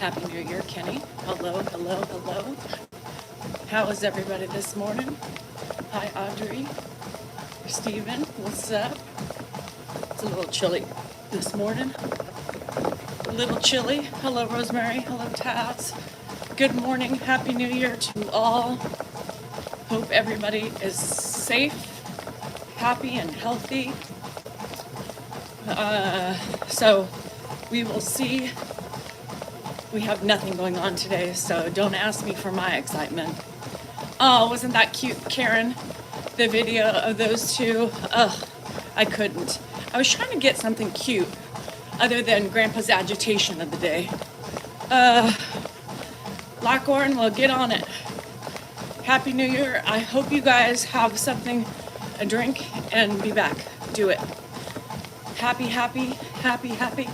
Happy New Year, Kenny. Hello, hello, hello. How is everybody this morning? Hi, Audrey. Steven, what's up? It's a little chilly this morning. A little chilly. Hello, Rosemary. Hello, Taz. Good morning. Happy New Year to all. Hope everybody is safe, happy, and healthy. So we will see. We have nothing going on today, so don't ask me for my excitement. Oh, wasn't that cute, Karen? The video of those two. Ugh, I couldn't. I was trying to get something cute other than Grandpa's agitation of the day. Lockhorn, well, get on it. Happy New Year. I hope you guys have something, a drink, and be back. Do it. Happy, happy, happy, happy.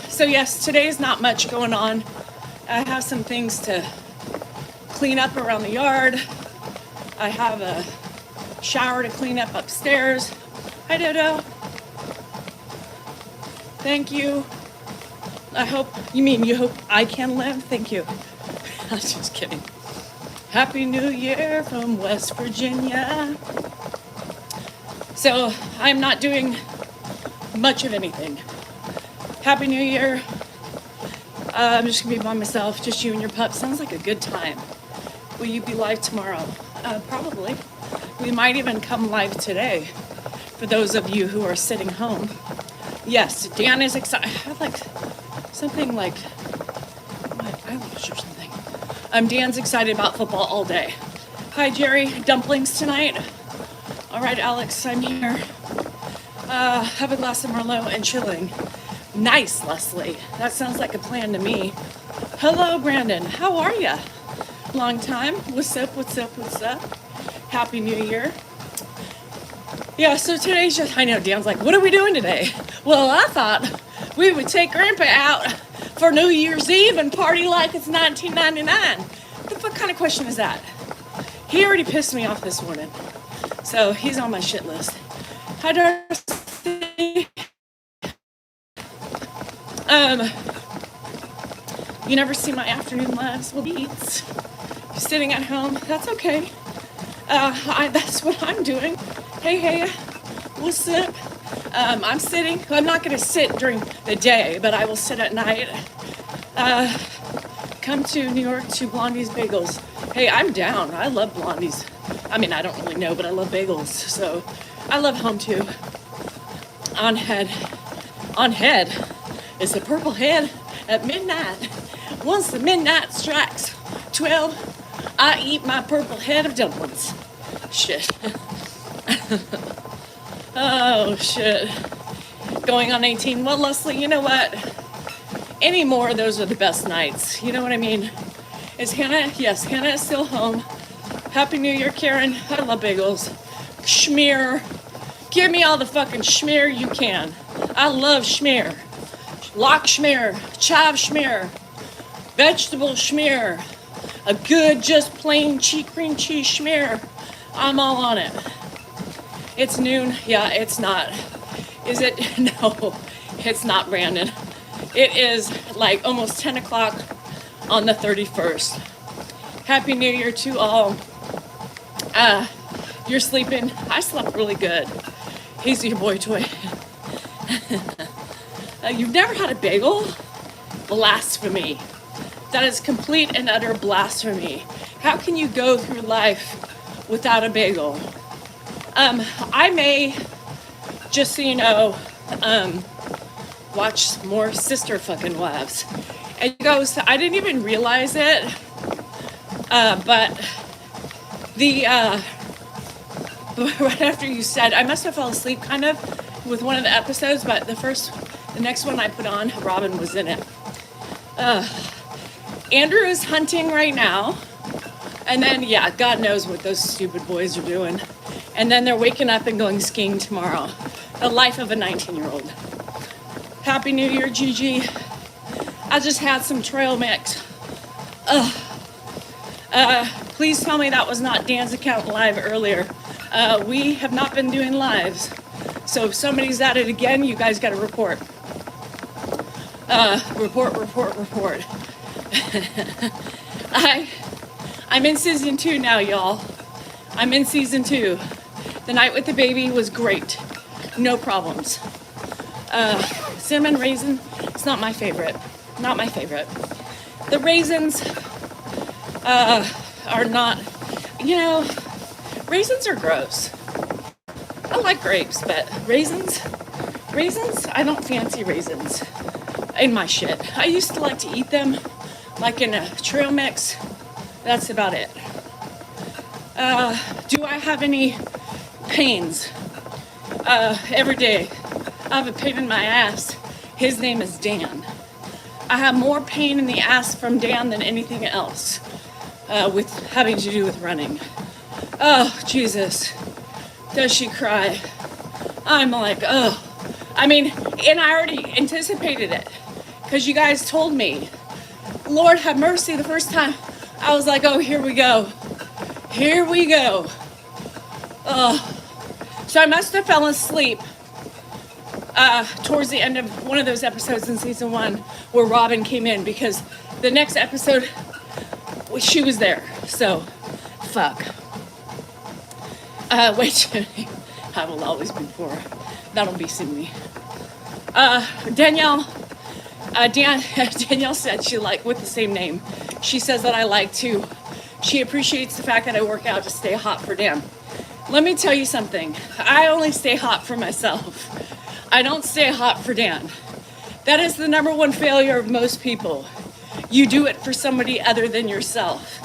So yes, today's not much going on. I have some things to clean up around the yard. I have a shower to clean up upstairs. Hi, Dodo. Thank you. You hope I can live? Thank you. I was just kidding. Happy New Year from West Virginia. So I'm not doing much of anything. Happy New Year. I'm just gonna be by myself, just you and your pup. Sounds like a good time. Will you be live tomorrow? Probably. We might even come live today for those of you who are sitting home. Yes, Dan is excited. I have like something like my eyelash or something. Dan's excited about football all day. Hi, Jerry. Dumplings tonight. All right, Alex, I'm here. Have a glass of Merlot and chilling. Nice, Leslie. That sounds like a plan to me. Hello, Brandon. How are ya? Long time. What's up, what's up, what's up? Happy New Year. Yeah, so today's just, I know, Dan's like, what are we doing today? Well, I thought we would take Grandpa out for New Year's Eve and party like it's 1999. What the fuck kind of question is that? He already pissed me off this morning. So he's on my shit list. Hi, Darcy. You never see my afternoon lives. Well, beats. Sitting at home. That's okay. That's what I'm doing. Hey, what's up? I'm sitting. I'm not going to sit during the day, but I will sit at night. Come to New York to Blondie's Bagels. Hey, I'm down. I love Blondie's. I mean, I don't really know, but I love bagels. So I love home too. On head. It's the purple head at midnight. Once the midnight strikes 12, I eat my purple head of dumplings. Shit. Oh, shit. Going on 18. Well, Leslie, you know what? Any more, those are the best nights. You know what I mean? Is Hannah? Yes, Hannah is still home. Happy New Year, Karen. I love bagels. Schmear. Give me all the fucking schmear you can. I love schmear. Lock schmear. Chive schmear. Vegetable schmear. A good, just plain cream cheese schmear. I'm all on it. It's noon. Yeah, it's not. Is it? No, it's not, Brandon. It is like almost 10 o'clock on the 31st. Happy New Year to all. You're sleeping. I slept really good. He's your boy toy. You've never had a bagel? Blasphemy. That is complete and utter blasphemy. How can you go through life without a bagel? I may, just so you know, watch more Sister fucking Wives. And he goes, I didn't even realize it, but the, right after you said, I must have fell asleep kind of with one of the episodes, but the next one I put on, Robin was in it. Andrew is hunting right now. And then, yeah, God knows what those stupid boys are doing. And then they're waking up and going skiing tomorrow. The life of a 19-year-old. Happy New Year, Gigi. I just had some trail mix. Please tell me that was not Dan's account live earlier. We have not been doing lives. So if somebody's at it again, you guys got to report. Report. I'm in season 2 now, y'all. I'm in season 2. The night with the baby was great. No problems. Cinnamon raisin, it's not my favorite. Not my favorite. The raisins are not, raisins are gross. I like grapes, but raisins, I don't fancy raisins in my shit. I used to like to eat them like in a trail mix. That's about it. Do I have any pains? Every day. I have a pain in my ass. His name is Dan. I have more pain in the ass from Dan than anything else with having to do with running. Oh, Jesus. Does she cry? I'm like, oh. I mean, and I already anticipated it because you guys told me. Lord have mercy, the first time I was like, oh, here we go. Here we go. Oh. So I must have fallen asleep towards the end of one of those episodes in season 1 where Robin came in, because the next episode, she was there. So, fuck. Wait, I will always be poor. That'll be soon me. Danielle said she liked, with the same name, she says that I like to, she appreciates the fact that I work out to stay hot for Dan. Let me tell you something. I only stay hot for myself. I don't stay hot for Dan. That is the number one failure of most people. You do it for somebody other than yourself.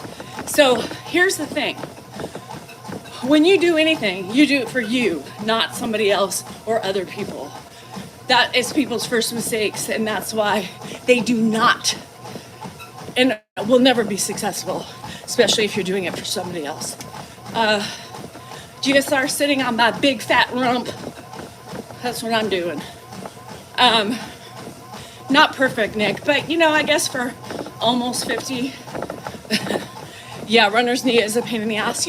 So here's the thing. When you do anything, you do it for you, not somebody else or other people. That is people's first mistakes, and that's why they do not and will never be successful, especially if you're doing it for somebody else. GSR sitting on my big fat rump. That's what I'm doing. Not perfect, Nick, but I guess for almost 50, yeah, runner's knee is a pain in the ass.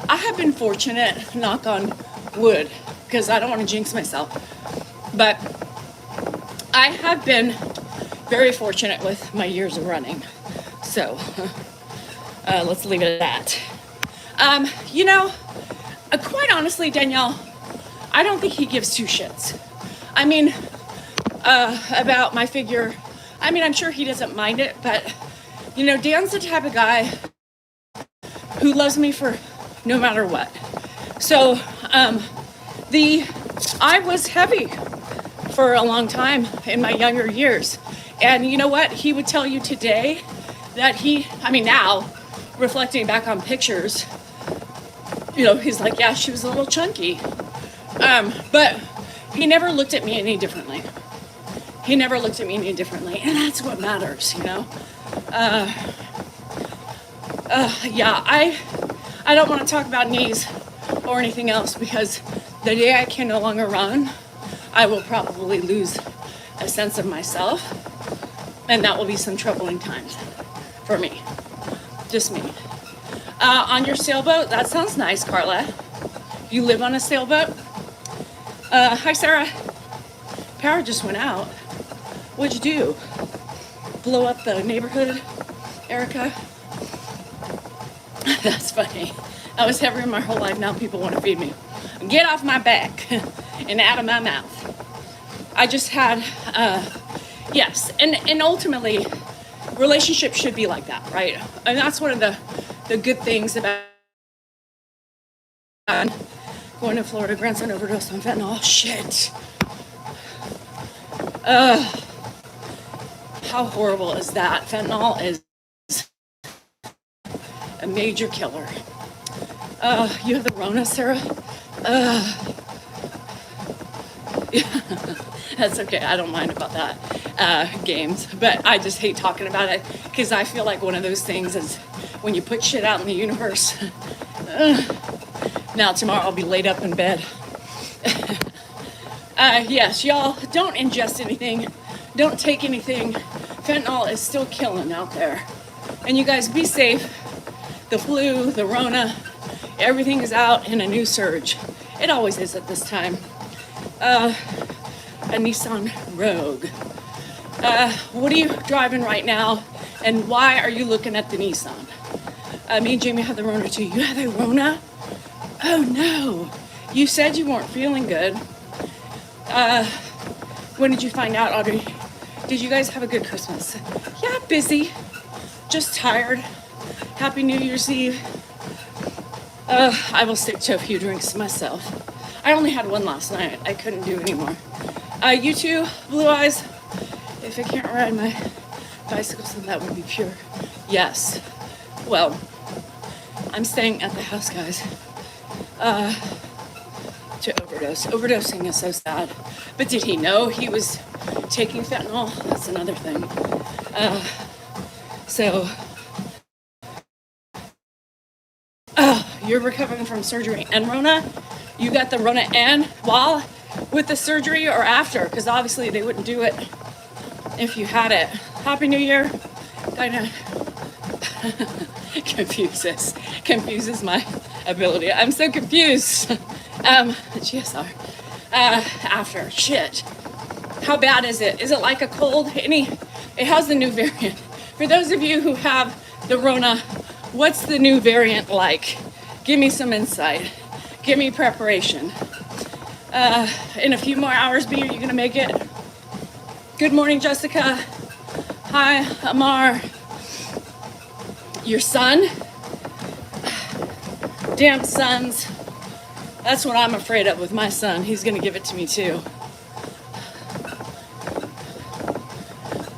I have been fortunate, knock on wood, because I don't want to jinx myself, but I have been very fortunate with my years of running. So let's leave it at that. Quite honestly, Danielle, I don't think he gives two shits. I mean, about my figure. I mean, I'm sure he doesn't mind it, but, Dan's the type of guy who loves me for no matter what. So, I was heavy for a long time in my younger years. And you know what? He would tell you today that now, reflecting back on pictures, he's like, yeah, she was a little chunky. But he never looked at me any differently. And that's what matters, Yeah, I don't want to talk about knees or anything else, because the day I can no longer run, I will probably lose a sense of myself, and that will be some troubling times for me. Just me. On your sailboat, that sounds nice, Carla. You live on a sailboat? Hi, Sarah. Power just went out. What'd you do? Blow up the neighborhood, Erica? That's funny. I was heavier my whole life. Now people want to feed me. Get off my back and out of my mouth. I just had, yes. And ultimately, relationships should be like that, right? And that's one of the good things about going to Florida. Grandson overdosed on fentanyl. Oh, shit. How horrible is that? Fentanyl is a major killer. You have the Rona, Sarah? Yeah, that's okay. I don't mind about that, games. But I just hate talking about it, because I feel like one of those things is when you put shit out in the universe. Now tomorrow I'll be laid up in bed. Yes, y'all, don't ingest anything. Don't take anything. Fentanyl is still killing out there. And you guys be safe. The flu, the Rona, everything is out in a new surge. It always is at this time. A Nissan Rogue. What are you driving right now? And why are you looking at the Nissan? Me and Jamie have the Rona too. You have a Rona? Oh no. You said you weren't feeling good. When did you find out, Audrey? Did you guys have a good Christmas? Yeah, busy. Just tired. Happy New Year's Eve. I will stick to a few drinks myself. I only had one last night. I couldn't do anymore. You too, Blue Eyes. If I can't ride my bicycle, then that would be pure. Yes. Well, I'm staying at the house, guys. To overdose. Overdosing is so sad. But did he know he was taking fentanyl? That's another thing. You're recovering from surgery and Rona? You got the Rona and while with the surgery or after? Because obviously they wouldn't do it if you had it. Happy New Year. Dinah. Confuses my ability. I'm so confused. GSR. After. Shit. How bad is it? Is it like a cold? It has the new variant. For those of you who have the Rona, what's the new variant like? Give me some insight. Give me preparation. In a few more hours, B, are you gonna make it? Good morning, Jessica. Hi, Amar. Your son? Damn sons. That's what I'm afraid of with my son. He's gonna give it to me too.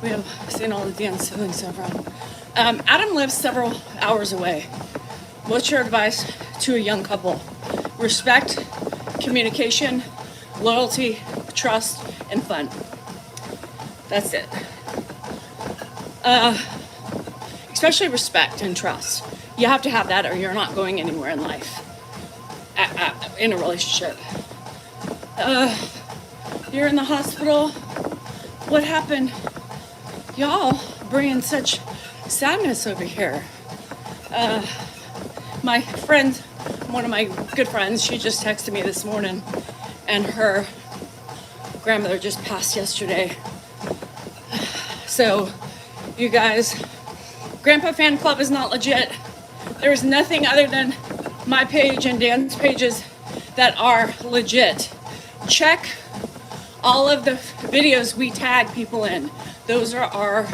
We have seen all the Danielle Salinger so far. Adam lives several hours away. What's your advice to a young couple? Respect, communication, loyalty, trust, and fun. That's it. Especially respect and trust. You have to have that or you're not going anywhere in life. In a relationship. You're in the hospital. What happened? Y'all bringing such sadness over here. My friend, one of my good friends, she just texted me this morning and her grandmother just passed yesterday. So, you guys, Grandpa Fan Club is not legit. There's nothing other than my page and Dan's pages that are legit. Check all of the videos we tag people in. Those are our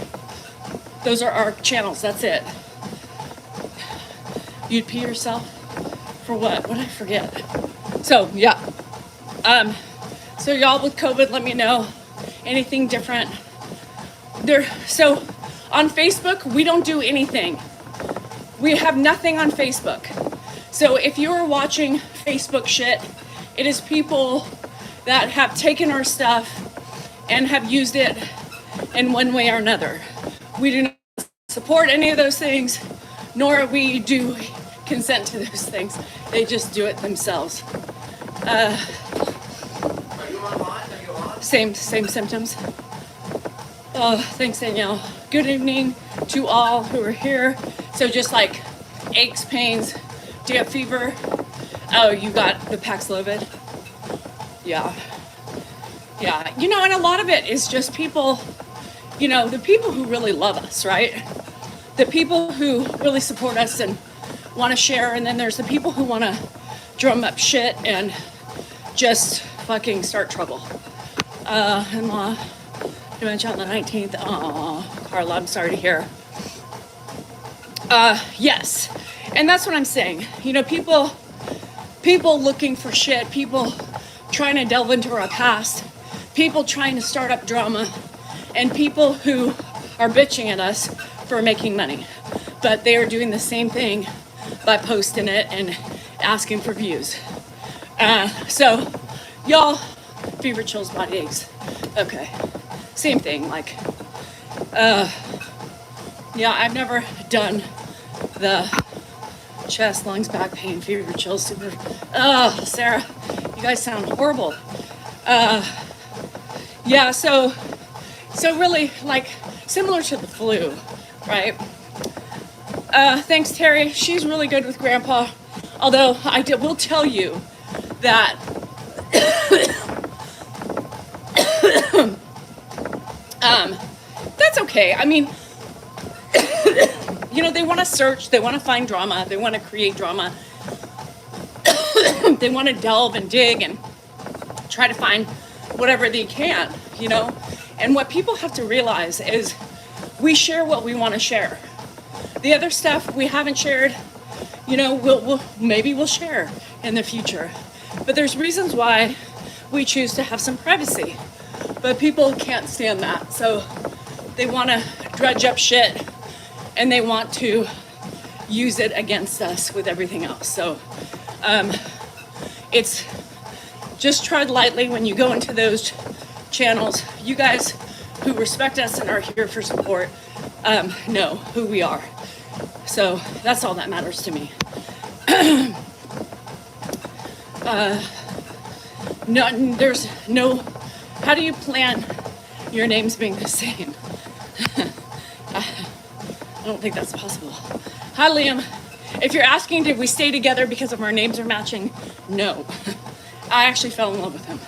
channels, that's it. You'd pee yourself? For what? What did I forget? So, yeah. So y'all with COVID, let me know. Anything different? So, on Facebook, we don't do anything. We have nothing on Facebook. So if you're watching Facebook shit, it is people that have taken our stuff and have used it in one way or another. We do not support any of those things, nor we do consent to those things. They just do it themselves. Are you online? Are you on? Same symptoms. Oh, thanks, Danielle. Good evening to all who are here. So just like aches, pains, do you have fever? Oh, you got the Paxlovid? Yeah. Yeah, and a lot of it is just people, the people who really love us, right? The people who really support us and want to share, and then there's the people who want to drum up shit and just fucking start trouble. In-law, dementia on the 19th. Oh, Carla, I'm sorry to hear. Yes, and that's what I'm saying. People looking for shit, people trying to delve into our past, people trying to start up drama, and people who are bitching at us for making money. But they are doing the same thing by posting it and asking for views. So, y'all, fever, chills, body aches. Okay, same thing, yeah, I've never done the chest, lungs, back pain, fever, chills, super. Oh, Sarah, you guys sound horrible. Yeah, so really, similar to the flu, right? Thanks, Terry. She's really good with Grandpa. Although will tell you that That's okay. I mean, they want to search, they want to find drama, they want to create drama, they want to delve and dig and try to find whatever they can, And what people have to realize is we share what we want to share. The other stuff we haven't shared, we'll share in the future. But there's reasons why we choose to have some privacy. But people can't stand that. So they want to dredge up shit and they want to use it against us with everything else. So it's just tread lightly when you go into those channels. You guys who respect us and are here for support know who we are. So that's all that matters to me. There's no, how do you plan your names being the same? I don't think that's possible. Hi, Liam. If you're asking, did we stay together because of our names are matching? No. I actually fell in love with him.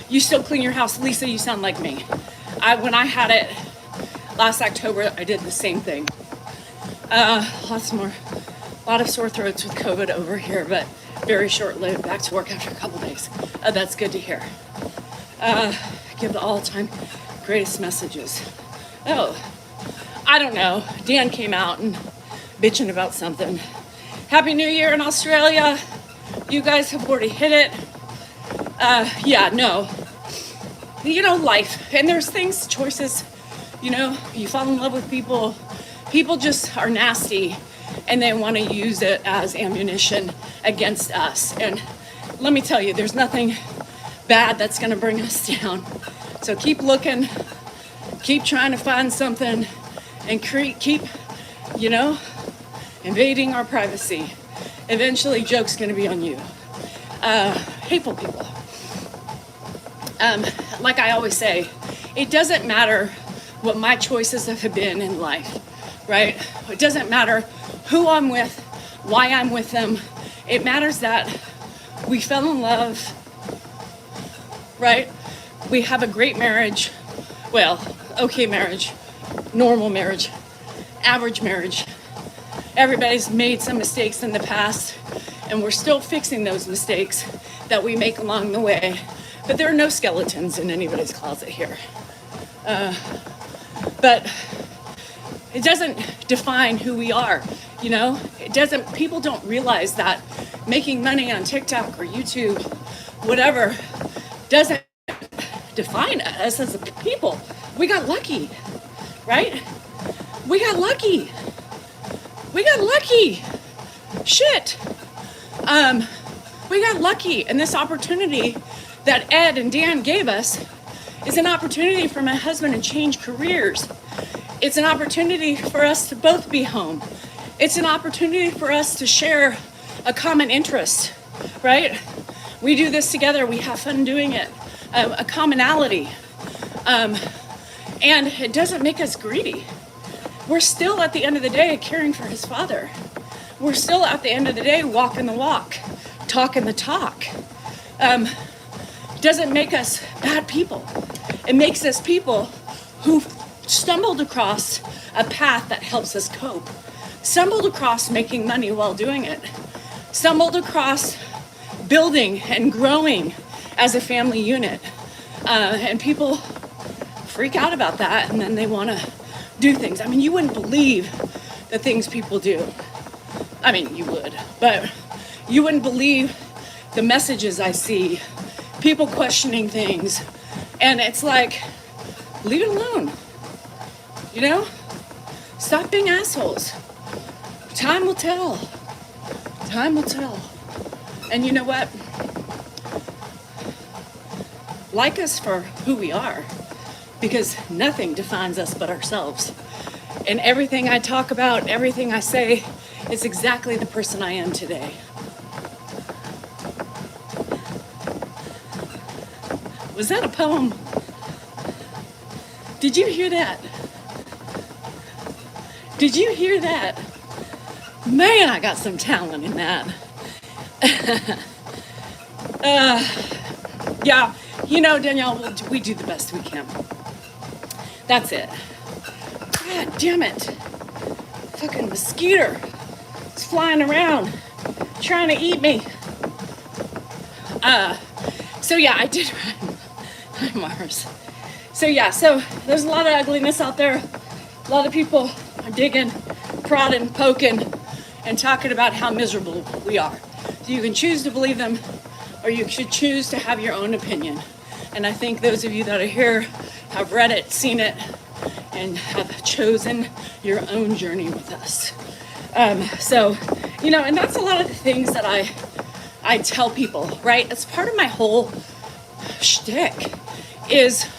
You still clean your house. Lisa, you sound like me. When I had it last October, I did the same thing. A lot of sore throats with COVID over here, but very short-lived. Back to work after a couple days. That's good to hear. Give the all-time greatest messages. Oh, I don't know. Dan came out and bitching about something. Happy New Year in Australia. You guys have already hit it. Life. And there's things, choices, you fall in love with people. People just are nasty and they want to use it as ammunition against us. And let me tell you, there's nothing bad that's going to bring us down. So keep looking, keep trying to find something, and keep, invading our privacy. Eventually, joke's going to be on you. Hateful people. Like I always say, it doesn't matter what my choices have been in life, right? It doesn't matter who I'm with, why I'm with them. It matters that we fell in love, right? We have a great marriage. Well, okay marriage, normal marriage, average marriage. Everybody's made some mistakes in the past, and we're still fixing those mistakes that we make along the way. But there are no skeletons in anybody's closet here. But it doesn't define who we are, people don't realize that making money on TikTok or YouTube, whatever, doesn't define us as a people. We got lucky, right? We got lucky. Shit. We got lucky, and this opportunity that Ed and Dan gave us is an opportunity for my husband to change careers. It's an opportunity for us to both be home. It's an opportunity for us to share a common interest, right? We do this together. We have fun doing it. A commonality. And it doesn't make us greedy. We're still, at the end of the day, caring for his father. We're still, at the end of the day, walking the walk, talking the talk. Doesn't make us bad people. It makes us people who stumbled across a path that helps us cope. Stumbled across making money while doing it. Stumbled across building and growing as a family unit. And people freak out about that, and then they want to do things. I mean, you wouldn't believe the things people do. I mean, you would, but you wouldn't believe the messages I see. People questioning things. And it's like, leave it alone. Stop being assholes. Time will tell. Time will tell. And you know what? Like us for who we are, because nothing defines us but ourselves. And everything I talk about, everything I say, is exactly the person I am today. Was that a poem? Did you hear that? Did you hear that? Man, I got some talent in that. Yeah, Danielle, we do the best we can. That's it. God damn it. Fucking mosquito. It's flying around, trying to eat me. So yeah, I did run. Hi, Mars. So yeah, so there's a lot of ugliness out there. A lot of people are digging, prodding, poking, and talking about how miserable we are. So you can choose to believe them, or you should choose to have your own opinion. And I think those of you that are here have read it, seen it, and have chosen your own journey with us. So, you know, and that's a lot of the things that I tell people, right? It's part of my whole shtick is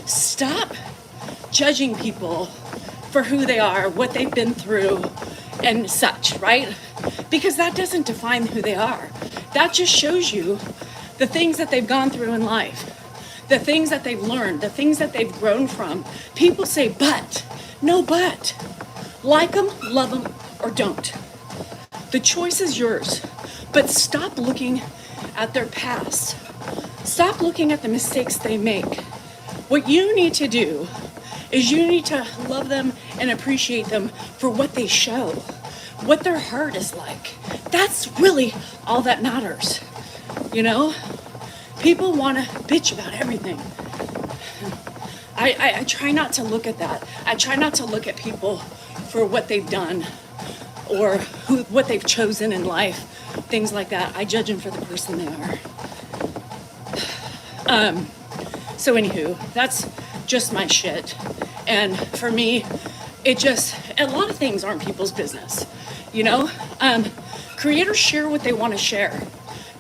stop judging people for who they are, what they've been through, and such, right? Because that doesn't define who they are. That just shows you the things that they've gone through in life, the things that they've learned, the things that they've grown from. People say, but, no but. Like them, love them, or don't. The choice is yours. But stop looking at their past. Stop looking at the mistakes they make. What you need to do is you need to love them and appreciate them for what they show, what their heart is like. That's really all that matters. You know? People want to bitch about everything. I try not to look at that. I try not to look at people for what they've done or what they've chosen in life, things like that. I judge them for the person they are. So anywho, that's just my shit. And for me, a lot of things aren't people's business, you know? Creators share what they want to share,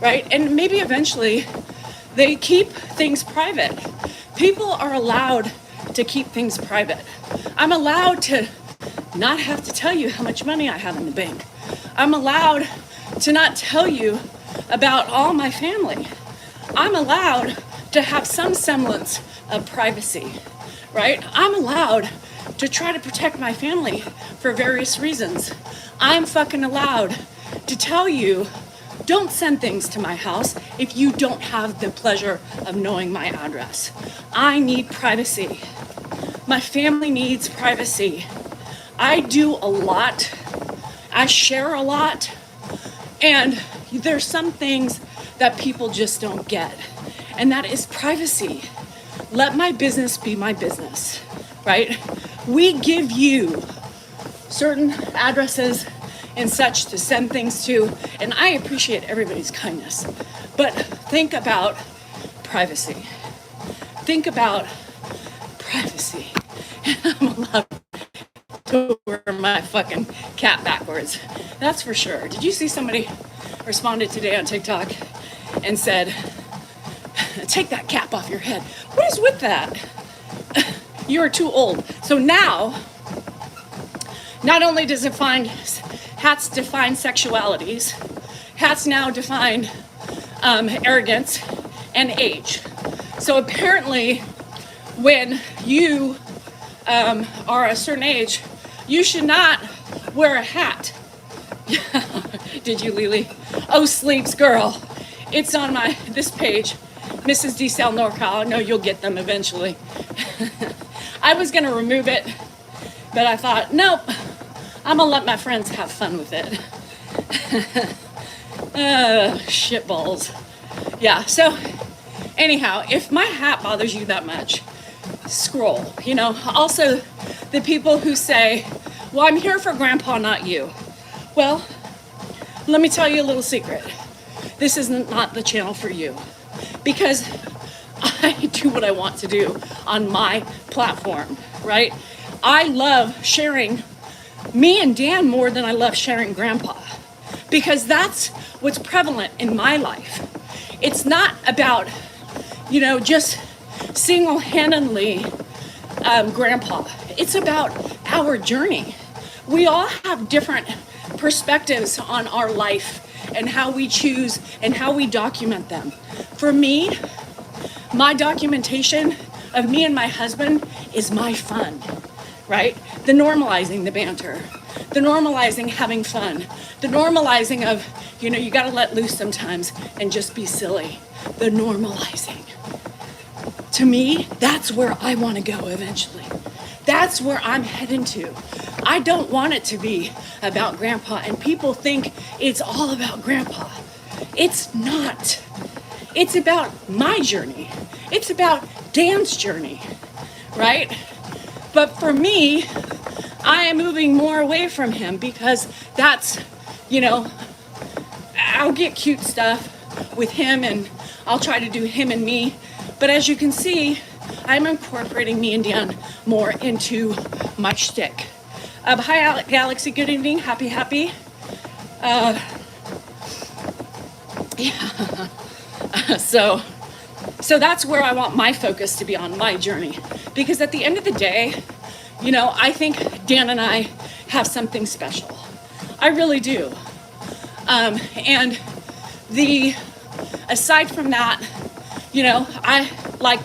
right? And maybe eventually they keep things private. People are allowed to keep things private. I'm allowed to not have to tell you how much money I have in the bank. I'm allowed to not tell you about all my family. I'm allowed to have some semblance of privacy, right? I'm allowed to try to protect my family for various reasons. I'm fucking allowed to tell you, don't send things to my house if you don't have the pleasure of knowing my address. I need privacy. My family needs privacy. I do a lot. I share a lot. And there's some things that people just don't get. And that is privacy. Let my business be my business, right? We give you certain addresses and such to send things to, and I appreciate everybody's kindness, but think about privacy. Think about privacy. And I'm allowed to wear my fucking cap backwards. That's for sure. Did you see somebody responded today on TikTok and said, take that cap off your head? What is with that? You're too old. So now, not only does it find hats define sexualities, hats now define arrogance and age. So apparently, when you are a certain age, you should not wear a hat. Did you, Lily? Oh, sleeps girl. It's on this page, Mrs. D. Sal NorCal. I know you'll get them eventually. I was gonna remove it, but I thought, nope, I'm gonna let my friends have fun with it. Shitballs. Yeah, so anyhow, if my hat bothers you that much, scroll, you know. Also, the people who say, well, I'm here for grandpa, not you. Well, let me tell you a little secret. This is not the channel for you, because I do what I want to do on my platform, right? I love sharing me and Dan more than I love sharing grandpa, because that's what's prevalent in my life. It's not about, you know, just single-handedly grandpa. It's about our journey. We all have different perspectives on our life and how we choose and how we document them. For me, my documentation of me and my husband is my fun, right? The normalizing the banter, the normalizing having fun, the normalizing of, you know, you gotta let loose sometimes and just be silly. The normalizing. To me, that's where I wanna go eventually. That's where I'm heading to. I don't want it to be about grandpa, and people think it's all about grandpa. It's not. It's about my journey. It's about Dan's journey, right? But for me, I am moving more away from him because that's, I'll get cute stuff with him and I'll try to do him and me. But as you can see, I'm incorporating me and Dan more into my shtick. Hi, Galaxy. Good evening. Happy. Yeah. So that's where I want my focus to be on my journey. Because at the end of the day, I think Dan and I have something special. I really do. And aside from that, I like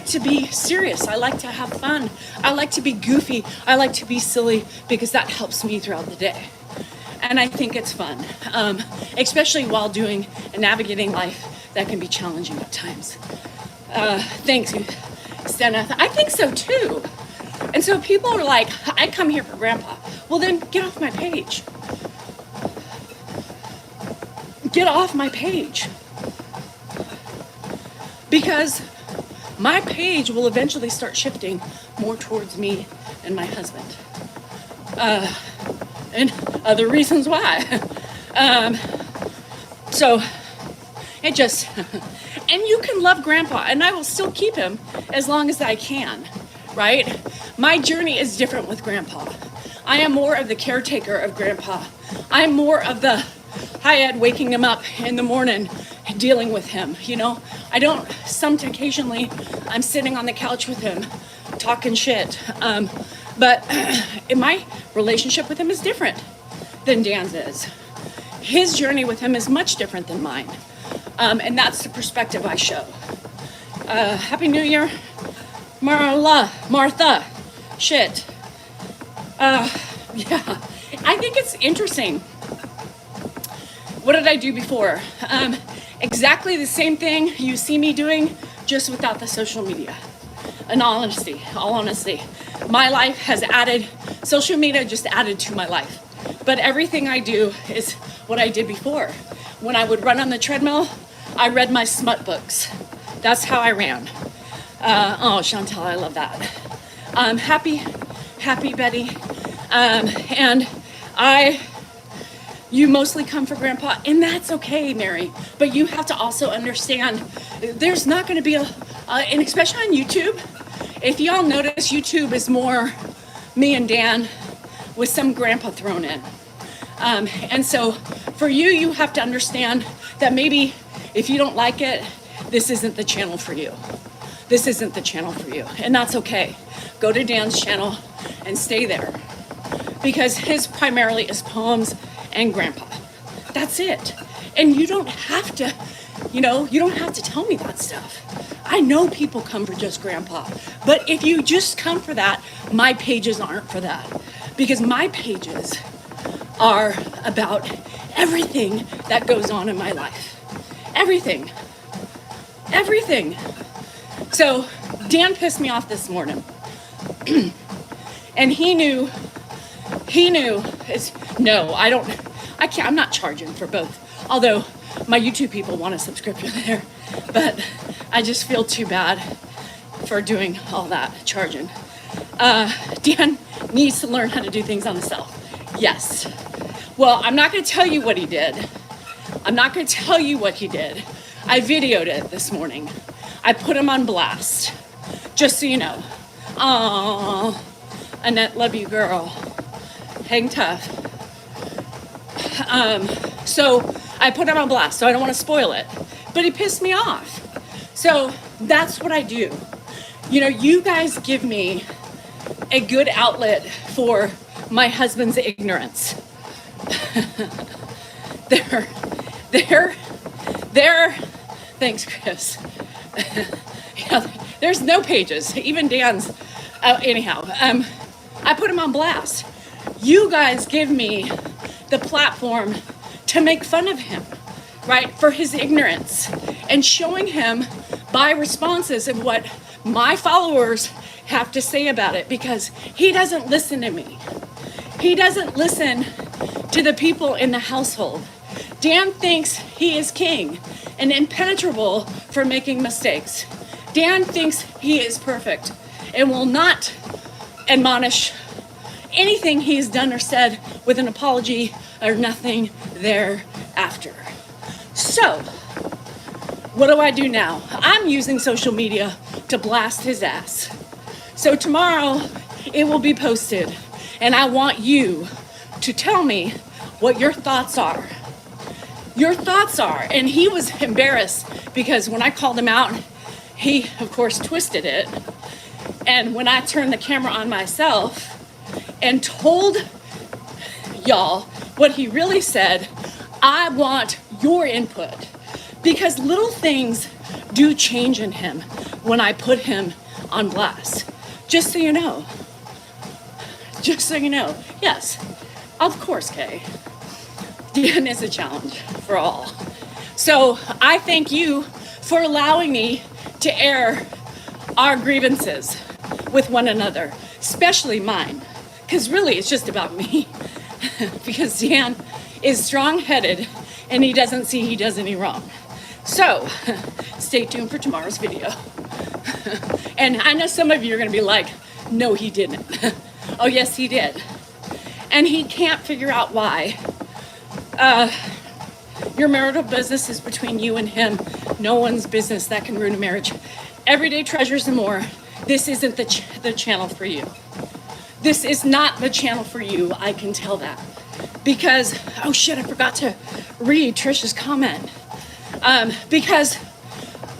to be serious. I like to have fun. I like to be goofy. I like to be silly because that helps me throughout the day. And I think it's fun, especially while doing and navigating life that can be challenging at times. Thanks, Steneth. I think so too. And so people are like, I come here for grandpa. Well, then get off my page. Get off my page. Because my page will eventually start shifting more towards me and my husband. And other reasons why. So it just, and you can love grandpa and I will still keep him as long as I can, right? My journey is different with grandpa. I am more of the caretaker of grandpa. I'm more of the hi Ed, waking him up in the morning, dealing with him, I don't, occasionally I'm sitting on the couch with him, talking shit. But my relationship with him is different than Dan's is. His journey with him is much different than mine. And that's the perspective I show. Happy New Year, Martha. Shit. Yeah, I think it's interesting. What did I do before? Exactly the same thing you see me doing, just without the social media. In all honesty, my life has added, social media just added to my life. But everything I do is what I did before. When I would run on the treadmill, I read my smut books. That's how I ran. Chantal, I love that. Happy Betty. And you mostly come for grandpa, and that's okay, Mary. But you have to also understand, there's not gonna be and especially on YouTube, if y'all notice, YouTube is more me and Dan with some grandpa thrown in. And so for you have to understand that maybe if you don't like it, this isn't the channel for you. This isn't the channel for you, and that's okay. Go to Dan's channel and stay there. Because his primarily is poems and grandpa. That's it. And you don't have to, you don't have to tell me that stuff. I know people come for just grandpa. But if you just come for that, my pages aren't for that. Because my pages are about everything that goes on in my life. Everything. So Dan pissed me off this morning. And he knew, I'm not charging for both. Although my YouTube people want a subscription there, but I just feel too bad for doing all that charging. Dan needs to learn how to do things on himself. Yes. Well, I'm not going to tell you what he did. I videoed it this morning. I put him on blast, just so you know. Aww, Annette, love you, girl. Hang tough. So I put him on blast, so I don't want to spoil it. But he pissed me off. So that's what I do. You guys give me a good outlet for my husband's ignorance. Thanks, Chris. Yeah, there's no pages, even Dan's. Anyhow, I put him on blast. You guys give me the platform to make fun of him, right? For his ignorance and showing him by responses of what my followers have to say about it, because he doesn't listen to me. He doesn't listen to the people in the household. Dan thinks he is king and impenetrable for making mistakes. Dan thinks he is perfect and will not admonish anything he's done or said with an apology or nothing thereafter. So, what do I do now? I'm using social media to blast his ass. So tomorrow it will be posted, and I want you to tell me what your thoughts are. Your thoughts are. And he was embarrassed because when I called him out, he of course twisted it. And when I turned the camera on myself and told y'all what he really said, I want your input, because little things do change in him when I put him on blast. Just so you know. Just so you know. Yes, of course, Kay. Dan is a challenge for all. So I thank you for allowing me to air our grievances with one another, especially mine, because really it's just about me. Because Dan is strong-headed and he doesn't see he does any wrong. So stay tuned for tomorrow's video. And I know some of you are going to be like, no, he didn't. Oh, yes, he did. And he can't figure out why. Your marital business is between you and him. No one's business. That can ruin a marriage. Everyday treasures and more. This isn't the channel for you. This is not the channel for you. I can tell that. Because, oh shit, I forgot to read Trisha's comment. Because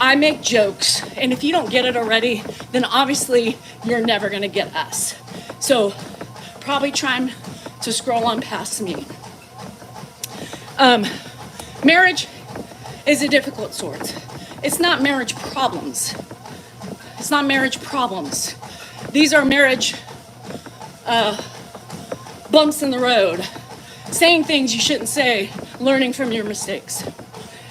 I make jokes, and if you don't get it already, then obviously you're never gonna get us. So probably trying to scroll on past me. Marriage is a difficult sort. It's not marriage problems. It's not marriage problems. These are marriage bumps in the road, saying things you shouldn't say, learning from your mistakes.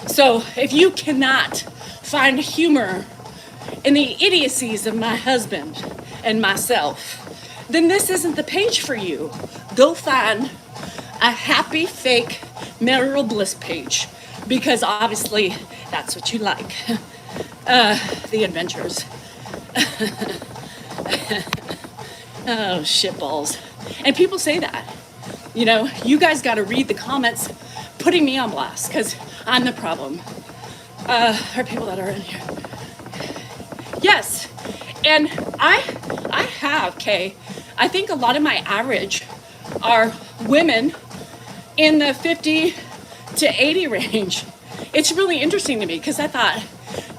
So if you cannot find humor in the idiocies of my husband and myself, then this isn't the page for you. Go find a happy, fake, marital bliss page, because obviously that's what you like. The adventures. Oh, shitballs. And people say that. You know, you guys got to read the comments putting me on blast because I'm the problem. Or people that are in here. Yes. And I have, Kay, I think a lot of my average are women in the 50 to 80 range. It's really interesting to me because I thought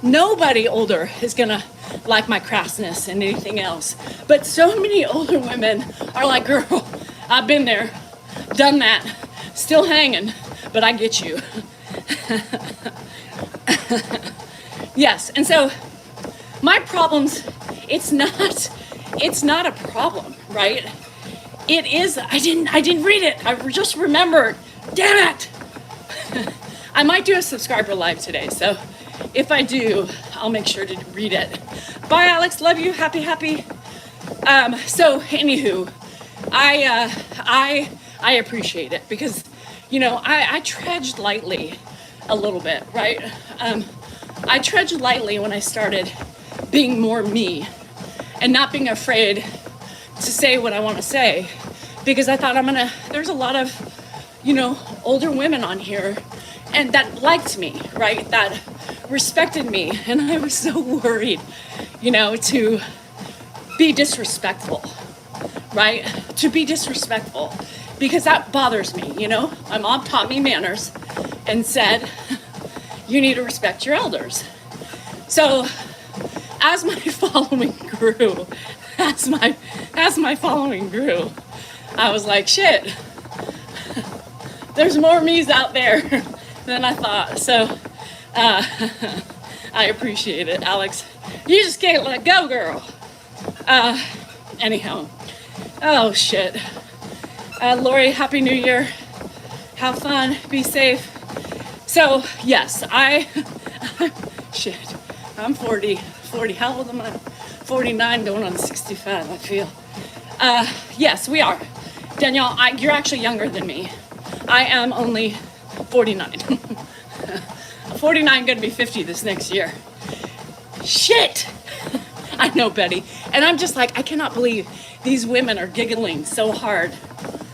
nobody older is gonna like my crassness and anything else. But so many older women are like, girl, I've been there, done that, still hanging, but I get you. Yes, and so my problems, it's not a problem, right? It is, I didn't read it. I just remembered. Damn it. I might do a subscriber live today, so if I do, I'll make sure to read it. Bye, Alex. Love you. Happy. So anywho, I appreciate it because, you know, I trudged lightly a little bit, right? I trudged lightly when I started being more me and not being afraid to say what I want to say, because I thought there's a lot of, you know, older women on here and that liked me, right? That respected me. And I was so worried, you know, to be disrespectful, right? To be disrespectful, because that bothers me, you know? My mom taught me manners and said, you need to respect your elders. So as my following grew, I was like, shit, there's more me's out there than I thought. So I appreciate it, Alex. You just can't let go, girl. Anyhow, oh shit. Lori, Happy New Year. Have fun, be safe. So yes, shit. I'm 40. How old am I? 49 going on 65, I feel. Yes, we are. Danielle, you're actually younger than me. I am only 49. 49, gonna be 50 this next year. Shit! I know, Betty. And I'm just like, I cannot believe these women are giggling so hard.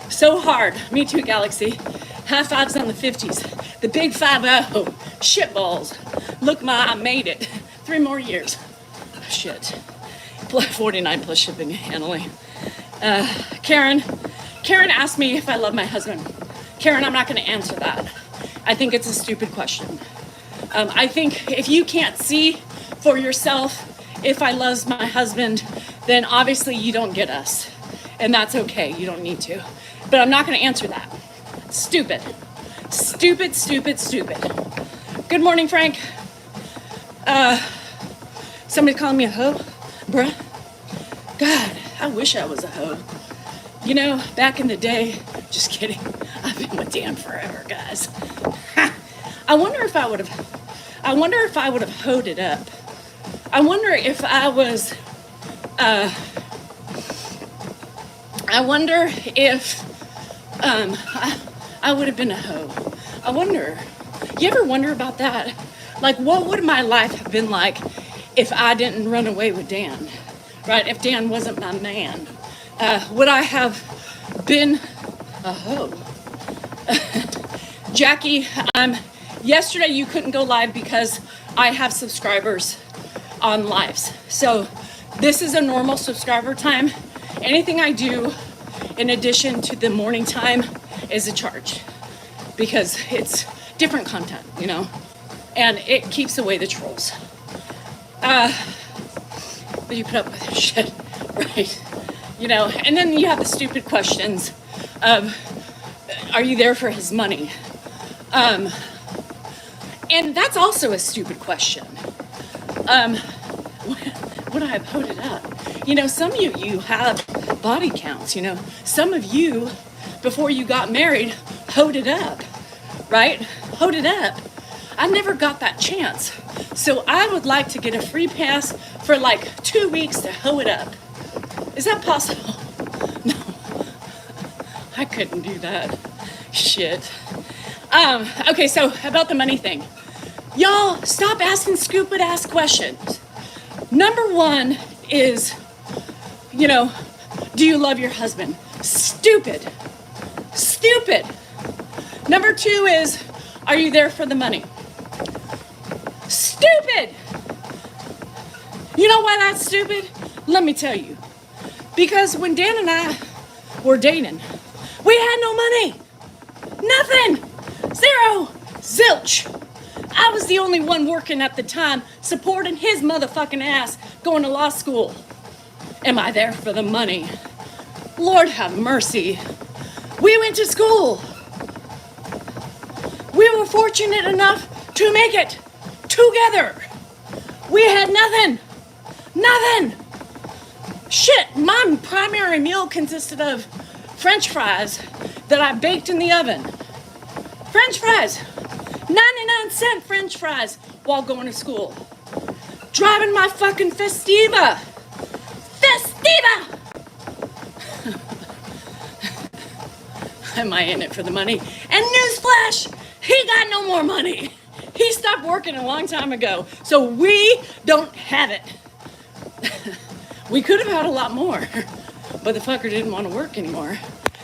So hard. Me too, Galaxy. High fives on the 50s. The big 5-0. Shitballs. Look, Ma, I made it. 3 more years. Shit. 49 plus shipping and handling. Karen asked me if I love my husband. Karen, I'm not going to answer that. I think it's a stupid question. I think if you can't see for yourself if I love my husband, then obviously you don't get us. And that's okay. You don't need to. But I'm not going to answer that. Stupid. Stupid, stupid, stupid. Good morning, Frank. Somebody calling me a hoe? Bruh. God, I wish I was a hoe. You know, back in the day, just kidding. I've been with Dan forever, guys. I wonder if I would have hoed it up. I wonder if I was, I wonder if, I would have been a hoe. I wonder, you ever wonder about that? Like, what would my life have been like if I didn't run away with Dan, right? If Dan wasn't my man, would I have been a hoe? Jackie, yesterday you couldn't go live because I have subscribers on lives. So this is a normal subscriber time. Anything I do in addition to the morning time is a charge because it's different content, you know, and it keeps away the trolls. But you put up with their shit, right? You know, and then you have the stupid questions of, are you there for his money? And that's also a stupid question. Would I have put it up? You know, some of you have body counts, you know. Some of you, before you got married, hoed it up, right? Hoed it up. I never got that chance. So I would like to get a free pass for like 2 weeks to hoe it up. Is that possible? No. I couldn't do that. Shit. Okay, so about the money thing. Y'all, stop asking stupid ass questions. Number one is, you know, do you love your husband? Stupid. Stupid. Number two is, are you there for the money? Stupid. You know why that's stupid? Let me tell you. Because when Dan and I were dating, we had no money. Nothing. Zero. Zilch. I was the only one working at the time, supporting his motherfucking ass, going to law school. Am I there for the money? Lord have mercy. We went to school. We were fortunate enough to make it together. We had nothing. Nothing. Shit, my primary meal consisted of French fries that I baked in the oven. French fries. 99-cent French fries while going to school. Driving my fucking Festiva. Festiva! Am I in it for the money? And newsflash, he got no more money. He stopped working a long time ago, so we don't have it. We could have had a lot more, but the fucker didn't want to work anymore.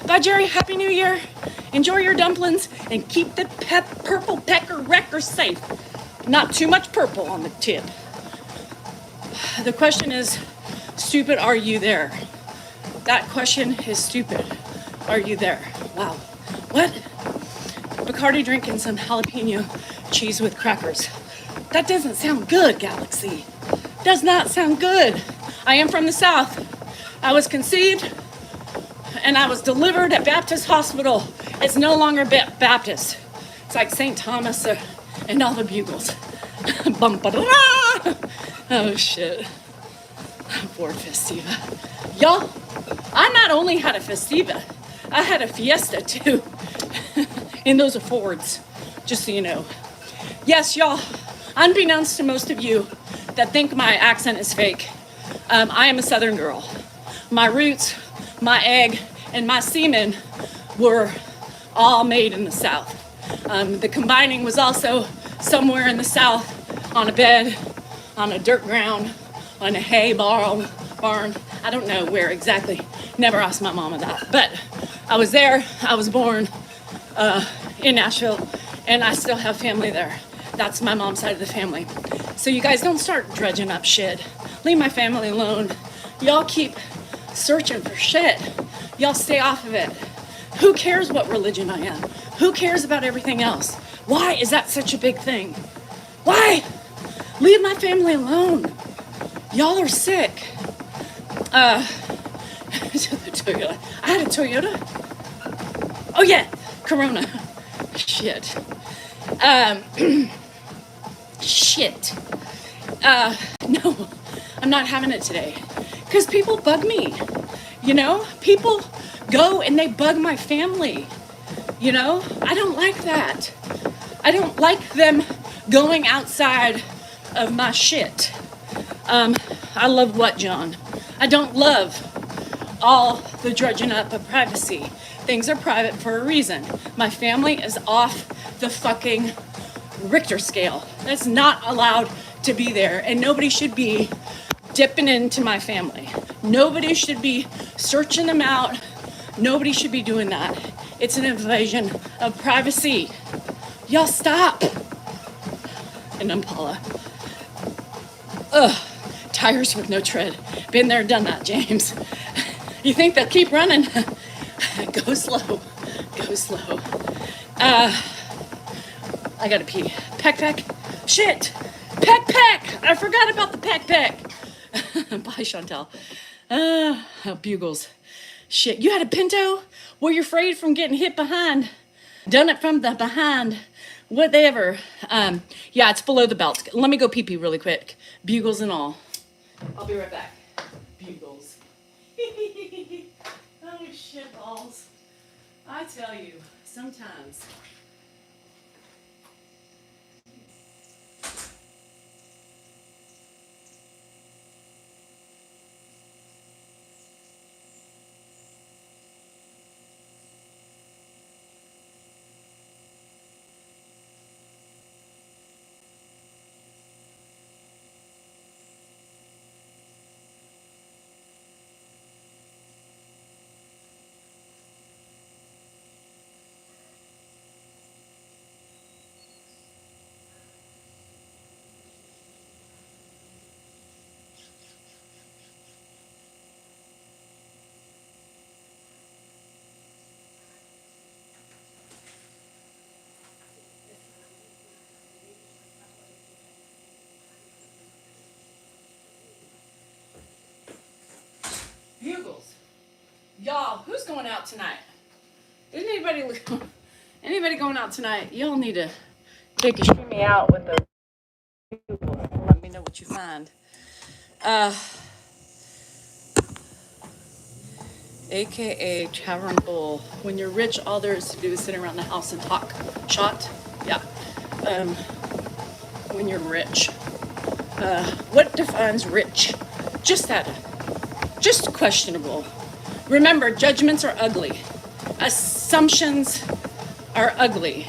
Bye, Jerry. Happy New Year. Enjoy your dumplings and keep the purple pecker wrecker safe. Not too much purple on the tip. The question is, stupid, are you there? That question is stupid. Are you there? Wow. What? Bacardi drinking some jalapeno cheese with crackers. That doesn't sound good, Galaxy. Does not sound good. I am from the South. I was conceived and I was delivered at Baptist Hospital. It's no longer Baptist. It's like St. Thomas and all the bugles. Oh, shit. Poor Festiva. Y'all, I not only had a Festiva, I had a Fiesta, too. And those are Fords, just so you know. Yes, y'all, unbeknownst to most of you, that think my accent is fake. I am a Southern girl. My roots, my egg, and my semen were all made in the South. The combining was also somewhere in the South on a bed, on a dirt ground, on a hay barn. I don't know where exactly. Never asked my mama that. But I was there. I was born in Nashville, and I still have family there. That's my mom's side of the family. So you guys don't start dredging up shit. Leave my family alone. Y'all keep searching for shit. Y'all stay off of it. Who cares what religion I am? Who cares about everything else? Why is that such a big thing? Why? Leave my family alone. Y'all are sick. I had a Toyota. Oh yeah, Corona. Shit. Shit. No, I'm not having it today. Because people bug me. You know, people go and they bug my family. You know, I don't like that. I don't like them going outside of my shit. I love what, John? I don't love all the dredging up of privacy. Things are private for a reason. My family is off the fucking Richter scale. That's not allowed to be there, and nobody should be dipping into my family. Nobody should be searching them out. Nobody should be doing that. It's an invasion of privacy. Y'all stop. An Impala. Ugh, tires with no tread. Been there, done that, James. You think they'll keep running? Go slow. Go slow. I gotta pee. Peck. Shit. Peck. I forgot about the peck. Bye, Chantel. Bugles. Shit. You had a Pinto? Were you afraid from getting hit behind? Done it from the behind. Whatever. Yeah, it's below the belt. Let me go pee really quick. Bugles and all. I'll be right back. Bugles. Oh, shit balls. I tell you, sometimes. Bugles. Y'all, who's going out tonight? Isn't anybody going out tonight? Y'all need to take a shimmy out with the bugles and let me know what you find. AKA Tavern Bull. When you're rich, all there is to do is sit around the house and talk. Shot? Yeah. When you're rich. What defines rich? Just questionable. Remember, judgments are ugly. Assumptions are ugly.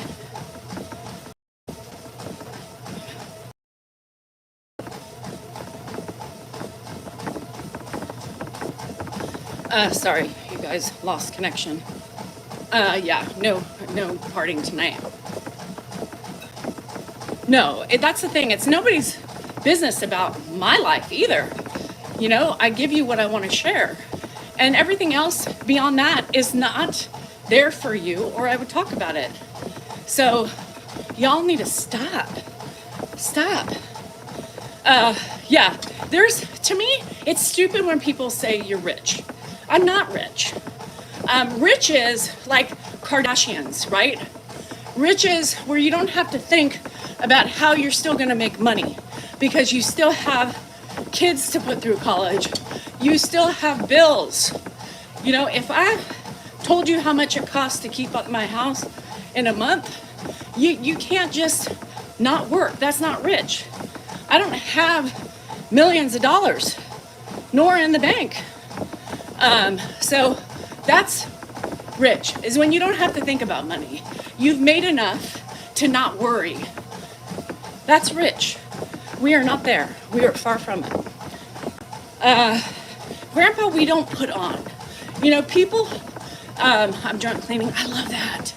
Sorry, you guys lost connection. Yeah, no partying tonight. No, that's the thing. It's nobody's business about my life either. You know, I give you what I want to share. And everything else beyond that is not there for you, or I would talk about it. So, y'all need to stop. Yeah, to me, it's stupid when people say you're rich. I'm not rich. Rich is like Kardashians, right? Rich is where you don't have to think about how you're still going to make money because you still have kids to put through college. You still have bills. You know, if I told you how much it costs to keep up my house in a month, you can't just not work. That's not rich. I don't have millions of dollars, nor in the bank. So that's rich, is when you don't have to think about money. You've made enough to not worry. That's rich. We are not there. We are far from it. Grandpa, we don't put on. You know, people, I'm drunk cleaning. I love that.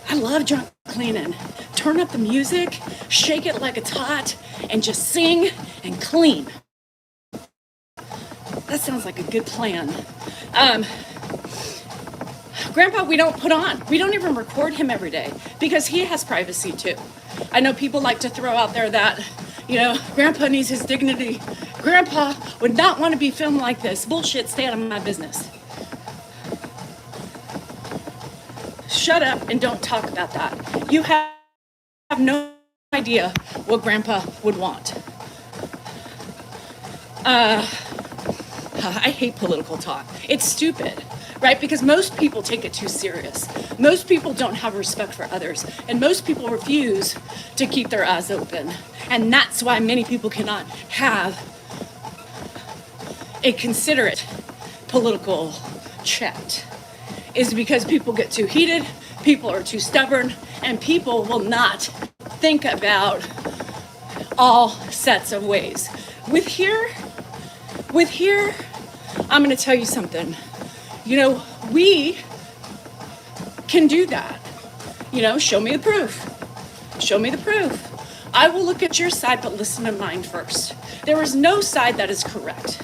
I love drunk cleaning. Turn up the music, shake it like it's hot, and just sing and clean. That sounds like a good plan. Grandpa, we don't put on. We don't even record him every day because he has privacy too. I know people like to throw out there that, you know, Grandpa needs his dignity. Grandpa would not want to be filmed like this. Bullshit, stay out of my business. Shut up and don't talk about that. You have no idea what Grandpa would want. I hate political talk. It's stupid, right? Because most people take it too serious. Most people don't have respect for others. And most people refuse to keep their eyes open. And that's why many people cannot have a considerate political chat, is because people get too heated, people are too stubborn, and people will not think about all sets of ways. With here, I'm gonna tell you something. You know, we can do that. You know, show me the proof. Show me the proof. I will look at your side, but listen to mine first. There is no side that is correct,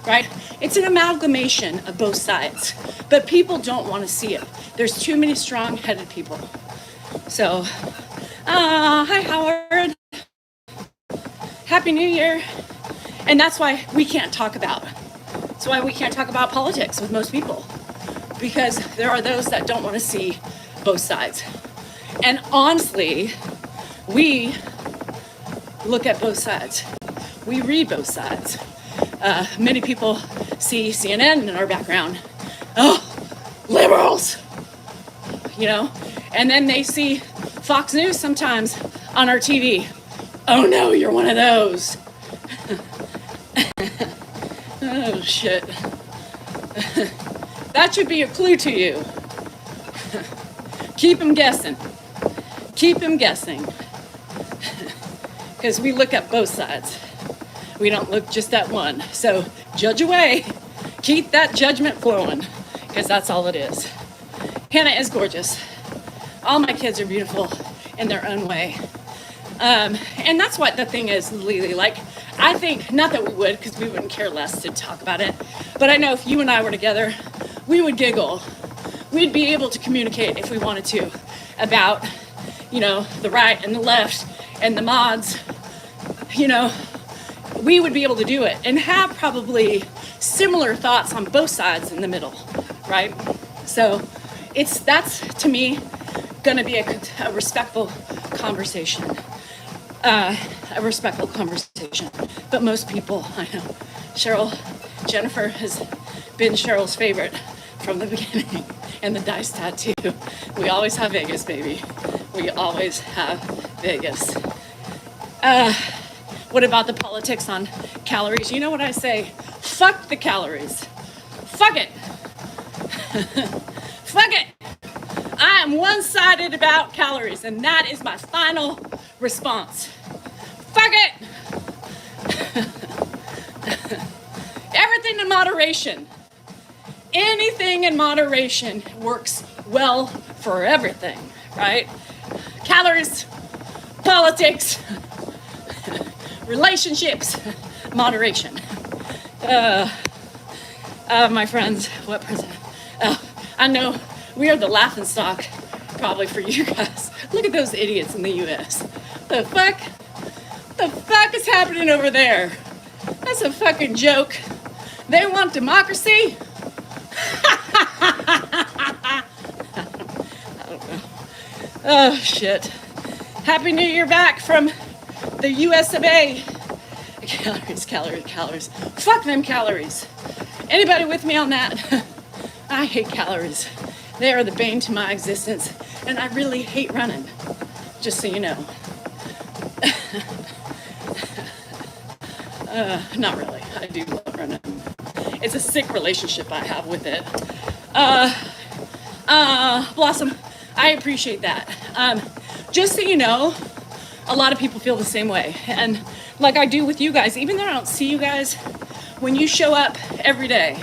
right? It's an amalgamation of both sides, but people don't want to see it. There's too many strong-headed people. So, hi Howard. Happy New Year. And that's why we can't talk about it. That's why we can't talk about politics with most people, because there are those that don't want to see both sides. And honestly, we look at both sides. We read both sides. Many people see CNN in our background. Oh, liberals, you know, and then they see Fox News sometimes on our TV. Oh no, you're one of those. Oh shit. That should be a clue to you. Keep them guessing. Keep them guessing. Because we look at both sides. We don't look just at one. So judge away. Keep that judgment flowing, because that's all it is. Hannah is gorgeous. All my kids are beautiful in their own way. And that's what the thing is, Lily. Like, I think, not that we would, because we wouldn't care less to talk about it, but I know if you and I were together, we would giggle. We'd be able to communicate if we wanted to about, you know, the right and the left and the mods. You know, we would be able to do it and have probably similar thoughts on both sides in the middle, right? So that's, to me, going to be a respectful conversation. A respectful conversation. But most people, I know, Jennifer has been Cheryl's favorite from the beginning. And the dice tattoo. We always have Vegas, baby. We always have Vegas. What about the politics on calories? You know what I say? Fuck the calories. Fuck it. Fuck it. I am one-sided about calories, and that is my final response. Fuck it. Everything in moderation. Anything in moderation works well for everything, right? Calories, politics, relationships, moderation. My friends, what president? I know we are the laughingstock probably for you guys. Look at those idiots in the US. The fuck is happening over there? That's a fucking joke. They want democracy? I don't know. Oh shit. Happy New Year back from the US of A. Calories. Fuck them calories. Anybody with me on that? I hate calories. They are the bane to my existence, and I really hate running, just so you know. Not really. I do love running. It's a sick relationship I have with it. Blossom, I appreciate that. Just so you know, a lot of people feel the same way. And like I do with you guys, even though I don't see you guys, when you show up every day,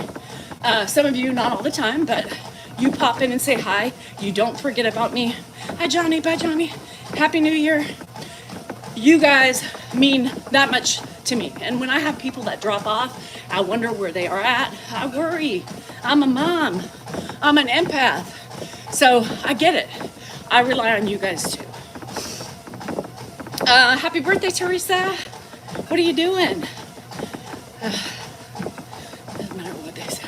some of you, not all the time, but you pop in and say hi. You don't forget about me. Hi, Johnny. Bye, Johnny. Happy New Year. You guys mean that much to me. And when I have people that drop off, I wonder where they are at. I worry. I'm a mom. I'm an empath. So I get it. I rely on you guys too. Happy birthday, Teresa. What are you doing? Doesn't matter what they say.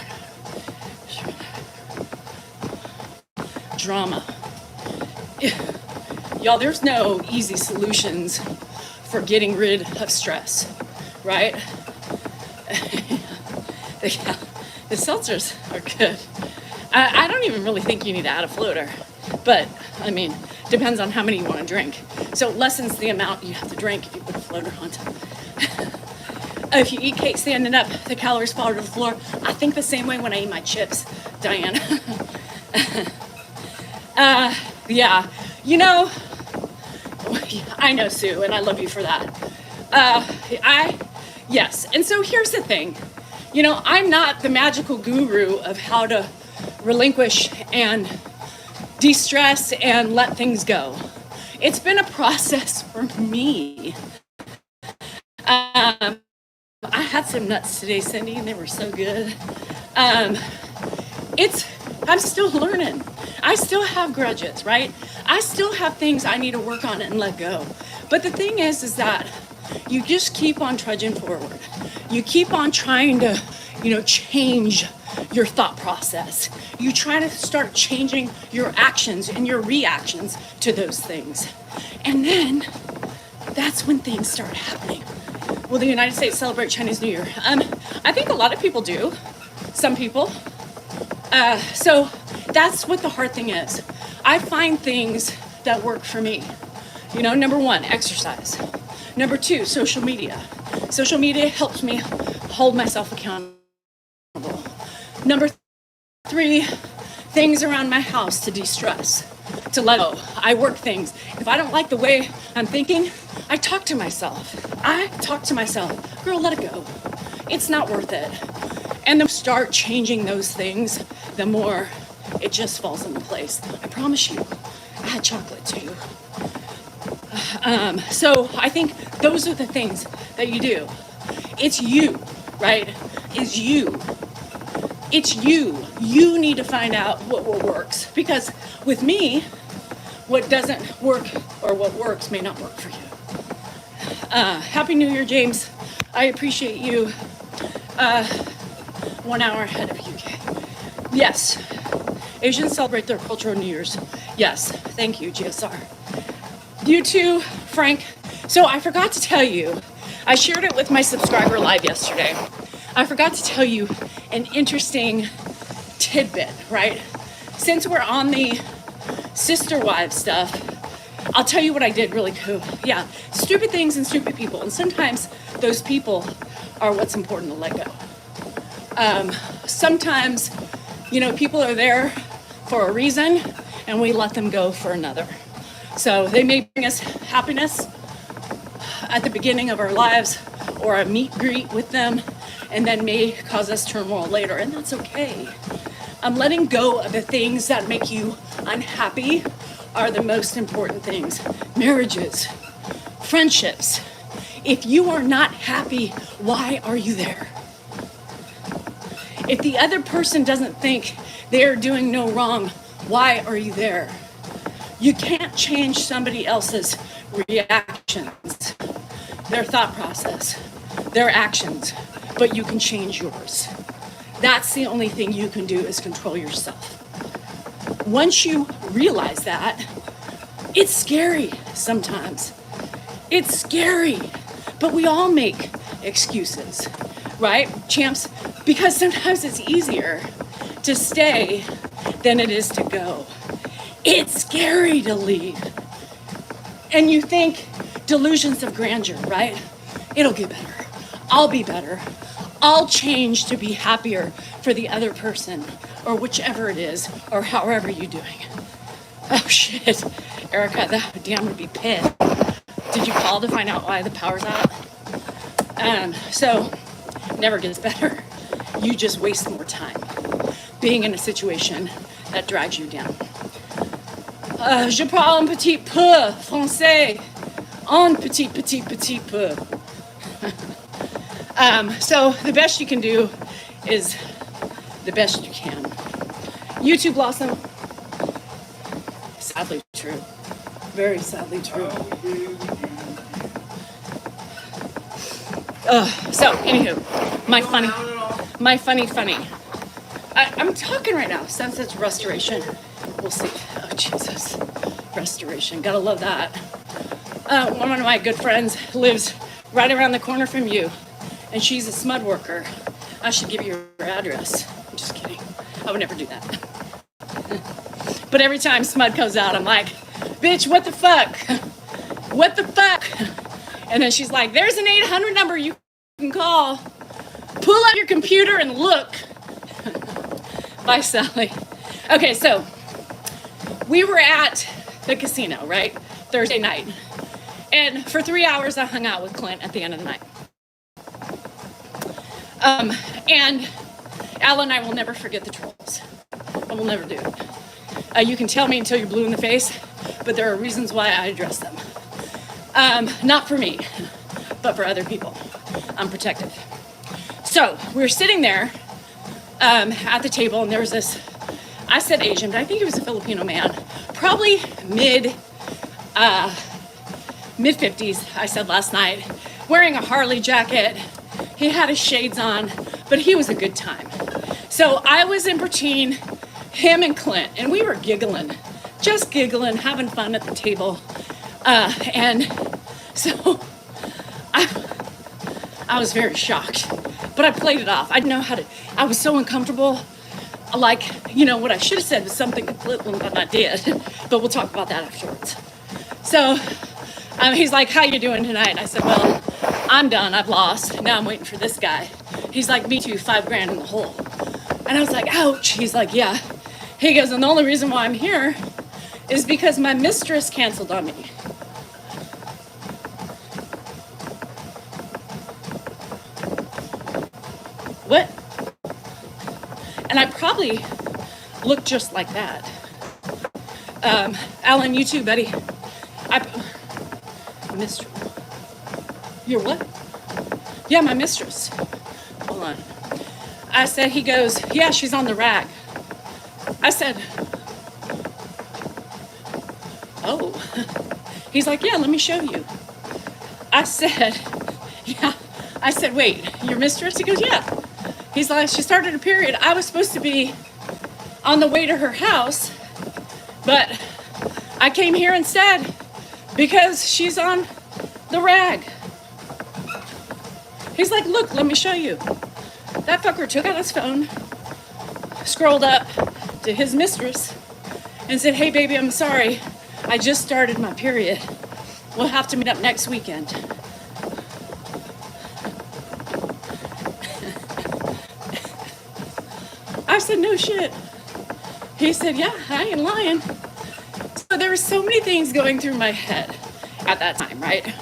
Drama. Y'all, there's no easy solutions for getting rid of stress, right? The seltzers are good. I don't even really think you need to add a floater, but I mean, depends on how many you want to drink. So it lessens the amount you have to drink if you put a floater on top. If you eat cake standing up, the calories fall to the floor. I think the same way when I eat my chips, Diane. Yeah, you know, I know, Sue, and I love you for that. Yes, and so here's the thing. You know, I'm not the magical guru of how to relinquish and de-stress and let things go. It's been a process for me. I had some nuts today, Cindy, and they were so good. I'm still learning. I still have grudges, right? I still have things I need to work on and let go. But the thing is that you just keep on trudging forward. You keep on trying to, change your thought process. You try to start changing your actions and your reactions to those things. And then that's when things start happening. Will the United States celebrate Chinese New Year? I think a lot of people do. Some people. So that's what the hard thing is. I find things that work for me. Number one, exercise. Number two, social media. Social media helps me hold myself accountable. Number three, things around my house to de-stress, to let go. I work things. If I don't like the way I'm thinking, I talk to myself. Girl, let it go. It's not worth it. And then start changing those things, the more it just falls into place. I promise you, I had chocolate too. So I think those are the things that you do. It's you, right? It's you. You need to find out what works. Because with me, what doesn't work or what works may not work for you. Happy New Year, James. I appreciate you. 1 hour ahead of UK. Yes. Asians celebrate their cultural New Year's. Yes. Thank you, GSR. You too, Frank. So I forgot to tell you, I shared it with my subscriber live yesterday. I forgot to tell you an interesting tidbit, right? Since we're on the sister wives stuff, I'll tell you what I did really cool. Yeah, stupid things and stupid people. And sometimes those people are what's important to let go. Sometimes, people are there for a reason and we let them go for another. So they may bring us happiness at the beginning of our lives or a meet greet with them, and then may cause us turmoil later, and that's okay. Letting go of the things that make you unhappy are the most important things. Marriages, friendships. If you are not happy, why are you there? If the other person doesn't think they're doing no wrong, why are you there? You can't change somebody else's reactions, their thought process, their actions, but you can change yours. That's the only thing you can do is control yourself. Once you realize that, it's scary sometimes. It's scary, but we all make excuses, right, champs? Because sometimes it's easier to stay than it is to go. It's scary to leave. And you think delusions of grandeur, right? It'll get better. I'll be better. I'll change to be happier for the other person, or whichever it is, or however you're doing. Oh shit, Erica, that damn would be pissed. Did you call to find out why the power's out? So, never gets better. You just waste more time being in a situation that drags you down. Je parle un petit peu français. Un petit peu. So the best you can do is the best you can. YouTube blossom. Sadly true. Very sadly true. So, anywho, my funny. I'm talking right now. Sunset's restoration. We'll see. Oh, Jesus. Restoration. Gotta love that. One of my good friends lives right around the corner from you, and she's a smud worker. I should give you her address. I'm just kidding. I would never do that. But every time smud comes out, I'm like, bitch, what the fuck? What the fuck? And then she's like, there's an 800 number you can call. Pull out your computer and look. Bye, Sally. Okay, so we were at the casino, right? Thursday night. And for 3 hours, I hung out with Clint at the end of the night. And Al and I will never forget the trolls. I will never do it. You can tell me until you're blue in the face, but there are reasons why I address them. Not for me, but for other people. I'm protective. So we were sitting there at the table, and there was this, I said Asian, but I think he was a Filipino man, probably mid-50s, I said last night, wearing a Harley jacket. He had his shades on, but he was a good time. So I was in between him and Clint, and we were giggling, just giggling, having fun at the table. And so I was very shocked, but I played it off. I didn't know how to, I was so uncomfortable. Like, you know, what I should have said was something completely but I did, but we'll talk about that afterwards. So he's like, how you doing tonight? I said, well, I'm done, I've lost. Now I'm waiting for this guy. He's like, me too, $5,000 in the hole. And I was like, ouch. He's like, yeah. He goes, and the only reason why I'm here is because my mistress canceled on me. What? And I probably look just like that. Alan, you too, buddy. Mistress. Your what? Yeah, my mistress. Hold on. I said, he goes, yeah, she's on the rag. I said, oh. He's like, yeah, let me show you. I said, yeah. I said, wait, your mistress? He goes, yeah. He's like, she started a period. I was supposed to be on the way to her house, but I came here instead because she's on the rag. He's like, look, let me show you. That fucker took out his phone, scrolled up to his mistress, and said, hey, baby, I'm sorry. I just started my period. We'll have to meet up next weekend. I said, no shit. He said, yeah, I ain't lying. So there were so many things going through my head at that time, right?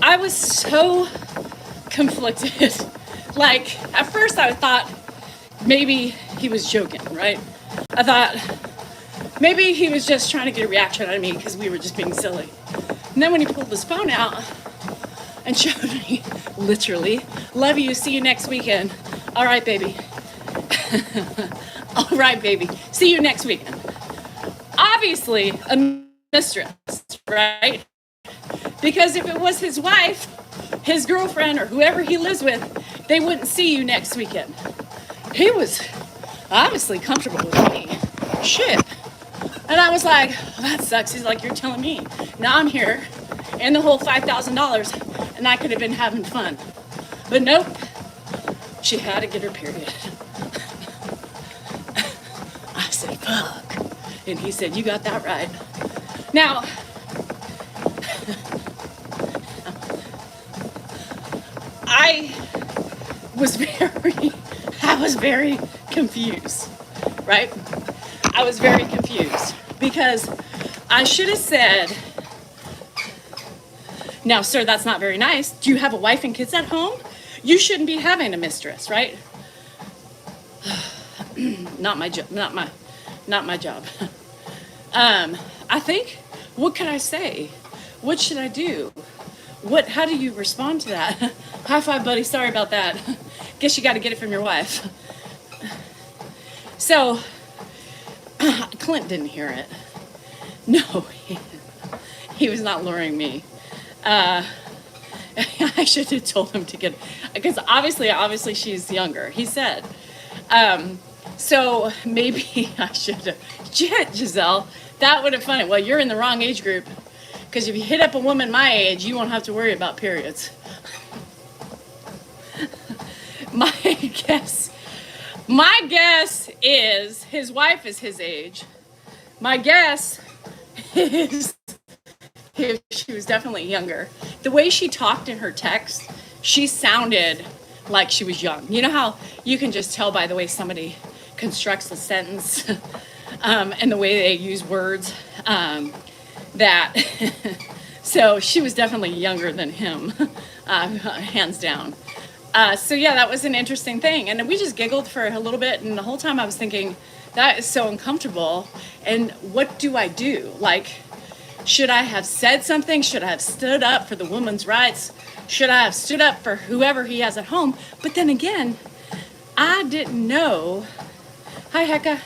I was so conflicted. Like, at first I thought maybe he was joking, right? I thought maybe he was just trying to get a reaction out of me because we were just being silly. And then when he pulled his phone out and showed me, literally, love you, see you next weekend. All right, baby. All right, baby. See you next weekend. Obviously, a mistress, right? Because if it was his wife, his girlfriend, or whoever he lives with, they wouldn't see you next weekend. He was obviously comfortable with me. Shit. And I was like, well, that sucks. He's like, you're telling me. Now I'm here and the whole $5,000 and I could have been having fun. But nope. She had to get her period. I said, fuck. And he said, you got that right. Now, I was very, I was very confused, right? I was very confused because I should have said, now, sir, that's not very nice. Do you have a wife and kids at home? You shouldn't be having a mistress, right? Not my job, not my job. I think, what could I say? What should I do? How do you respond to that? High five, buddy, sorry about that. Guess you got to get it from your wife. So, Clint didn't hear it. No, he was not luring me. I should have told him to get, because obviously she's younger, he said. So maybe I should have, Giselle, that would have been funny. Well, you're in the wrong age group, because if you hit up a woman my age, you won't have to worry about periods. My guess is his wife is his age. My guess is she was definitely younger. The way she talked in her text, she sounded like she was young. You know how you can just tell by the way somebody constructs a sentence and the way they use words that so she was definitely younger than him, hands down. So yeah, that was an interesting thing. And we just giggled for a little bit, and the whole time I was thinking, that is so uncomfortable. And what do I do? Like, should I have said something? Should I have stood up for the woman's rights? Should I have stood up for whoever he has at home? But then again, I didn't know. Hi, Hecka.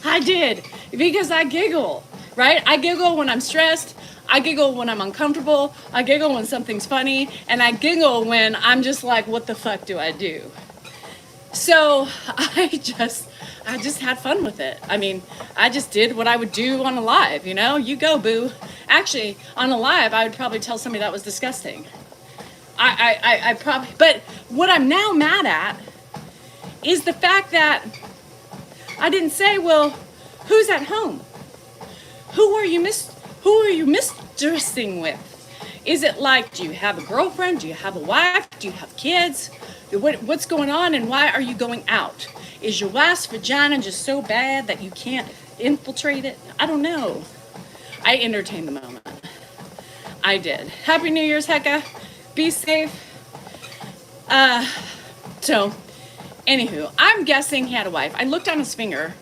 I did, because I giggle, right? I giggle when I'm stressed. I giggle when I'm uncomfortable. I giggle when something's funny. And I giggle when I'm just like, what the fuck do I do? So I just had fun with it. I mean, I just did what I would do on a live, you know? You go, boo. Actually, on a live, I would probably tell somebody that was disgusting. I probably, but what I'm now mad at is the fact that I didn't say, well, who's at home? Who are you mistressing with? Is it like, do you have a girlfriend? Do you have a wife? Do you have kids? What's going on, and why are you going out? Is your wife's vagina just so bad that you can't infiltrate it? I don't know. I entertained the moment. I did. Happy New Year's, Hecka. Be safe. So, anywho, I'm guessing he had a wife. I looked on his finger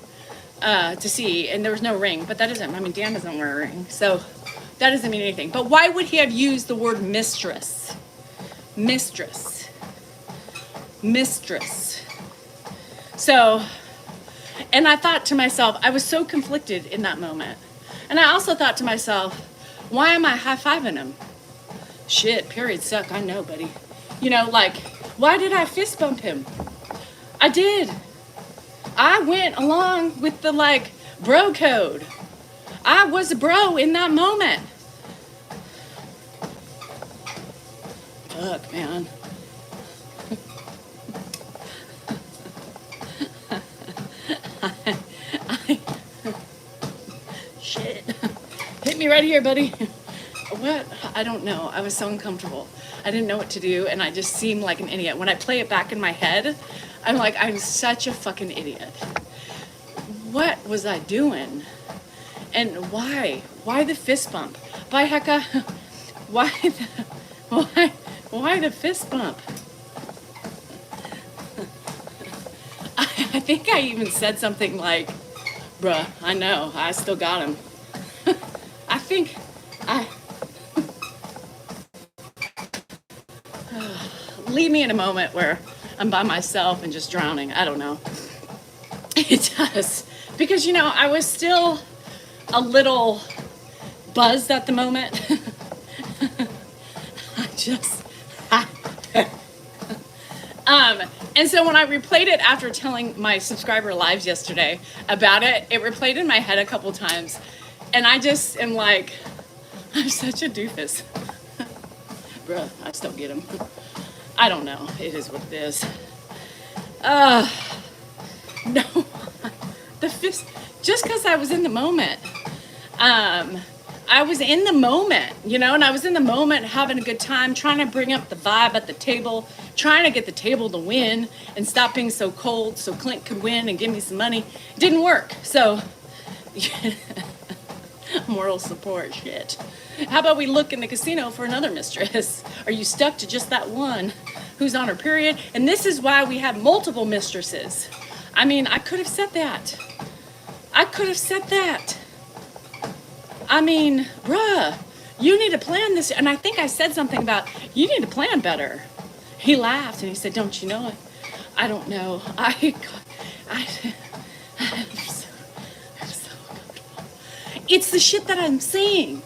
to see, and there was no ring, but that doesn't, I mean, Dan doesn't wear a ring, so that doesn't mean anything. But why would he have used the word mistress? Mistress. Mistress. So, and I thought to myself, I was so conflicted in that moment. And I also thought to myself, why am I high-fiving him? Shit, periods suck, I know, buddy. You know, like, why did I fist bump him? I did. I went along with the, like, bro code. I was a bro in that moment. Fuck, man. Shit. Hit me right here, buddy. What? I don't know. I was so uncomfortable. I didn't know what to do, and I just seemed like an idiot. When I play it back in my head, I'm like, I'm such a fucking idiot. What was I doing? And why? Why the fist bump? Bye, Hecka. Why the fist bump? I think I even said something like, bruh, I know, I still got him. I think leave me in a moment where I'm by myself and just drowning. I don't know. It does. Because, you know, I was still a little buzzed at the moment. And so when I replayed it after telling my subscriber lives yesterday about it, it replayed in my head a couple times. And I just am like, I'm such a doofus. Bruh, I still get him. I don't know. It is what it is. No. The fist, just because I was in the moment. I was in the moment, and I was in the moment having a good time, trying to bring up the vibe at the table, trying to get the table to win and stop being so cold so Clint could win and give me some money. It didn't work. So, moral support shit. How about we look in the casino for another mistress? Are you stuck to just that one who's on her period? And this is why we have multiple mistresses. I mean, I could have said that. I mean, bruh, you need to plan this. And I think I said something about, you need to plan better. He laughed and he said, don't you know it? I don't know. I'm so uncomfortable. It's the shit that I'm saying.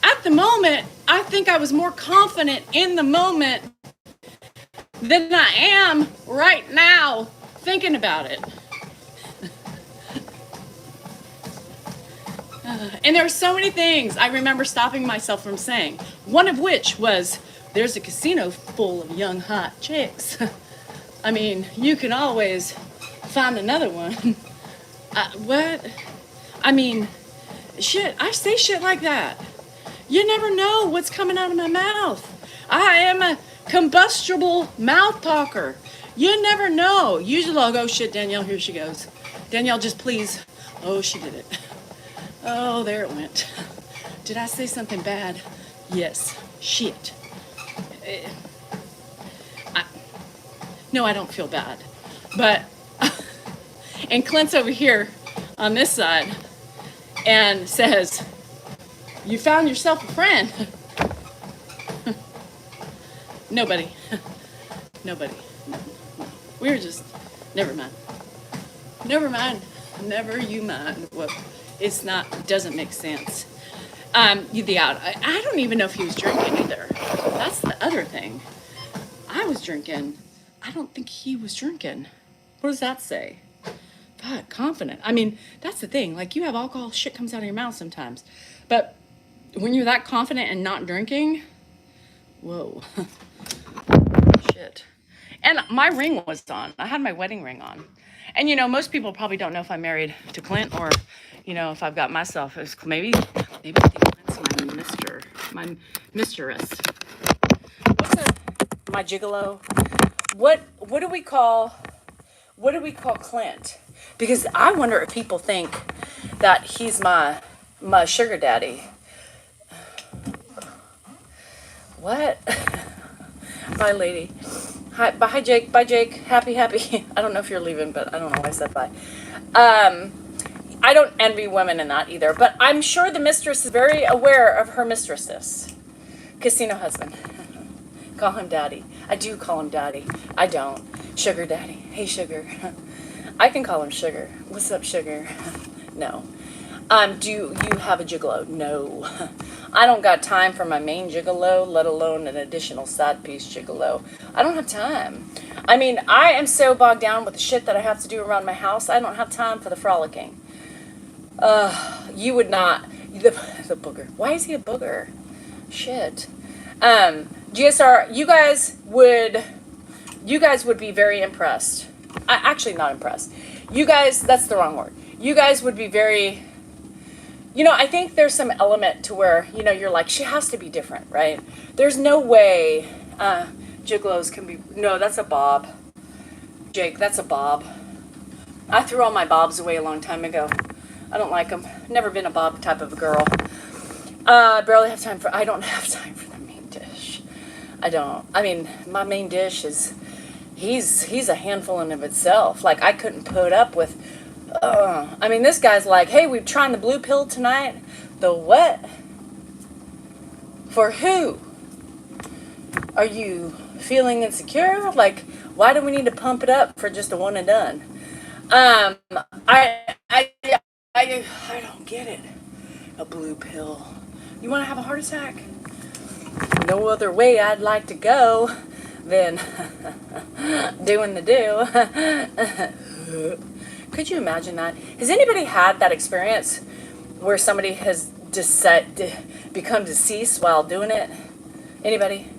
At the moment, I think I was more confident in the moment than I am right now thinking about it. And there were so many things I remember stopping myself from saying. One of which was, there's a casino full of young, hot chicks. I mean, you can always find another one. What? I mean, shit, I say shit like that. You never know what's coming out of my mouth. I am a combustible mouth talker. You never know. Usually I'll go, shit, Danielle, here she goes. Danielle, just please. Oh, she did it. Oh, there it went. Did I say something bad? Yes. Shit. No, I don't feel bad. But, and Clint's over here on this side and says, you found yourself a friend. Nobody. Nobody. No. We were just, never mind. Never mind. Never you mind. Well, it's not, it doesn't make sense. I don't even know if he was drinking either. That's the other thing. I was drinking. I don't think he was drinking. What does that say? God, confident. I mean, that's the thing. Like, you have alcohol, shit comes out of your mouth sometimes. But when you're that confident and not drinking, whoa. Shit. And my ring was on. I had my wedding ring on. And, most people probably don't know if I'm married to Clint or, if I've got myself. Maybe I think Clint's my mistress. My gigolo? What do we call Clint? Because I wonder if people think that he's my sugar daddy. What? Bye, lady. Hi, Jake. Bye, Jake. Happy. I don't know if you're leaving, but I don't know why I said bye. I don't envy women in that either, but I'm sure the mistress is very aware of her mistresses. Casino husband. Call him daddy. I do call him daddy. I don't. Sugar daddy. Hey, sugar. I can call him sugar. What's up, sugar? No. Do you have a gigolo? No. I don't got time for my main gigolo, let alone an additional side piece gigolo. I don't have time. I mean, I am so bogged down with the shit that I have to do around my house, I don't have time for the frolicking. You would not. The booger. Why is he a booger? Shit. GSR, you guys would be very impressed. Actually, not impressed. You guys, that's the wrong word. You guys would be very... I think there's some element to where, you're like, she has to be different, right? There's no way gigolos can be... No, that's a bob. Jake, that's a bob. I threw all my bobs away a long time ago. I don't like them. Never been a bob type of a girl. I don't have time for the main dish. I don't. I mean, my main dish is... He's a handful in of itself. Like, I couldn't put up with... I mean, this guy's like, hey, we're trying the blue pill tonight. The what? For who? Are you feeling insecure? Like, why do we need to pump it up for just a one and done? I don't get it. A blue pill. You want to have a heart attack? No other way I'd like to go than doing the do. Could you imagine that? Has anybody had that experience where somebody has become deceased while doing it? Anybody?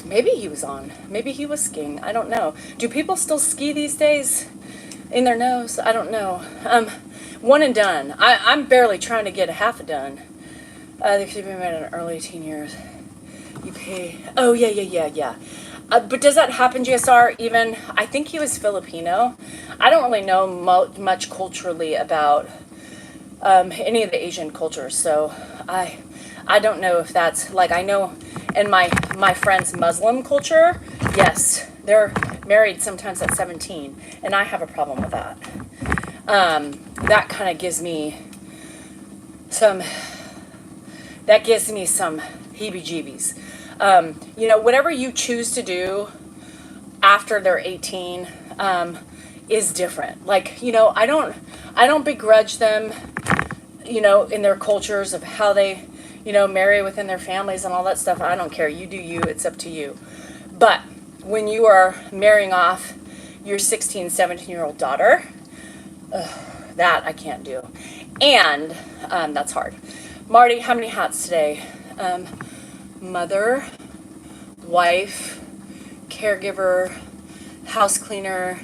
Maybe he was on. Maybe he was skiing. I don't know. Do people still ski these days? In their nose? I don't know. one and done. I'm barely trying to get a half a done. They could be made in early teen years. You pay. Oh, yeah. But does that happen, GSR? Even, I think he was Filipino. I don't really know much culturally about any of the Asian cultures, so I don't know if that's, like, I know in my friend's Muslim culture, yes, they're married sometimes at 17, and I have a problem with that. That kind of gives me some heebie-jeebies. Whatever you choose to do after they're 18 is different. Like, I don't begrudge them, in their cultures of how they, marry within their families and all that stuff. I don't care. You do you. It's up to you. But when you are marrying off your 16, 17-year-old daughter, that I can't do. And that's hard. Marty, how many hats today? Mother, wife, caregiver, house cleaner,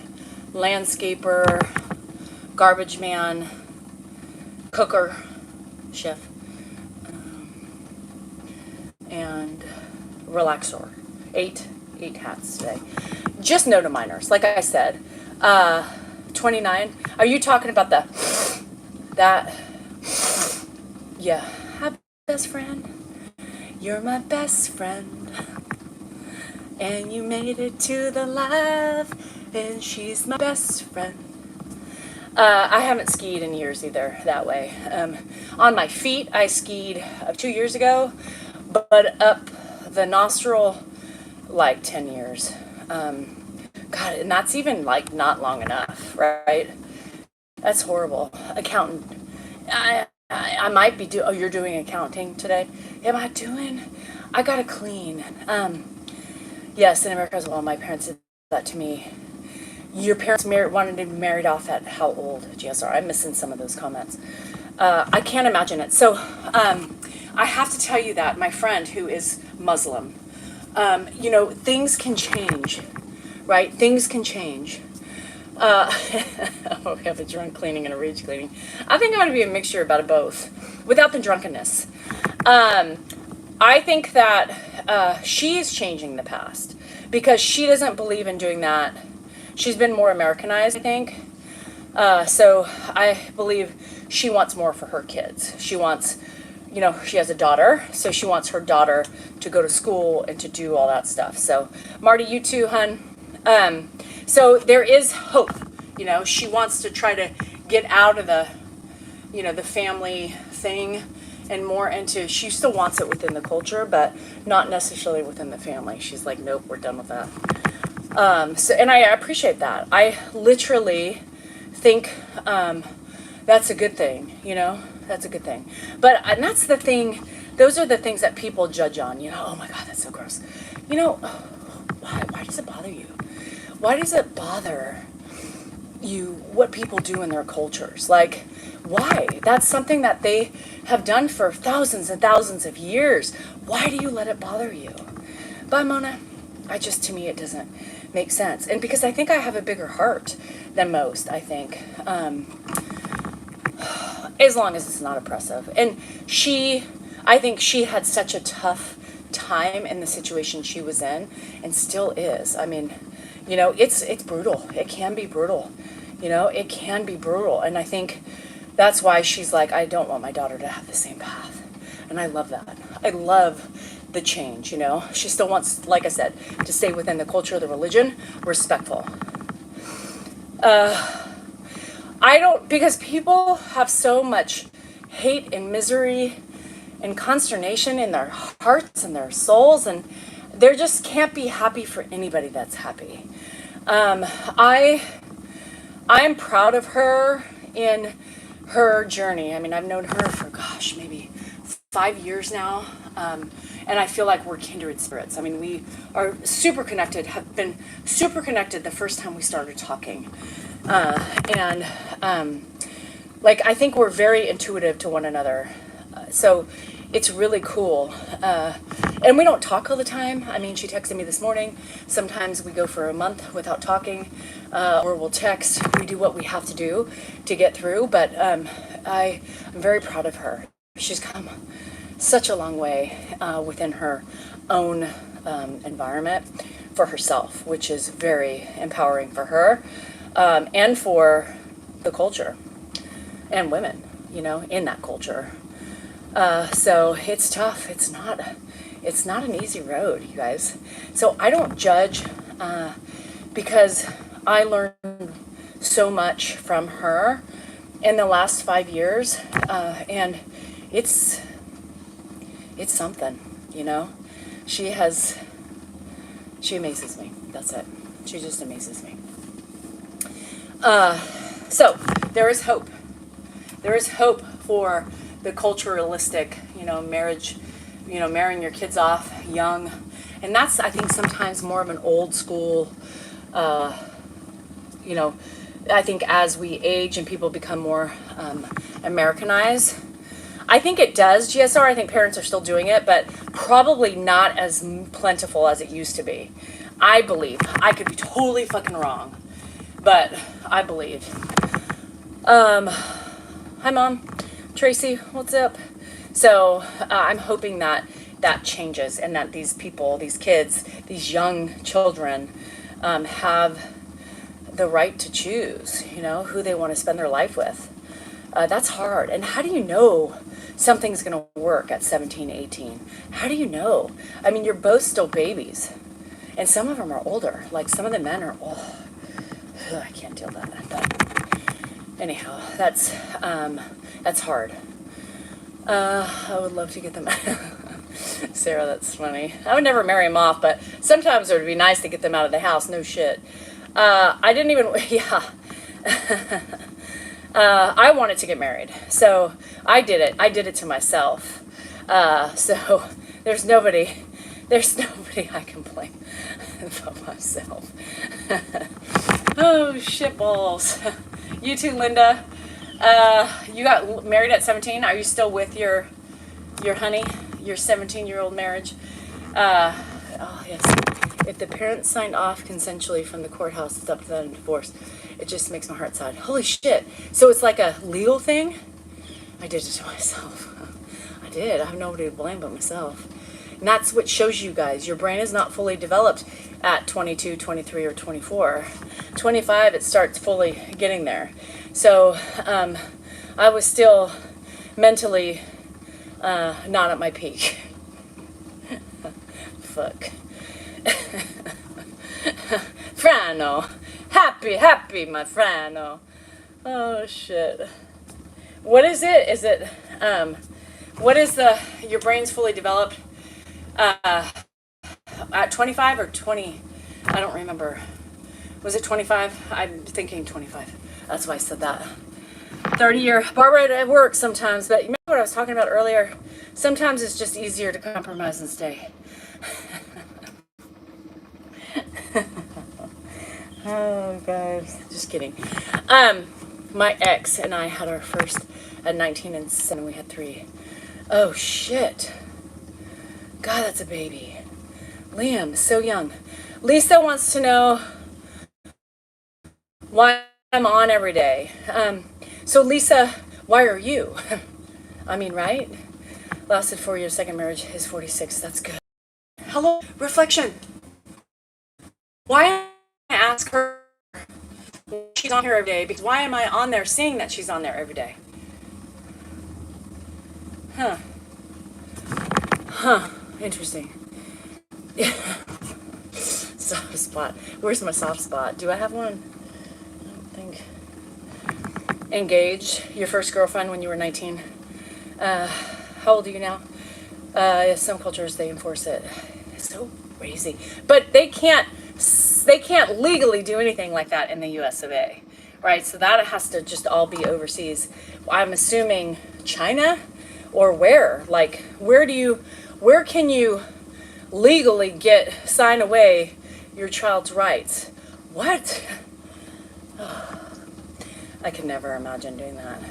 landscaper, garbage man, cooker, chef, and relaxer. Eight hats today. Just no to minors. Like I said, 29. Are you talking about that? Yeah. Hi, best friend. You're my best friend. And you made it to the live, and she's my best friend. I haven't skied in years either that way. On my feet, I skied 2 years ago, but up the nostril, like 10 years. God, and that's even like not long enough, right? That's horrible. Accountant. I might be oh, you're doing accounting today? Am I doing? I gotta clean. Yes, in America as well, my parents did that to me. Your parents wanted to be married off at how old, GSR? I'm missing some of those comments. I can't imagine it. So I have to tell you that my friend who is Muslim, things can change, right? Things can change. We have a drunk cleaning and a rage cleaning. I think I'm going to be a mixture about both, without the drunkenness. I think that she's changing the past because she doesn't believe in doing that. She's been more Americanized, I think. So I believe she wants more for her kids. She wants, she has a daughter, so she wants her daughter to go to school and to do all that stuff. So Marty, you too, hun. So there is hope. She wants to try to get out of the, the family thing and more into, she still wants it within the culture, but not necessarily within the family. She's like, nope, we're done with that. And I appreciate that. I literally think that's a good thing, that's a good thing. And that's the thing, those are the things that people judge on, oh my God, that's so gross. Why does it bother you? Why does it bother you what people do in their cultures? Like, why? That's something that they have done for thousands and thousands of years. Why do you let it bother you? Bye, Mona. To me, it doesn't make sense. And because I think I have a bigger heart than most, I think. As long as it's not oppressive. And I think she had such a tough time in the situation she was in and still is. I mean, it's brutal. It can be brutal. It can be brutal. And I think that's why she's like, I don't want my daughter to have the same path. And I love that. I love the change, She still wants, like I said, to stay within the culture, the religion, respectful. Because people have so much hate and misery and consternation in their hearts and their souls, and they just can't be happy for anybody that's happy. I'm proud of her in her journey. I mean, I've known her for, maybe 5 years now, and I feel like we're kindred spirits. I mean, we are super connected, have been super connected the first time we started talking. I think we're very intuitive to one another. So, it's really cool. And we don't talk all the time. I mean, she texted me this morning. Sometimes we go for a month without talking, or we'll text. We do what we have to do to get through, but I'm very proud of her. She's come such a long way within her own environment for herself, which is very empowering for her and for the culture and women, you know, in that culture. So it's tough. It's not an easy road, you guys. So I don't judge because I learned so much from her in the last 5 years, and it's something, you know. She amazes me. That's it. She just amazes me. So there is hope. There is hope for the culturalistic, you know, marriage, you know, marrying your kids off young. And that's, I think, sometimes more of an old school, you know, I think as we age and people become more Americanized, I think it does, GSR. I think parents are still doing it, but probably not as plentiful as it used to be. I believe. I could be totally fucking wrong, but I believe. Hi, Mom. Tracy, what's up? So I'm hoping that that changes and that these people, these kids, these young children have the right to choose, you know, who they want to spend their life with. That's hard. And how do you know something's going to work at 17, 18? How do you know? I mean, you're both still babies. And some of them are older. Like some of the men are, I can't deal with that. But anyhow, that's hard. I would love to get them. Sarah, that's funny. I would never marry them off, but sometimes it would be nice to get them out of the house. No shit. I didn't even, yeah. I wanted to get married, so I did it. I did it to myself. So there's nobody I can blame but myself. Oh, shit balls. You too, Linda. You got married at 17. Are you still with your honey, your 17-year-old marriage? Oh, yes. If the parents signed off consensually from the courthouse, it's up to them in divorce. It just makes my heart sad. Holy shit. So it's like a legal thing? I did it to myself. I did. I have nobody to blame but myself. And that's what shows you guys. Your brain is not fully developed at 22, 23, or 24. 25, it starts fully getting there. So I was still mentally not at my peak. Fuck. Frano. Happy, my Frano. Oh, shit. What is it? Is it, what is your brain's fully developed at 25 or 20? I don't remember. Was it 25? I'm thinking 25. That's why I said that. 30-year. Barbara, it works sometimes, but you remember what I was talking about earlier? Sometimes it's just easier to compromise and stay. Oh, guys. Just kidding. My ex and I had our first at 19 and 7. We had 3. Oh, shit. God, that's a baby. Liam, so young. Lisa wants to know why I'm on every day. So, Lisa, why are you? I mean, right? Lasted 4 years, second marriage is 46. That's good. Hello, reflection. Why I ask her she's on here every day? Because why am I on there seeing that she's on there every day? Huh. Interesting. Soft spot. Where's my soft spot? Do I have one? I don't think. Engaged. Your first girlfriend when you were 19. How old are you now? Some cultures, they enforce it. It's so crazy. But they can't legally do anything like that in the US of A. Right? So that has to just all be overseas. I'm assuming China or where? Like, where can you legally sign away your child's rights? What? Oh, I could never imagine doing that.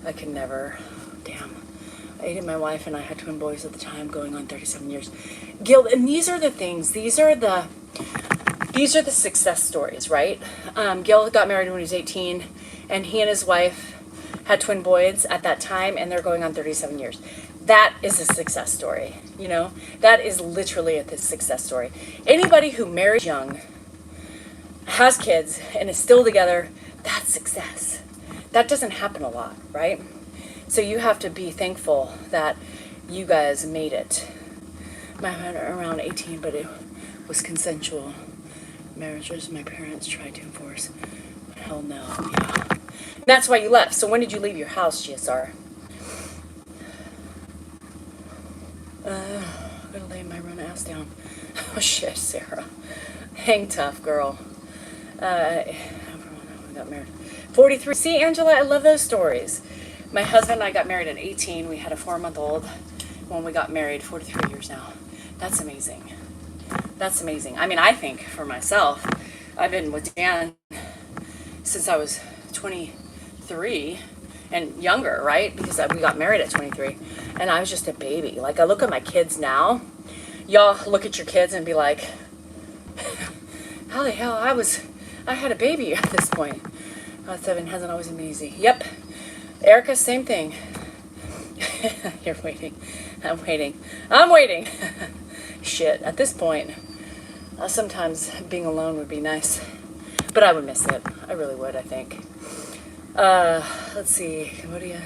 I could never. Damn. I dated my wife and I had twin boys at the time, going on 37 years. Gil, and these are the things, these are the success stories, right? Gil got married when he was 18, and he and his wife had twin boys at that time, and they're going on 37 years. That is a success story, you know? That is literally a success story. Anybody who marries young, has kids, and is still together, that's success. That doesn't happen a lot, right? So you have to be thankful that you guys made it. Mine went around 18, but it was consensual marriages my parents tried to enforce. Hell no, yeah. That's why you left. So when did you leave your house, GSR? I'm gonna lay my run ass down. Oh shit, Sarah. Hang tough, girl. We got married. 43. See, Angela, I love those stories. My husband and I got married at 18. We had a 4-month-old when we got married. 43 years now. That's amazing. That's amazing. I mean, I think for myself, I've been with Dan since I was 23 and younger, right? Because we got married at 23 and I was just a baby. Like, I look at my kids now. Y'all look at your kids and be like, how the hell I had a baby at this point. 7 hasn't always been easy. Yep. Erica, same thing. You're waiting. I'm waiting. Shit. At this point, sometimes being alone would be nice. But I would miss it. I really would, I think. Let's see. Cambodia,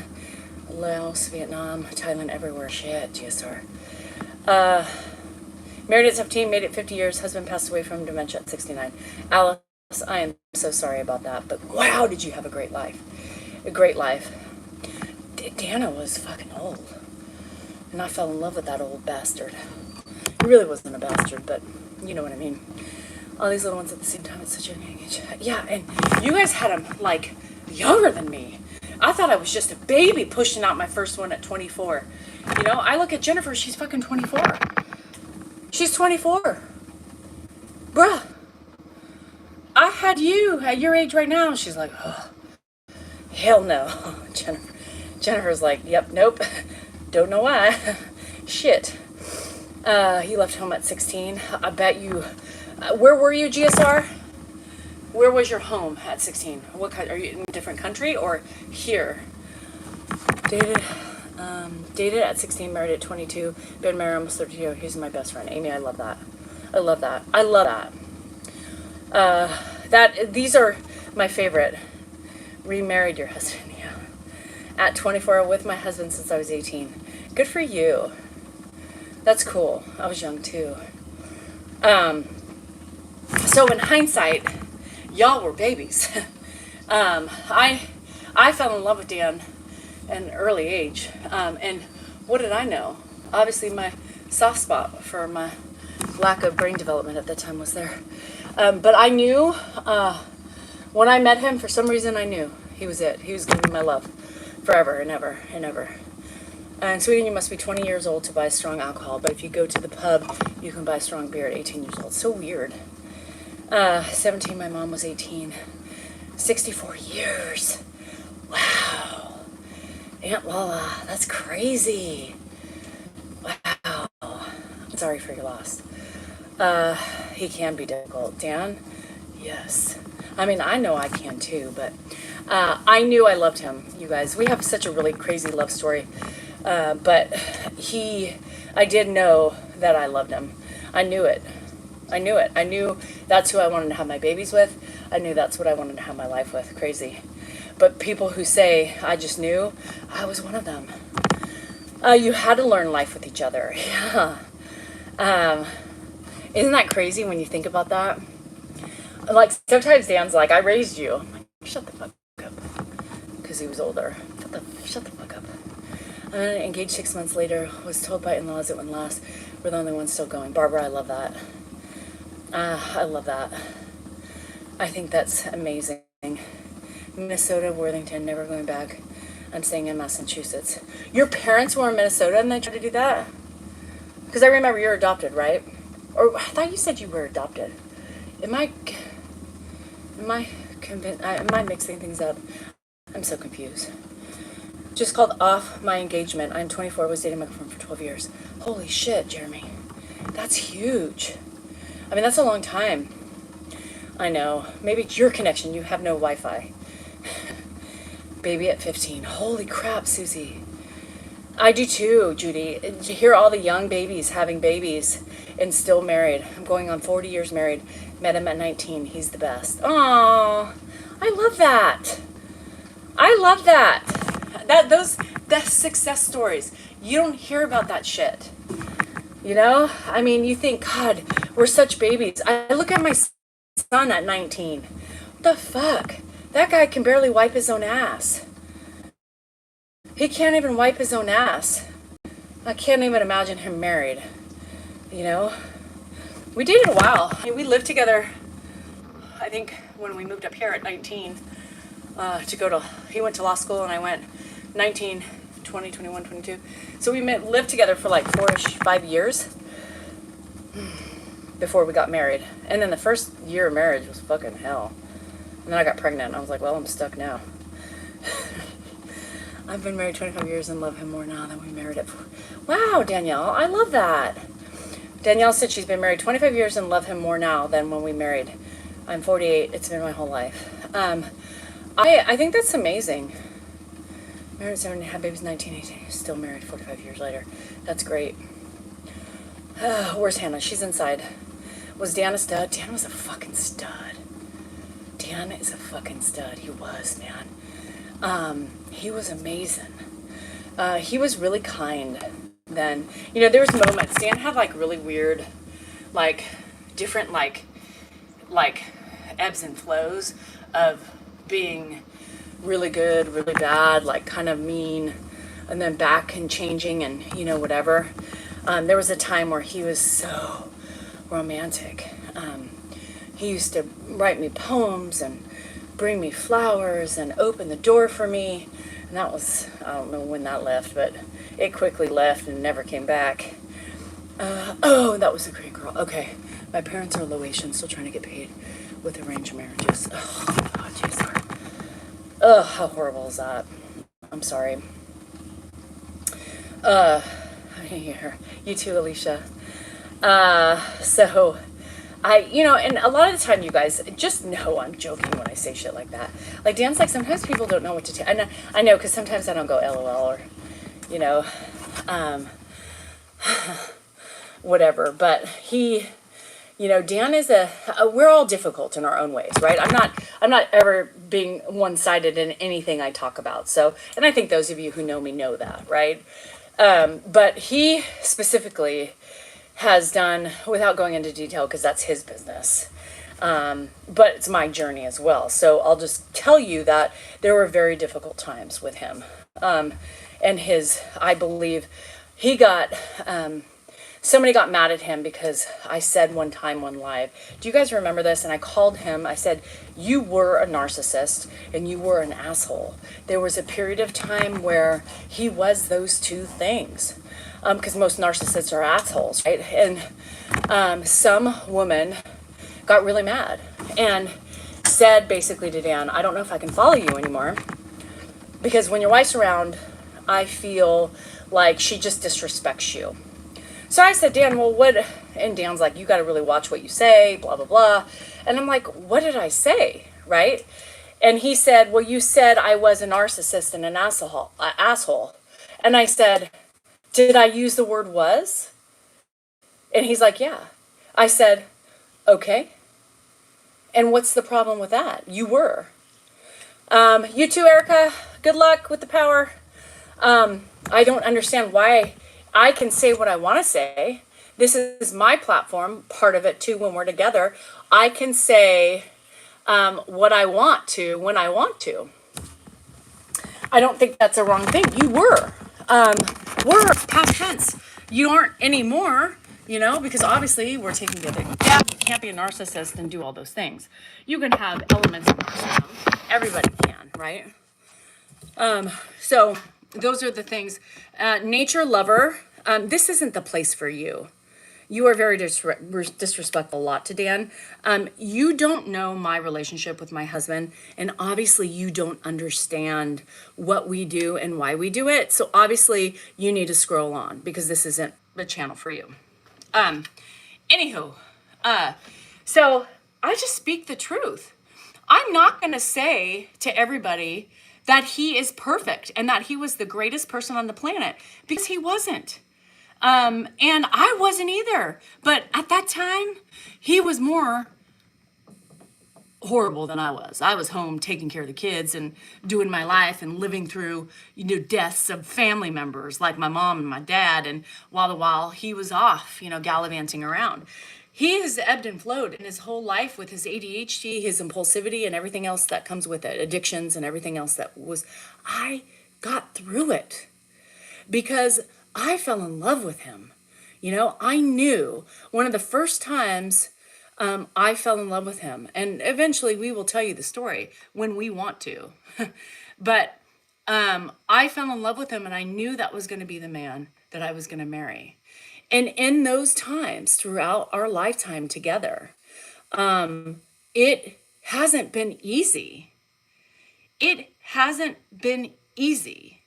Laos, Vietnam, Thailand, everywhere. Shit, GSR. Married at 17, made it 50 years. Husband passed away from dementia at 69. Alice, I am so sorry about that. But wow, did you have a great life. A great life. Dana was fucking old. And I fell in love with that old bastard. He really wasn't a bastard, but you know what I mean. All these little ones at the same time at such a young age. Yeah, and you guys had them, like, younger than me. I thought I was just a baby pushing out my first one at 24. You know, I look at Jennifer, she's fucking 24. She's 24. Bruh. I had you at your age right now. She's like, oh, hell no. Jennifer's like, yep, nope. Don't know why. Shit. You left home at 16. I bet you... where were you, GSR? Where was your home at 16? What are you in a different country or here? Dated at 16, married at 22, been married almost 32. He's my best friend. Amy, I love that. These are my favorite. Remarried your husband, yeah. At 24, with my husband since I was 18. Good for you. That's cool. I was young too. So in hindsight, y'all were babies. I fell in love with Dan at an early age. And what did I know? Obviously my soft spot for my lack of brain development at that time was there. But I knew, when I met him, for some reason I knew he was it. He was giving me my love forever and ever and ever. In Sweden, you must be 20 years old to buy strong alcohol, but if you go to the pub, you can buy strong beer at 18 years old. So weird. 17, my mom was 18. 64 years. Wow. Aunt Lala, that's crazy. Wow. I'm sorry for your loss. He can be difficult. Dan? Yes. I mean, I know I can too, but I knew I loved him, you guys. We have such a really crazy love story. But I did know that I loved him. I knew it. I knew that's who I wanted to have my babies with. I knew that's what I wanted to have my life with. Crazy. But people who say, I just knew, I was one of them. You had to learn life with each other. Yeah. Isn't that crazy when you think about that? Like, sometimes Dan's like, I raised you. I'm like, shut the fuck up. Because he was older. Shut the fuck up. Engaged 6 months later, was told by in-laws it wouldn't last. We're the only ones still going. Barbara, I love that. I love that. I think that's amazing. Minnesota, Worthington, never going back. I'm staying in Massachusetts. Your parents were in Minnesota and they tried to do that? Because I remember you're adopted, right? Or I thought you said you were adopted. Am I mixing things up? I'm so confused. Just called off my engagement. I'm 24, was dating my girlfriend for 12 years. Holy shit, Jeremy. That's huge. I mean, that's a long time. I know. Maybe it's your connection. You have no Wi-Fi. Baby at 15. Holy crap, Susie. I do too, Judy. To hear all the young babies having babies and still married. I'm going on 40 years married. Met him at 19. He's the best. Aww. I love that. I love that. That's success stories. You don't hear about that shit. You know? I mean, you think, God, we're such babies. I look at my son at 19. What the fuck? That guy can barely wipe his own ass. He can't even wipe his own ass. I can't even imagine him married. You know? We dated a while. I mean, we lived together, I think, when we moved up here at 19. He went to law school and I went 19, 20, 21, 22. So we lived together for like 5 years before we got married. And then the first year of marriage was fucking hell. And then I got pregnant and I was like, well, I'm stuck now. I've been married 25 years and love him more now than we married at 4. Wow, Danielle, I love that. Danielle said she's been married 25 years and love him more now than when we married. I'm 48. It's been my whole life. I think that's amazing. Married 7, had babies 19, 18, still married 45 years later. That's great. Where's Hannah? She's inside. Was Dan a stud? Dan was a fucking stud. Dan is a fucking stud. He was, man. He was amazing. He was really kind then. You know, there was moments. Dan had like really weird, like different like ebbs and flows of being really good, really bad, like kind of mean, and then back and changing and, you know, whatever. There was a time where he was so romantic. He used to write me poems and bring me flowers and open the door for me. And that was, I don't know when that left, but it quickly left and never came back. Oh, that was a great girl. Okay, my parents are Laotian, still trying to get paid with arranged marriages. Oh, God, jeez. Ugh, how horrible is that? I'm sorry. You too, Alicia. So, and a lot of the time, you guys just know I'm joking when I say shit like that. Like, Dan's like, sometimes people don't know what to tell. I know, because sometimes I don't go LOL or, whatever. But he, Dan is we're all difficult in our own ways, right? I'm not ever being one-sided in anything I talk about. So, and I think those of you who know me know that, right? But he specifically has done, without going into detail because that's his business, but it's my journey as well. So I'll just tell you that there were very difficult times with him. And I believe he got, somebody got mad at him because I said one time on live, do you guys remember this? And I called him, I said, you were a narcissist and you were an asshole. There was a period of time where he was those two things. Because most narcissists are assholes, right? And some woman got really mad and said basically to Dan, I don't know if I can follow you anymore. Because when your wife's around, I feel like she just disrespects you. So I said, Dan, well, what? And Dan's like, you got to really watch what you say, blah, blah, blah. And I'm like, what did I say, right? And he said, well, you said I was a narcissist and an asshole. And I said, did I use the word was? And he's like, yeah. I said, okay. And what's the problem with that? You were. You too, Erica. Good luck with the power. I don't understand why I can say what I want to say. This is my platform, part of it too, when we're together. I can say what I want to when I want to. I don't think that's a wrong thing. You were. We're past tense. You aren't anymore, because obviously we're taking the other. Yeah, you can't be a narcissist and do all those things. You can have elements of narcissism. Everybody can, right? So those are the things. Nature lover, this isn't the place for you. You are very disrespectful a lot to Dan. You don't know my relationship with my husband, and obviously you don't understand what we do and why we do it. So obviously you need to scroll on because this isn't the channel for you. Anywho, so I just speak the truth. I'm not going to say to everybody that he is perfect and that he was the greatest person on the planet because he wasn't. And I wasn't either. But at that time, he was more horrible than I was. I was home taking care of the kids and doing my life and living through, deaths of family members like my mom and my dad. And while he was off, gallivanting around. He has ebbed and flowed in his whole life with his ADHD, his impulsivity, and everything else that comes with it, addictions and everything else that was. I got through it because I fell in love with him. I knew one of the first times I fell in love with him. And eventually we will tell you the story when we want to. But I fell in love with him and I knew that was going to be the man that I was going to marry. And in those times throughout our lifetime together, it hasn't been easy. It hasn't been easy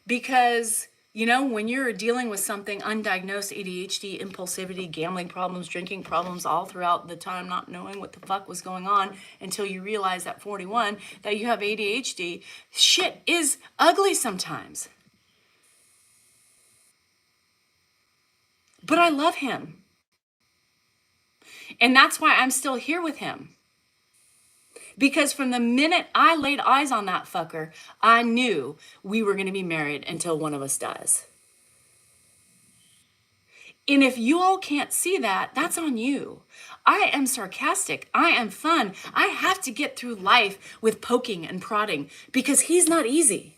because, when you're dealing with something undiagnosed, ADHD, impulsivity, gambling problems, drinking problems, all throughout the time, not knowing what the fuck was going on until you realize at 41 that you have ADHD, shit is ugly sometimes. But I love him. And that's why I'm still here with him. Because from the minute I laid eyes on that fucker, I knew we were going to be married until one of us dies. And if you all can't see that, that's on you. I am sarcastic. I am fun. I have to get through life with poking and prodding because he's not easy.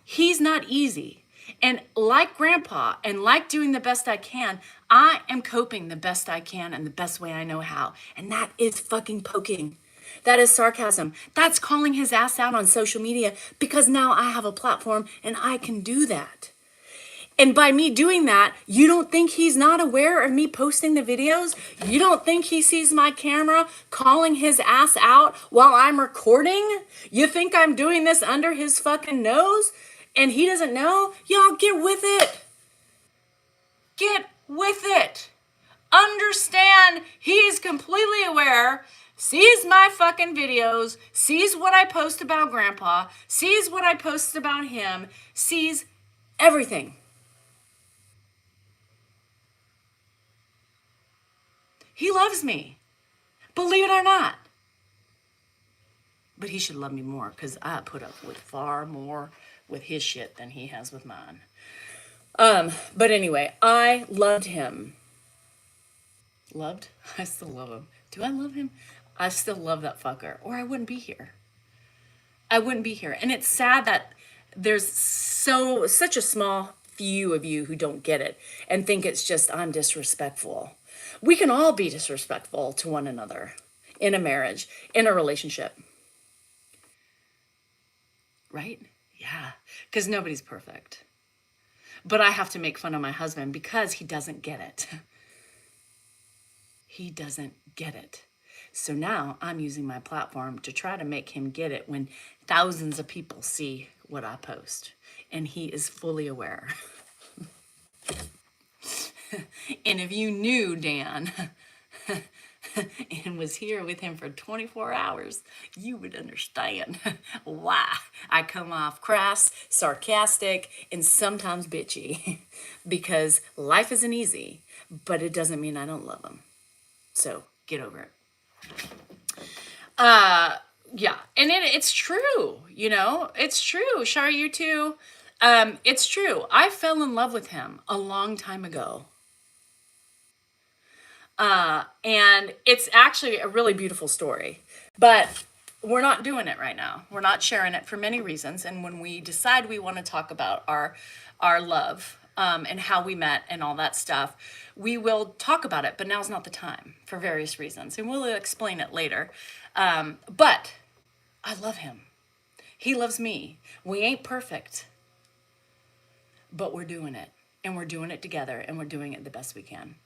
He's not easy. And like Grandpa and like doing the best I can, I am coping the best I can and the best way I know how. And that is fucking poking. That is sarcasm. That's calling his ass out on social media because now I have a platform and I can do that. And by me doing that, you don't think he's not aware of me posting the videos? You don't think he sees my camera calling his ass out while I'm recording? You think I'm doing this under his fucking nose? And he doesn't know? Y'all get with it. Get with it. Understand he is completely aware, sees my fucking videos, sees what I post about Grandpa, sees what I post about him, sees everything. He loves me, believe it or not. But he should love me more because I put up with far more with his shit than he has with mine. But anyway, I loved him. Loved? I still love him. Do I love him? I still love that fucker, or I wouldn't be here. I wouldn't be here. And it's sad that there's such a small few of you who don't get it and think it's just I'm disrespectful. We can all be disrespectful to one another in a marriage, in a relationship. Right? Yeah, because nobody's perfect. But I have to make fun of my husband because he doesn't get it. He doesn't get it. So now I'm using my platform to try to make him get it when thousands of people see what I post. And he is fully aware. And if you knew Dan and was here with him for 24 hours, you would understand why I come off crass, sarcastic, and sometimes bitchy. Because life isn't easy, but it doesn't mean I don't love him. So get over it. Yeah, and it's true, it's true. Shari, you too. It's true. I fell in love with him a long time ago. And it's actually a really beautiful story, but we're not doing it right now. We're not sharing it for many reasons. And when we decide we want to talk about our love, and how we met and all that stuff, we will talk about it, but now's not the time for various reasons. And we'll explain it later. But I love him. He loves me. We ain't perfect, but we're doing it. and we're doing it together, and we're doing it the best we can.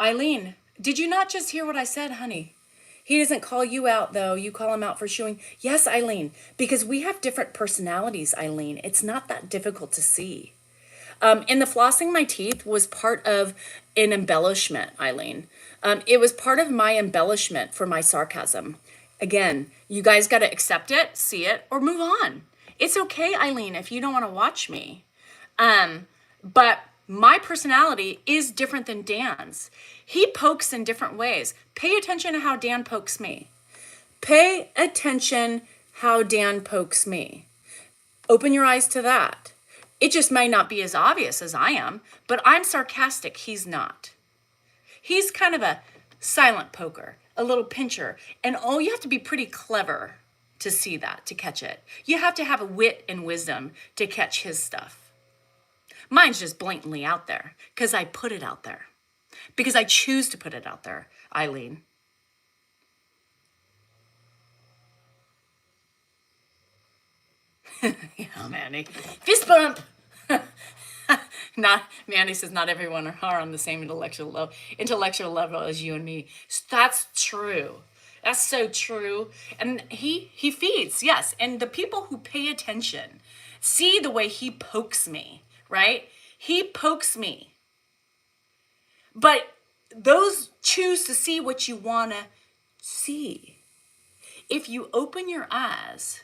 Eileen, did you not just hear what I said, honey? He doesn't call you out, though. You call him out for showing. Yes, Eileen, because we have different personalities, Eileen. It's not that difficult to see. And the flossing my teeth was part of an embellishment, Eileen. It was part of my embellishment for my sarcasm. Again, you guys got to accept it, see it, or move on. It's okay, Eileen, if you don't want to watch me. But my personality is different than Dan's. He pokes in different ways. Pay attention to how Dan pokes me. Pay attention how Dan pokes me. Open your eyes to that. It just may not be as obvious as I am, but I'm sarcastic. He's not. He's kind of a silent poker, a little pincher. And oh, you have to be pretty clever to see that, to catch it. You have to have a wit and wisdom to catch his stuff. Mine's just blatantly out there because I put it out there. Because I choose to put it out there, Eileen. Yeah, Mandy. Fist bump! Mandy says not everyone are on the same intellectual level as you and me. That's true. That's so true. And he feeds, yes. And the people who pay attention see the way he pokes me, right? He pokes me. But those choose to see what you want to see. If you open your eyes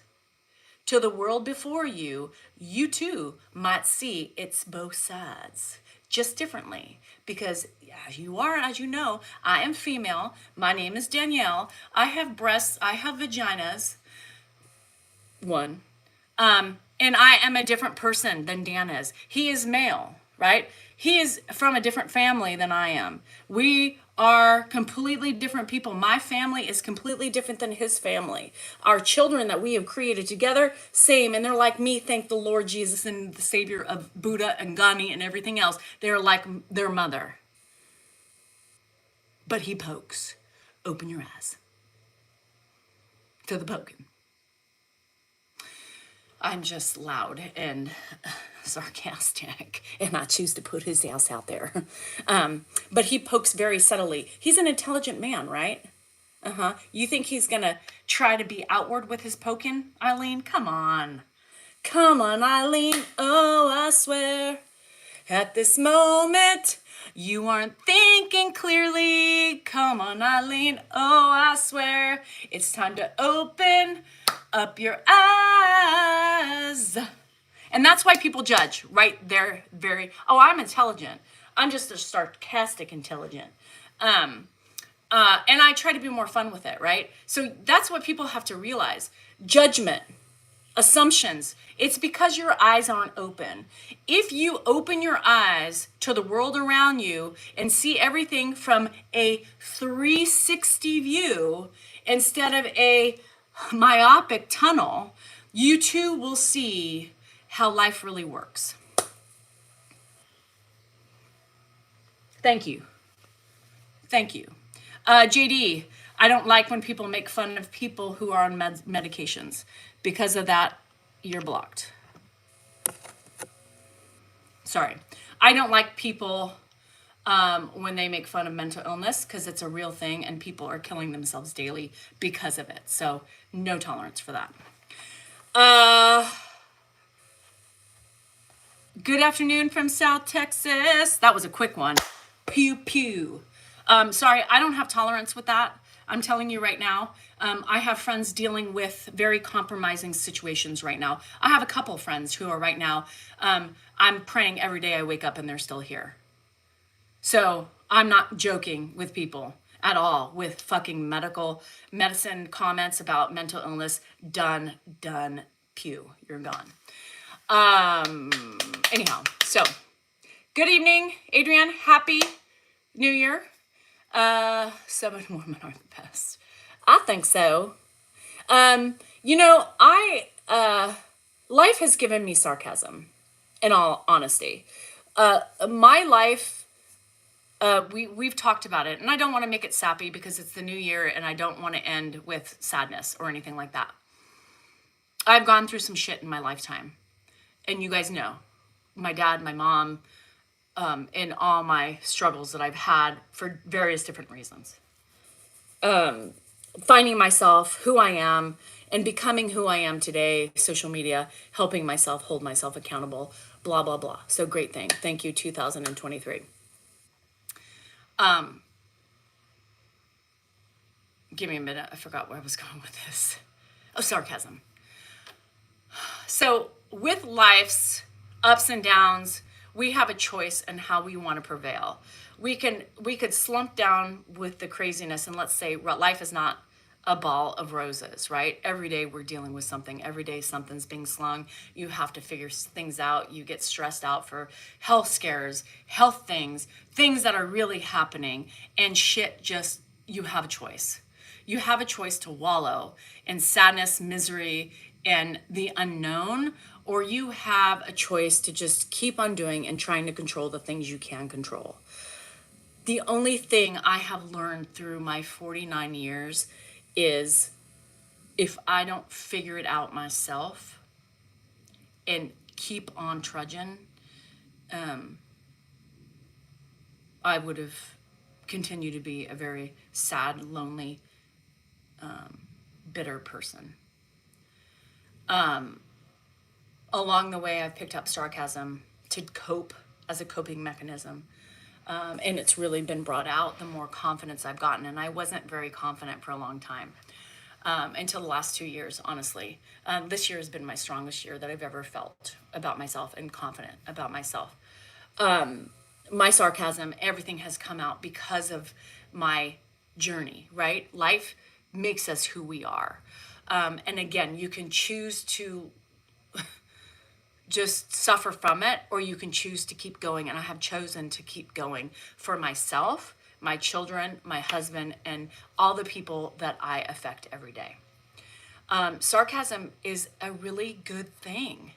to the world before you, you too might see its both sides, just differently. Because as you are, as you know, I am female. My name is Danielle. I have breasts. I have vaginas. One. And I am a different person than Dan is. He is male, right? He is from a different family than I am. We are completely different people. My family is completely different than his family. Our children that we have created together, same. And they're like me, thank the Lord Jesus and the Savior of Buddha and Gandhi and everything else. They're like their mother. But he pokes. Open your eyes to the poking. I'm just loud and sarcastic, and I choose to put his ass out there. But he pokes very subtly. He's an intelligent man, right? You think he's going to try to be outward with his poking, Eileen? Come on. Come on, Eileen. Oh, I swear. At this moment, you aren't thinking clearly. Come on, Eileen. Oh, I swear. It's time to open up your eyes. And that's why people judge, right? They're I'm intelligent. I'm just a sarcastic intelligent. And I try to be more fun with it, right? So that's what people have to realize. Judgment, assumptions, it's because your eyes aren't open. If you open your eyes to the world around you and see everything from a 360 view instead of a myopic tunnel, you too will see how life really works. Thank you. Thank you. JD, I don't like when people make fun of people who are on medications. Because of that, you're blocked. Sorry. I don't like people when they make fun of mental illness because it's a real thing and people are killing themselves daily because of it. So no tolerance for that. Good afternoon from South Texas. That was a quick one. Pew, pew. Sorry, I don't have tolerance with that. I'm telling you right now. I have friends dealing with very compromising situations right now. I have a couple friends who are right now, I'm praying every day I wake up and they're still here. So I'm not joking with people at all with fucking medicine comments about mental illness. Done, pew, you're gone. Anyhow, so good evening, Adrienne. Happy New Year. Some women are the best. I think so. Life has given me sarcasm, in all honesty. My life, we've talked about it, and I don't want to make it sappy because it's the new year and I don't want to end with sadness or anything like that. I've gone through some shit in my lifetime, and you guys know. my dad, my mom, in all my struggles that I've had for various different reasons. Finding myself, who I am, and becoming who I am today, social media, helping myself, hold myself accountable, blah, blah, blah. So great thing. Thank you, 2023. Give me a minute. I forgot where I was going with this. Oh, sarcasm. So with life's ups and downs, we have a choice in how we want to prevail. We could slump down with the craziness, and let's say life is not a ball of roses, right? Every day we're dealing with something. Every day something's being slung. You have to figure things out. You get stressed out for health scares, health things that are really happening, and shit just, you have a choice. You have a choice to wallow in sadness, misery, and the unknown, or you have a choice to just keep on doing and trying to control the things you can control. The only thing I have learned through my 49 years is if I don't figure it out myself and keep on trudging, I would have continued to be a very sad, lonely, bitter person. Along the way, I've picked up sarcasm to cope as a coping mechanism. And it's really been brought out the more confidence I've gotten. And I wasn't very confident for a long time, until the last 2 years, honestly. This year has been my strongest year that I've ever felt about myself and confident about myself. My sarcasm, everything has come out because of my journey, right? Life makes us who we are. And again, you can choose to just suffer from it, or you can choose to keep going. And I have chosen to keep going for myself, my children, my husband, and all the people that I affect every day. Sarcasm is a really good thing,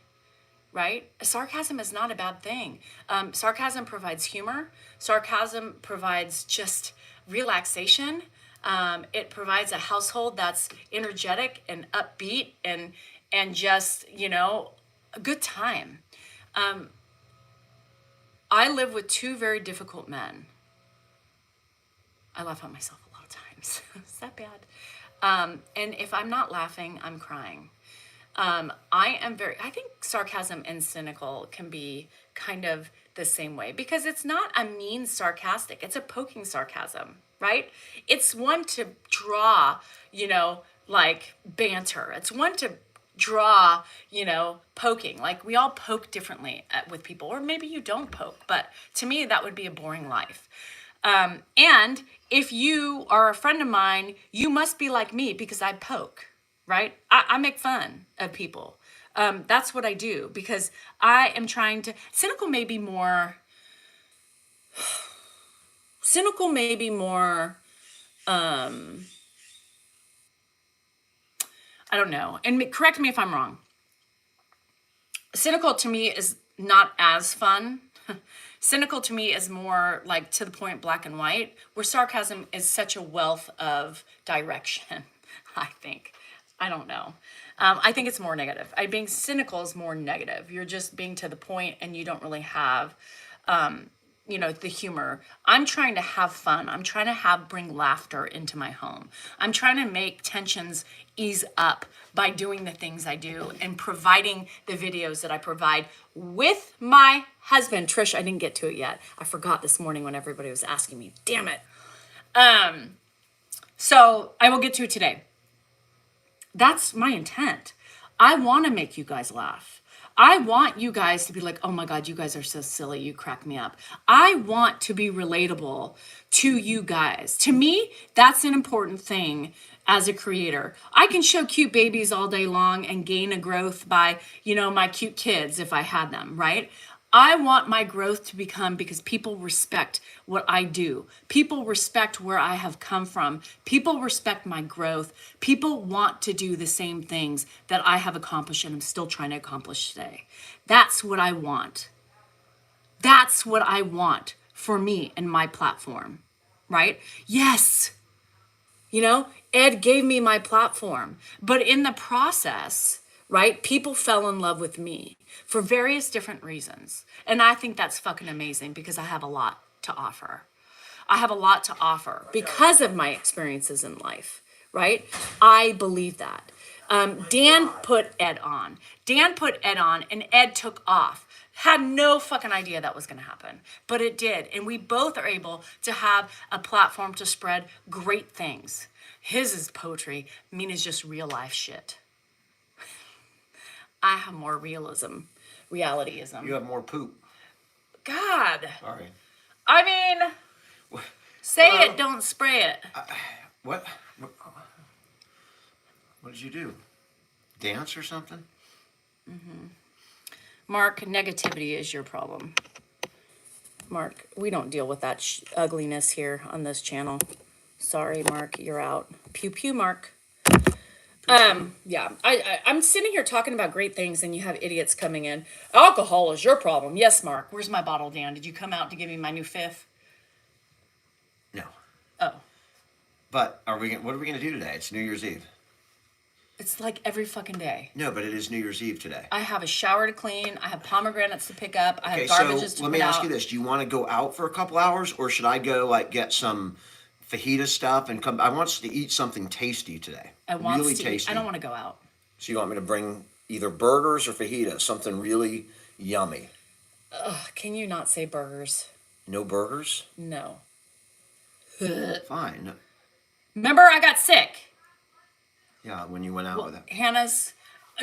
right? Sarcasm is not a bad thing. Sarcasm provides humor. Sarcasm provides just relaxation. It provides a household that's energetic and upbeat and just, a good time. I live with two very difficult men. I laugh at myself a lot of times. Is that bad? And if I'm not laughing, I'm crying. I think sarcasm and cynical can be kind of the same way, because it's not a mean sarcastic, it's a poking sarcasm, right? It's one to draw, like banter. It's one to draw, poking. Like we all poke differently with people, or maybe you don't poke, but to me, that would be a boring life. And if you are a friend of mine, you must be like me because I poke, right? I make fun of people. That's what I do because I am trying to, cynical may be more, I don't know. And correct me if I'm wrong. Cynical to me is not as fun. Cynical to me is more like to the point, black and white, where sarcasm is such a wealth of direction, I think. I don't know. I think it's more negative. Being cynical is more negative. You're just being to the point and you don't really have, the humor. I'm trying to have fun. I'm trying to bring laughter into my home. I'm trying to make tensions ease up by doing the things I do and providing the videos that I provide with my husband. Trish, I didn't get to it yet. I forgot this morning when everybody was asking me. Damn it. So I will get to it today. That's my intent. I want to make you guys laugh. I want you guys to be like, oh my God, you guys are so silly. You crack me up. I want to be relatable to you guys. To me, that's an important thing as a creator. I can show cute babies all day long and gain a growth by, my cute kids if I had them, right? I want my growth to become because people respect what I do. People respect where I have come from. People respect my growth. People want to do the same things that I have accomplished and I'm still trying to accomplish today. That's what I want. That's what I want for me and my platform, right? Yes. Ed gave me my platform, but in the process, right? People fell in love with me for various different reasons. And I think that's fucking amazing because I have a lot to offer. I have a lot to offer because of my experiences in life, right? I believe that. Dan put Ed on. Dan put Ed on, and Ed took off. Had no fucking idea that was going to happen, but it did. And we both are able to have a platform to spread great things. His is poetry, mine is just real life shit. I have more realityism. You have more poop. God. Sorry. I mean, say it, don't spray it. What? What did you do? Dance or something? Mark, negativity is your problem. Mark, we don't deal with that ugliness here on this channel. Sorry, Mark, you're out. Pew pew, Mark. Yeah, I'm sitting here talking about great things, and you have idiots coming in. Alcohol is your problem. Yes, Mark. Where's my bottle, Dan? Did you come out to give me my new fifth? No. Oh, But what are we gonna do today? It's New Year's Eve. it's like every fucking day. No, but it is New Year's Eve today. I have a shower to clean. I have pomegranates to pick up. I have Okay, garbages so to let put me ask out. you this: do you want to go out for a couple hours, or should I go like get some fajita stuff and come? I want us to eat something tasty today. I want really to eat. tasty. I don't want to go out. So you want me to bring either burgers or fajitas, something really yummy? Can you not say burgers? No burgers? No. Fine. Remember, I got sick. Yeah, when you went out with it. Hannah's.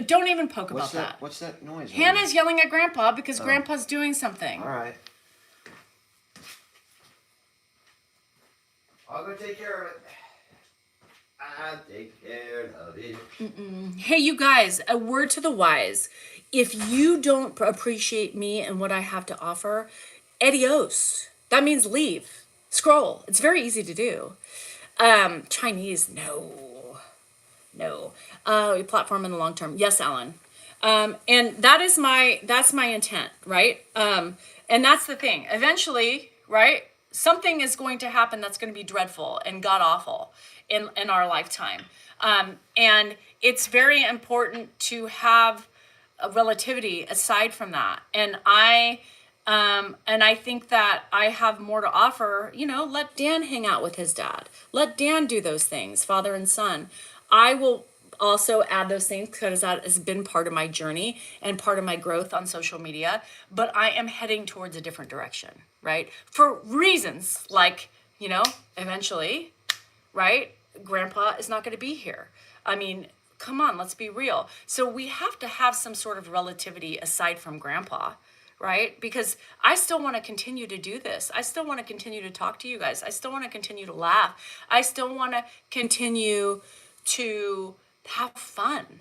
Don't even poke What's about that? that. What's that noise? Hannah's yelling at Grandpa because Grandpa's doing something. All right. I'll go take care of it. I'll take care of it. Hey, you guys, a word to the wise. If you don't appreciate me and what I have to offer, adios. That means leave. Scroll. It's very easy to do. Chinese, no. Platform in the long term. Yes, Alan. And that's my intent, right? And that's the thing. Eventually, right? Something is going to happen that's going to be dreadful and god awful in our lifetime. And it's very important to have a relativity aside from that. And I think that I have more to offer. Let Dan hang out with his dad. Let Dan do those things, father and son. I will also add those things because that has been part of my journey and part of my growth on social media. But I am heading towards a different direction, right? For reasons like, eventually, right? Grandpa is not going to be here. I mean, come on, let's be real. So we have to have some sort of relativity aside from Grandpa, right? Because I still want to continue to do this. I still want to continue to talk to you guys. I still want to continue to laugh. I still want to continue to have fun,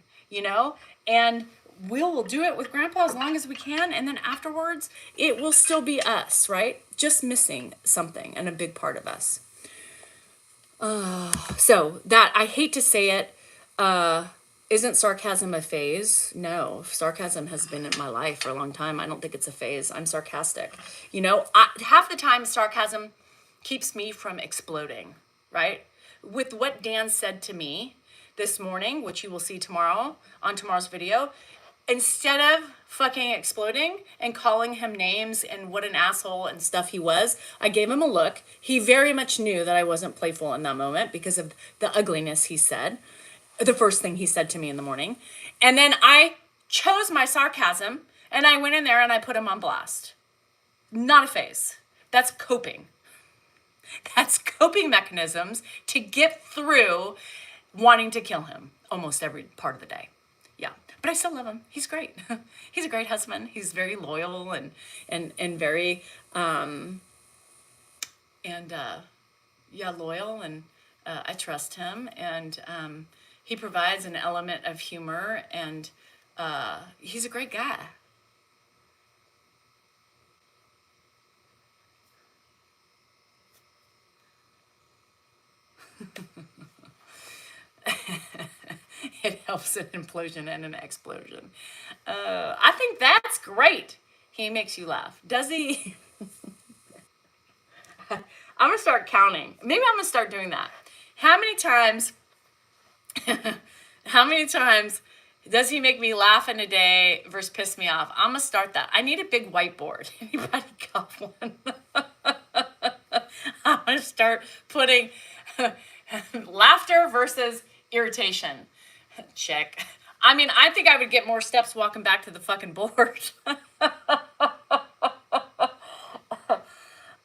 and we'll do it with Grandpa as long as we can. And then afterwards, it will still be us, right? Just missing something and a big part of us. So that, I hate to say it, isn't sarcasm a phase? No, sarcasm has been in my life for a long time. I don't think it's a phase. I'm sarcastic. Half the time sarcasm keeps me from exploding, right? With what Dan said to me this morning, which you will see tomorrow on tomorrow's video, instead of fucking exploding and calling him names and what an asshole and stuff he was, I gave him a look. He very much knew that I wasn't playful in that moment because of the ugliness he said. The first thing he said to me in the morning. And then I chose my sarcasm and I went in there and I put him on blast. Not a phase. That's coping. That's coping mechanisms to get through wanting to kill him almost every part of the day. Yeah, but I still love him. He's great. He's a great husband. He's very loyal and very loyal, and I trust him, and he provides an element of humor, and he's a great guy. It helps an implosion and an explosion. I think that's great. He makes you laugh. Does he? I'm going to start counting. Maybe I'm going to start doing that. How many times Does he make me laugh in a day versus piss me off? I'm gonna start that. I need a big whiteboard. Anybody got one? I'm gonna start putting laughter versus irritation. Check. I mean, I think I would get more steps walking back to the fucking board.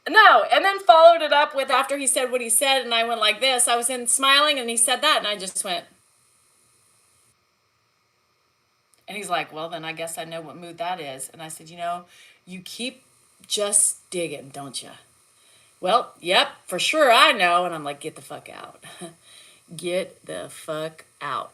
No, and then followed it up with after he said what he said, and I went like this. I was in smiling, and he said that, and I just went. And he's like, well, then I guess I know what mood that is. And I said, you keep just digging, don't you? Well, yep, for sure I know. And I'm like, get the fuck out. Get the fuck out.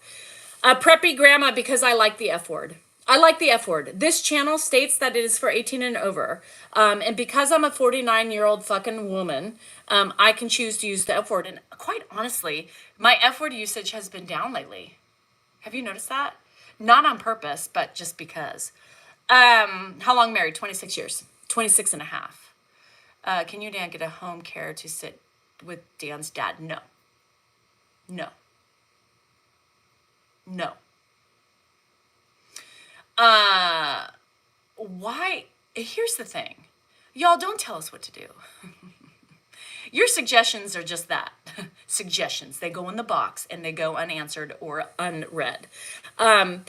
Preppy grandma, because I like the F word. I like the F word. This channel states that it is for 18 and over. And because I'm a 49-year-old fucking woman, I can choose to use the F word. And quite honestly, my F word usage has been down lately. Have you noticed that? Not on purpose, but just because. How long married? 26 years. 26 and a half. Can you, Dan, get a home care to sit with Dan's dad? No. No. No. Why? Here's the thing. Y'all, don't tell us what to do. Your suggestions are just that. Suggestions. They go in the box and they go unanswered or unread. Why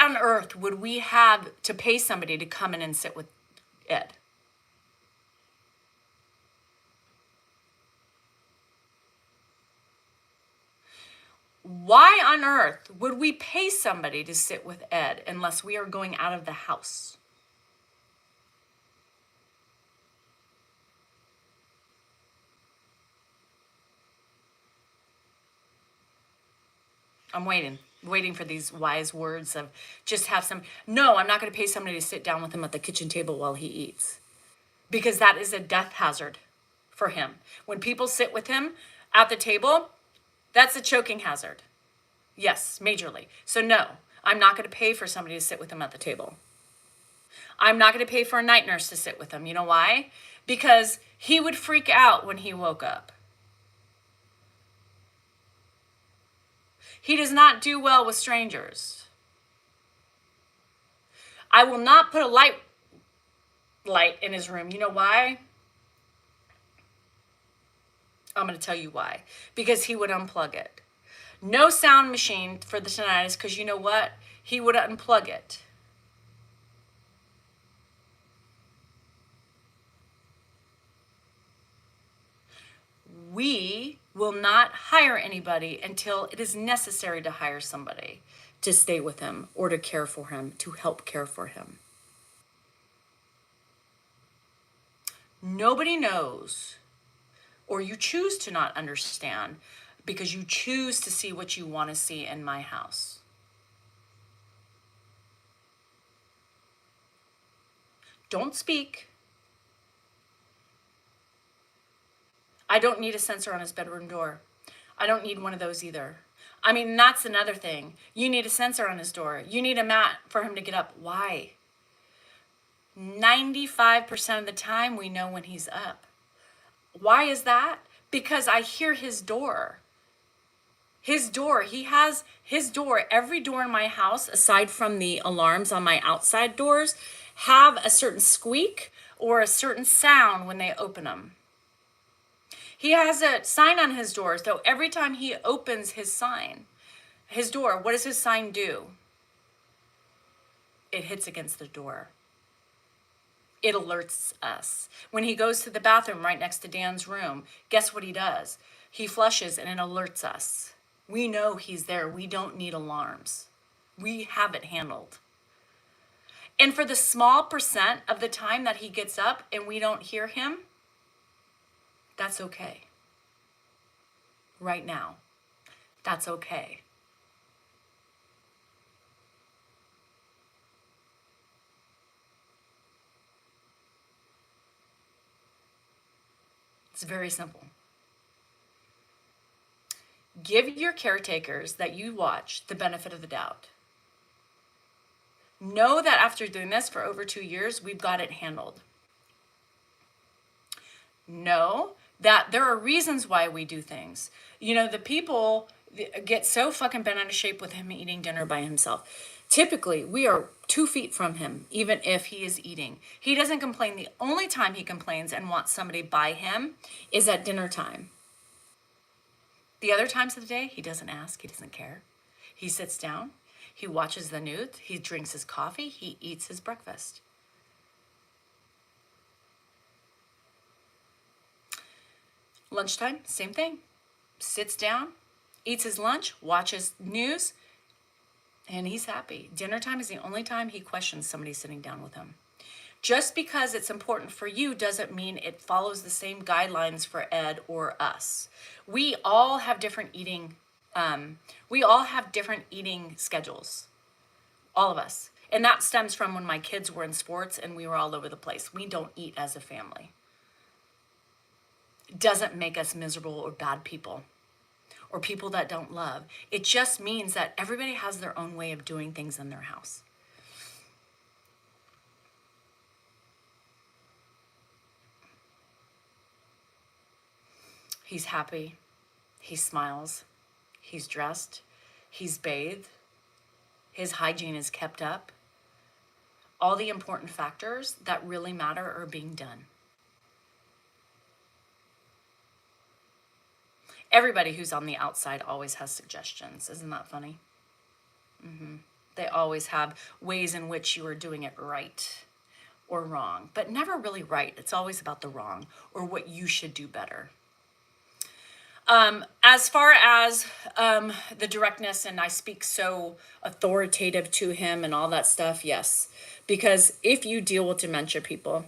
on earth would we have to pay somebody to come in and sit with Ed? Why on earth would we pay somebody to sit with Ed unless we are going out of the house? I'm waiting for these wise words of just have some. No, I'm not going to pay somebody to sit down with him at the kitchen table while he eats, because that is a death hazard for him. When people sit with him at the table, that's a choking hazard. Yes, majorly. So no, I'm not going to pay for somebody to sit with him at the table. I'm not going to pay for a night nurse to sit with him. You know why? Because he would freak out when he woke up. He does not do well with strangers. I will not put a light in his room. You know why? I'm going to tell you why. Because he would unplug it. No sound machine for the tinnitus, because you know what? He would unplug it. We will not hire anybody until it is necessary to hire somebody to stay with him or to care for him, to help care for him. Nobody knows, or you choose to not understand, because you choose to see what you want to see in my house. Don't speak. I don't need a sensor on his bedroom door. I don't need one of those either. I mean, that's another thing. You need a sensor on his door. You need a mat for him to get up. Why? 95% of the time we know when he's up. Why is that? Because I hear his door. His door, he has his door. Every door in my house, aside from the alarms on my outside doors, have a certain squeak or a certain sound when they open them. He has a sign on his door, so every time he opens his door, what does his sign do? It hits against the door. It alerts us. When he goes to the bathroom right next to Dan's room, guess what he does? He flushes and it alerts us. We know he's there. We don't need alarms. We have it handled. And for the small percent of the time that he gets up and we don't hear him, that's okay. Right now, that's okay. It's very simple. Give your caretakers that you watch the benefit of the doubt. Know that after doing this for over 2 years, we've got it handled. Know that there are reasons why we do things. You know, the people get so fucking bent out of shape with him eating dinner by himself. Typically, we are 2 feet from him, even if he is eating. He doesn't complain. The only time he complains and wants somebody by him is at dinner time. The other times of the day, he doesn't ask, he doesn't care. He sits down, he watches the news, he drinks his coffee, he eats his breakfast. Lunchtime, same thing. Sits down, eats his lunch, watches news, and he's happy. Dinner time is the only time he questions somebody sitting down with him. Just because it's important for you doesn't mean it follows the same guidelines for Ed or us. We all have different eating schedules. All of us. And that stems from when my kids were in sports and we were all over the place. We don't eat as a family. It doesn't make us miserable or bad people or people that don't love. It just means that everybody has their own way of doing things in their house. He's happy, he smiles, he's dressed, he's bathed, his hygiene is kept up. All the important factors that really matter are being done. Everybody who's on the outside always has suggestions. Isn't that funny? They always have ways in which you are doing it right or wrong, but never really right. It's always about the wrong or what you should do better. As far as the directness, and I speak so authoritative to him and all that stuff, yes. Because if you deal with dementia people,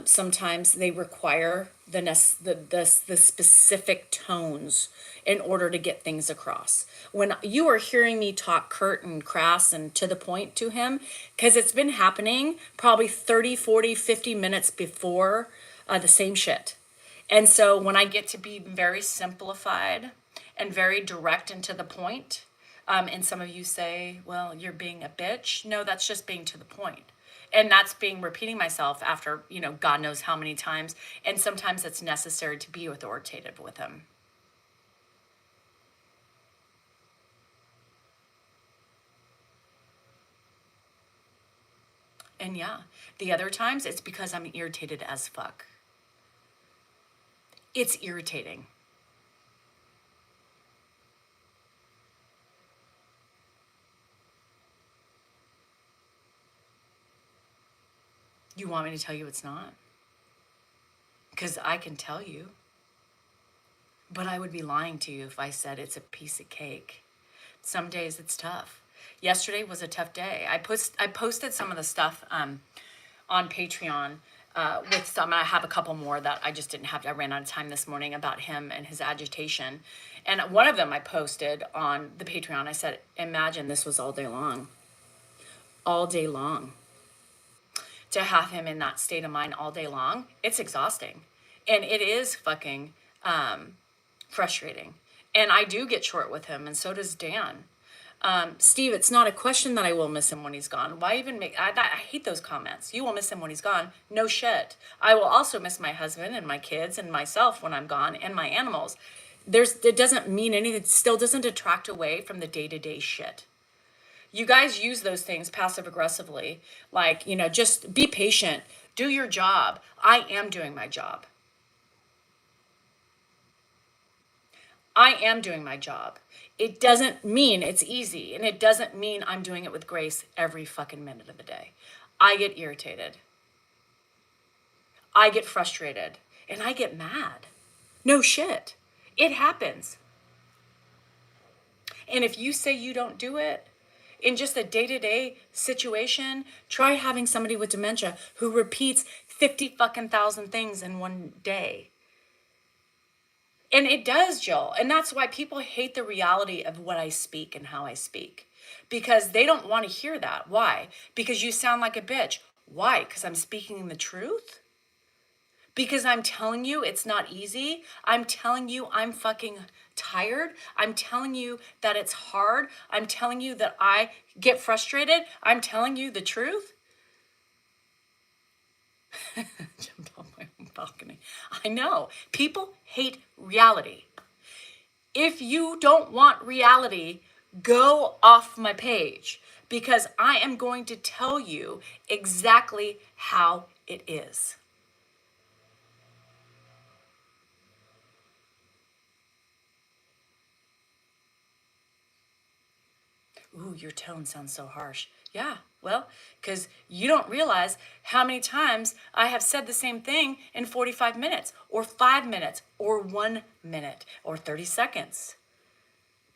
sometimes they require the specific tones in order to get things across. When you are hearing me talk curt and crass and to the point to him, because it's been happening probably 30, 40, 50 minutes before the same shit. And so when I get to be very simplified and very direct and to the point, and some of you say, well, you're being a bitch. No, that's just being to the point. And that's being repeating myself after, God knows how many times. And sometimes it's necessary to be authoritative with him. And yeah, the other times it's because I'm irritated as fuck. It's irritating. You want me to tell you it's not? Because I can tell you. But I would be lying to you if I said it's a piece of cake. Some days it's tough. Yesterday was a tough day. I posted some of the stuff on Patreon with some. I have a couple more that I just didn't have. I ran out of time this morning about him and his agitation. And one of them I posted on the Patreon. I said, imagine this was all day long. All day long. To have him in that state of mind all day long, it's exhausting. And it is fucking frustrating. And I do get short with him, and so does Dan. Steve, it's not a question that I will miss him when he's gone. Why even make, I hate those comments. You will miss him when he's gone. No shit. I will also miss my husband and my kids and myself when I'm gone and my animals. It doesn't mean anything. It still doesn't detract away from the day-to-day shit. You guys use those things passive aggressively. Like, just be patient. Do your job. I am doing my job. I am doing my job. It doesn't mean it's easy, and it doesn't mean I'm doing it with grace every fucking minute of the day. I get irritated. I get frustrated, and I get mad. No shit. It happens. And if you say you don't do it, in just a day-to-day situation, try having somebody with dementia who repeats 50 fucking thousand things in one day. And it does, Jill. And that's why people hate the reality of what I speak and how I speak. Because they don't want to hear that. Why? Because you sound like a bitch. Why? Because I'm speaking the truth? Because I'm telling you it's not easy. I'm telling you I'm fucking tired. I'm telling you that it's hard. I'm telling you that I get frustrated. I'm telling you the truth. Jumped on my balcony. I know. People hate reality. If you don't want reality, go off my page because I am going to tell you exactly how it is. Ooh, your tone sounds so harsh. Yeah, well, because you don't realize how many times I have said the same thing in 45 minutes, or 5 minutes, or 1 minute, or 30 seconds.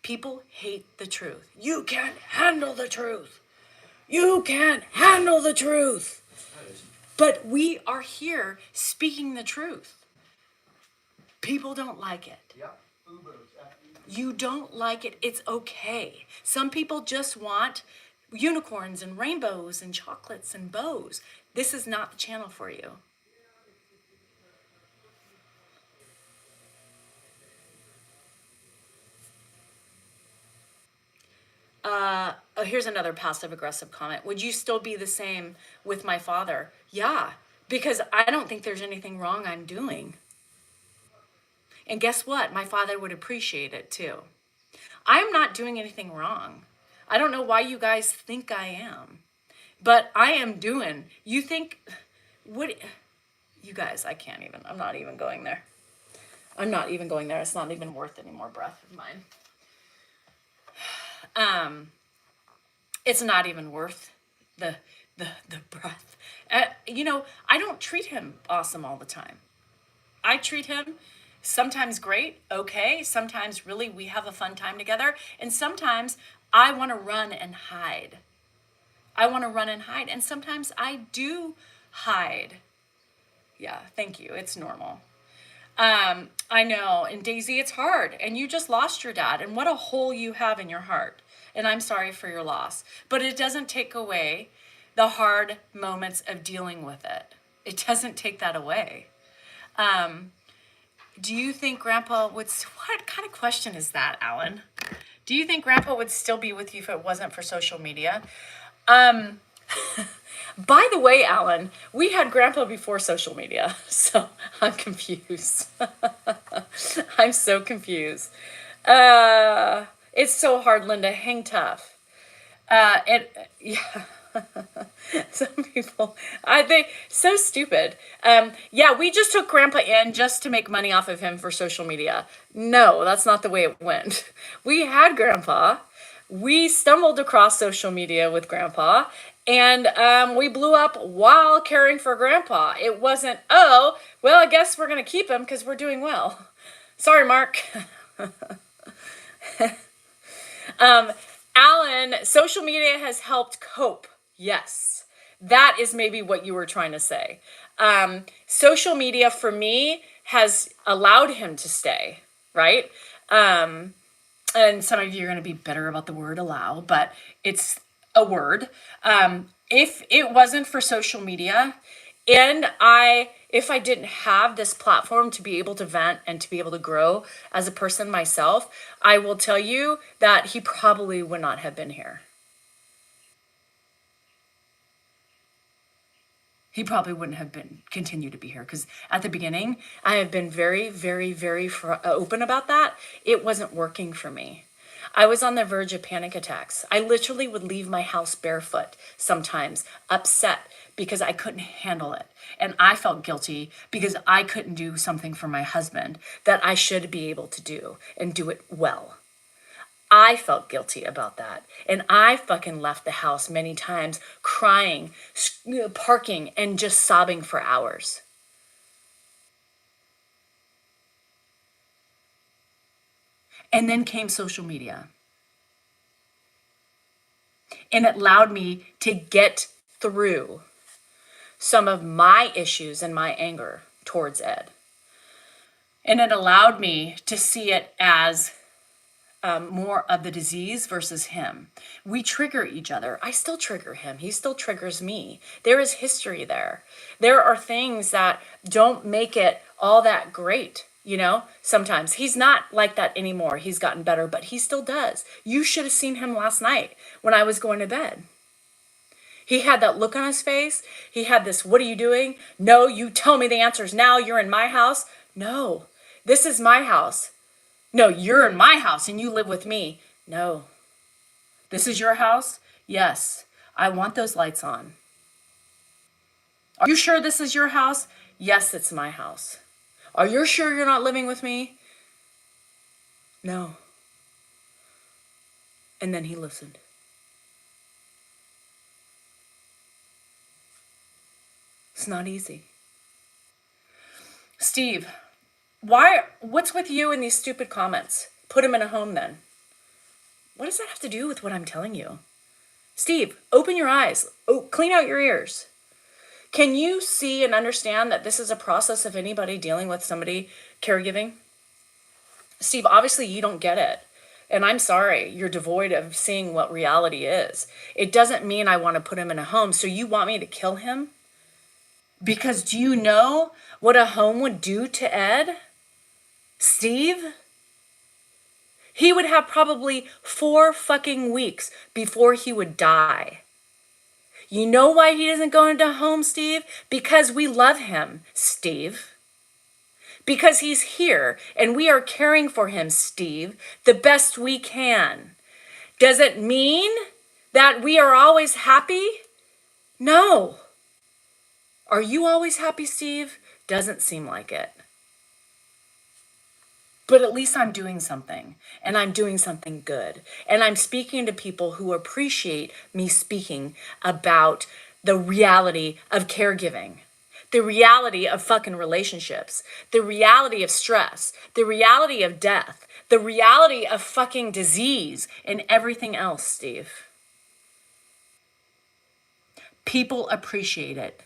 People hate the truth. You can't handle the truth. You can't handle the truth. But we are here speaking the truth. People don't like it. You don't like it, it's okay. Some people just want unicorns and rainbows and chocolates and bows. This is not the channel for you. Oh, here's another passive aggressive comment. Would you still be the same with my father? Yeah, because I don't think there's anything wrong I'm doing. And guess what? My father would appreciate it too. I'm not doing anything wrong. I don't know why you guys think I am, but I am doing. You think, what, you guys, I can't even, I'm not even going there. I'm not even going there. It's not even worth any more breath of mine. It's not even worth the breath. I don't treat him awesome all the time. I treat him sometimes great, okay. Sometimes really we have a fun time together. And sometimes I want to run and hide. And sometimes I do hide. Yeah, thank you. It's normal. I know. And Daisy, it's hard. And you just lost your dad. And what a hole you have in your heart. And I'm sorry for your loss. But it doesn't take away the hard moments of dealing with it. It doesn't take that away. Do you think Grandpa would... What kind of question is that, Alan? Do you think Grandpa would still be with you if it wasn't for social media? By the way, Alan, we had Grandpa before social media, so I'm confused. I'm so confused. It's so hard, Linda. Hang tough. Yeah. Some people, I think, so stupid. Yeah, we just took Grandpa in just to make money off of him for social media. No, that's not the way it went. We had Grandpa. We stumbled across social media with Grandpa, and we blew up while caring for Grandpa. It wasn't, oh, well, I guess we're going to keep him because we're doing well. Sorry, Mark. Alan, social media has helped cope. Yes, that is maybe what you were trying to say. Social media for me has allowed him to stay, right? And some of you are going to be bitter about the word allow, but it's a word. If it wasn't for social media, and if I didn't have this platform to be able to vent and to be able to grow as a person myself, I will tell you that he probably would not have been here. He probably wouldn't have continued to be here because at the beginning, I have been very, very, very open about that. It wasn't working for me. I was on the verge of panic attacks. I literally would leave my house barefoot sometimes, upset because I couldn't handle it. And I felt guilty because I couldn't do something for my husband that I should be able to do and do it well. I felt guilty about that. And I fucking left the house many times crying, parking, and just sobbing for hours. And then came social media. And it allowed me to get through some of my issues and my anger towards Ed. And it allowed me to see it as more of the disease versus him. We trigger each other. I still trigger him. He still triggers me. There is history there. There are things that don't make it all that great. Sometimes he's not like that anymore. He's gotten better, but he still does. You should have seen him last night when I was going to bed. He had that look on his face. He had this, what are you doing? No, you tell me the answers now. You're in my house. No, this is my house. No, you're in my house and you live with me. No. This is your house? Yes. I want those lights on. Are you sure this is your house? Yes, it's my house. Are you sure you're not living with me? No. And then he listened. It's not easy. Steve, what's with you and these stupid comments? Put him in a home then. What does that have to do with what I'm telling you? Steve, open your eyes. Oh, clean out your ears. Can you see and understand that this is a process of anybody dealing with somebody caregiving? Steve, obviously you don't get it. And I'm sorry, you're devoid of seeing what reality is. It doesn't mean I want to put him in a home. So you want me to kill him? Because do you know what a home would do to Ed? Steve? He would have probably 4 fucking weeks before he would die. You know why he doesn't go into a home, Steve? Because we love him, Steve. Because he's here and we are caring for him, Steve, the best we can. Does it mean that we are always happy? No. Are you always happy, Steve? Doesn't seem like it. But at least I'm doing something, and I'm doing something good. And I'm speaking to people who appreciate me speaking about the reality of caregiving, the reality of fucking relationships, the reality of stress, the reality of death, the reality of fucking disease, and everything else, Steve. People appreciate it.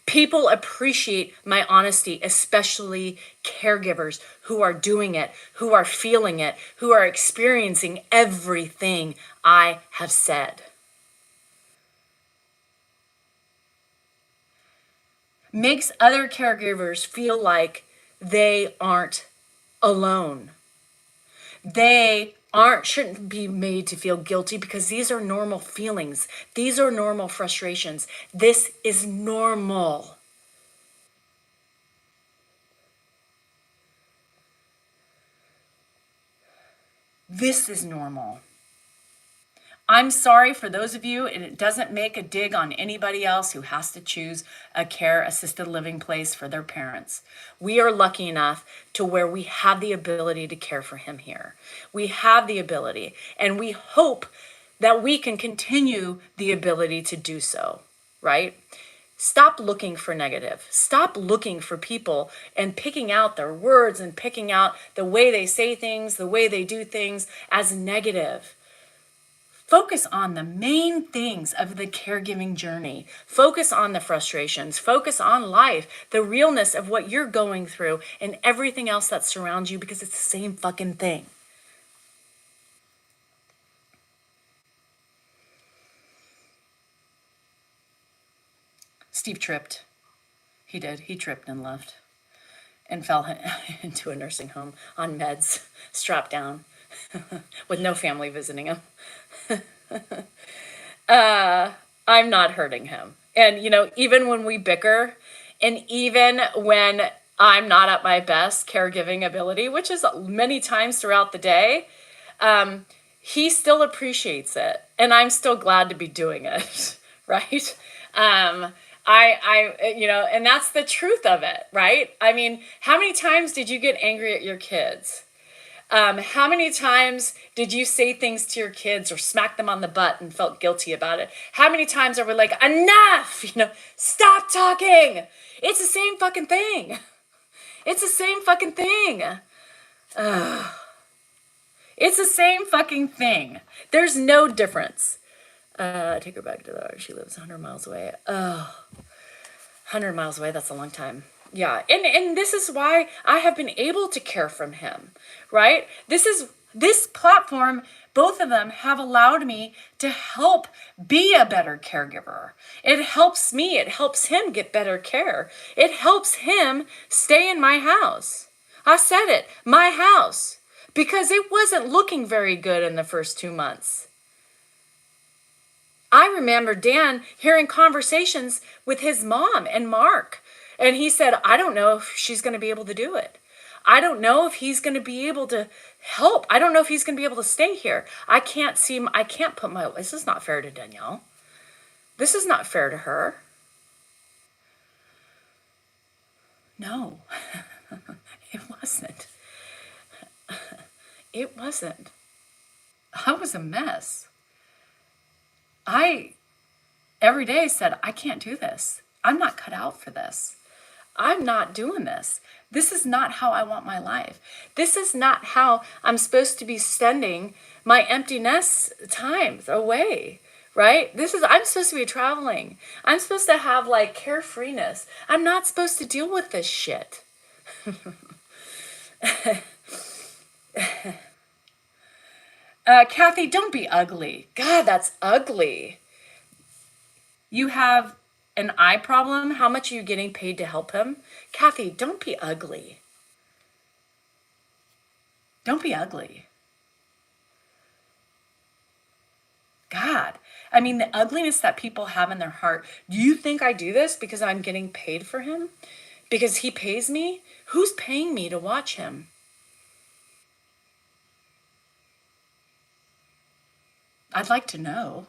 People appreciate my honesty, especially caregivers who are doing it, who are feeling it, who are experiencing everything I have said. Makes other caregivers feel like they aren't alone. They shouldn't be made to feel guilty because these are normal feelings. These are normal frustrations. This is normal. This is normal. I'm sorry for those of you, and it doesn't make a dig on anybody else who has to choose a care assisted living place for their parents. We are lucky enough to where we have the ability to care for him here. We have the ability, and we hope that we can continue the ability to do so, right? Stop looking for negative. Stop looking for people and picking out their words and picking out the way they say things, the way they do things as negative. Focus on the main things of the caregiving journey. Focus on the frustrations. Focus on life, the realness of what you're going through, and everything else that surrounds you because it's the same fucking thing. Steve tripped. He did. He tripped and left and fell into a nursing home on meds, strapped down, with no family visiting him. I'm not hurting him. And, even when we bicker, and even when I'm not at my best caregiving ability, which is many times throughout the day, he still appreciates it. And I'm still glad to be doing it, right? And that's the truth of it, right? I mean, how many times did you get angry at your kids? How many times did you say things to your kids or smack them on the butt and felt guilty about it? How many times are we like, enough, stop talking. It's the same fucking thing. It's the same fucking thing. It's the same fucking thing. There's no difference. Take her back to the she lives 100 miles away. 100 miles away, that's a long time. Yeah, and this is why I have been able to care from him, right? This platform, both of them have allowed me to help be a better caregiver. It helps me, it helps him get better care. It helps him stay in my house. I said it, my house, because it wasn't looking very good in the first 2 months. I remember Dan hearing conversations with his mom and Mark. And he said, I don't know if she's going to be able to do it. I don't know if he's going to be able to help. I don't know if he's going to be able to stay here. I can't put this is not fair to Danielle. This is not fair to her. No, it wasn't. It wasn't. I was a mess. I every day said, I can't do this. I'm not cut out for this. I'm not doing this. This is not how I want my life. This is not how I'm supposed to be spending my emptiness times away, right? I'm supposed to be traveling. I'm supposed to have like carefreeness. I'm not supposed to deal with this shit. Kathy, don't be ugly. God, that's ugly. You have an eye problem? How much are you getting paid to help him? Kathy, don't be ugly. Don't be ugly. God, I mean, the ugliness that people have in their heart. Do you think I do this because I'm getting paid for him? Because he pays me? Who's paying me to watch him? I'd like to know.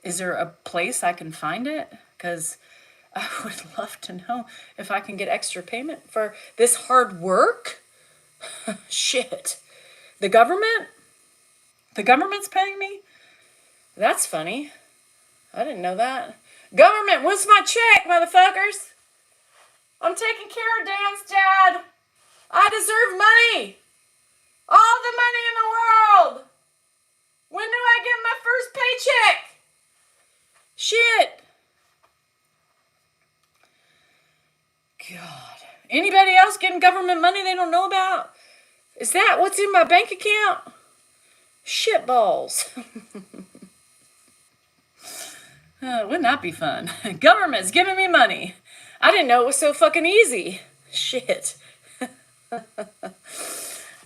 Is there a place I can find it? Because I would love to know if I can get extra payment for this hard work. Shit. The government? The government's paying me? That's funny. I didn't know that. Government, what's my check, motherfuckers? I'm taking care of Dan's dad. I deserve money. All the money in the world. When do I get my first paycheck? Shit. God. Anybody else getting government money they don't know about? Is that what's in my bank account? Shit balls. Wouldn't that be fun? Government's giving me money. I didn't know it was so fucking easy. Shit.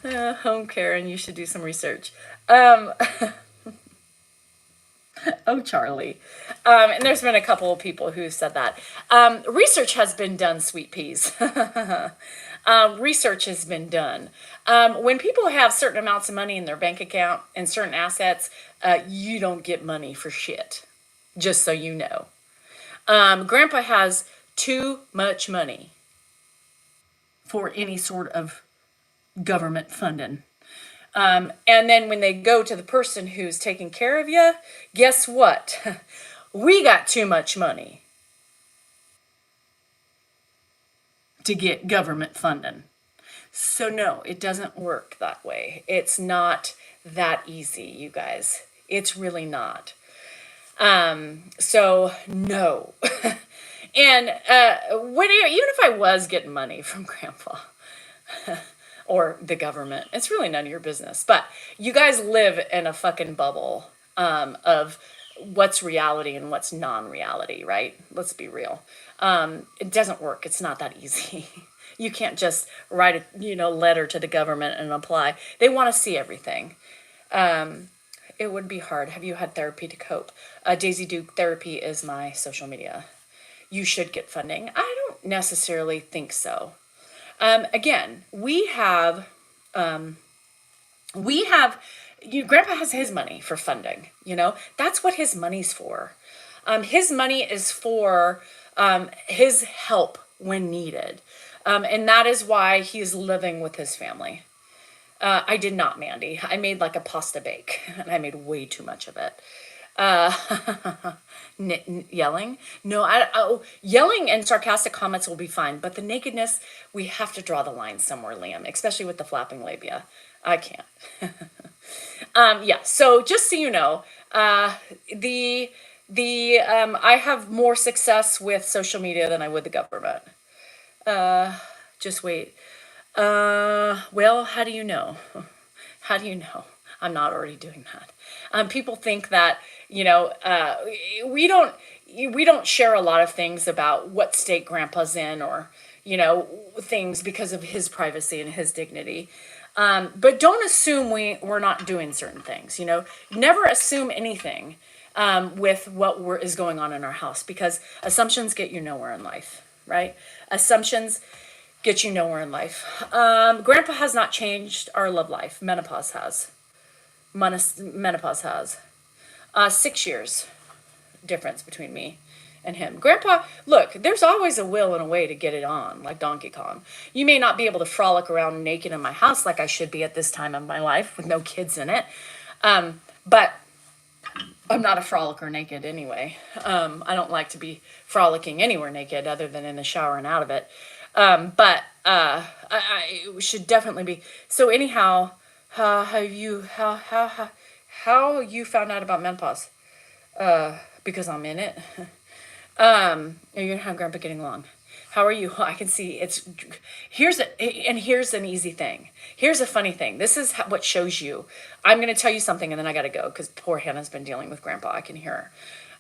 Home care, and you should do some research. Oh, Charlie. And there's been a couple of people who said that. Research has been done, sweet peas. Research has been done. When people have certain amounts of money in their bank account and certain assets, you don't get money for shit. Just so you know. Grandpa has too much money for any sort of government funding. And then when they go to the person who's taking care of you, guess what? We got too much money to get government funding. So no, it doesn't work that way. It's not that easy, you guys. It's really not. So no. And even if I was getting money from Grandpa, or the government, it's really none of your business. But you guys live in a fucking bubble of what's reality and what's non-reality, right? Let's be real. It doesn't work. It's not that easy. You can't just write a letter to the government and apply. They want to see everything. It would be hard. Have you had therapy to cope? Daisy Duke Therapy is my social media. You should get funding. I don't necessarily think so. Again, we have, Grandpa has his money for funding, that's what his money's for. His money is for, his help when needed. And that is why he's living with his family. I did not, Mandy. I made like a pasta bake and I made way too much of it. Yelling? No, yelling and sarcastic comments will be fine, but the nakedness, we have to draw the line somewhere, Liam, especially with the flapping labia. I can't. Yeah, so just so you know, I have more success with social media than I would the government. Just wait. Well, how do you know? How do you know I'm not already doing that? People think that, we don't share a lot of things about what state Grandpa's in or, things because of his privacy and his dignity. But don't assume we're not doing certain things, never assume anything, with what is going on in our house, because assumptions get you nowhere in life, right? Assumptions get you nowhere in life. Grandpa has not changed our love life. Menopause has. Menopause has. 6 years difference between me and him. Grandpa, look, there's always a will and a way to get it on, like Donkey Kong. You may not be able to frolic around naked in my house like I should be at this time of my life with no kids in it. But I'm not a frolicker naked anyway. I don't like to be frolicking anywhere naked other than in the shower and out of it. I should definitely be. So anyhow, how you found out about menopause? Because I'm in it. You're gonna have Grandpa getting along. How are you? I can see here's an easy thing. Here's a funny thing. This is what shows you. I'm gonna tell you something and then I gotta go because poor Hannah's been dealing with Grandpa. I can hear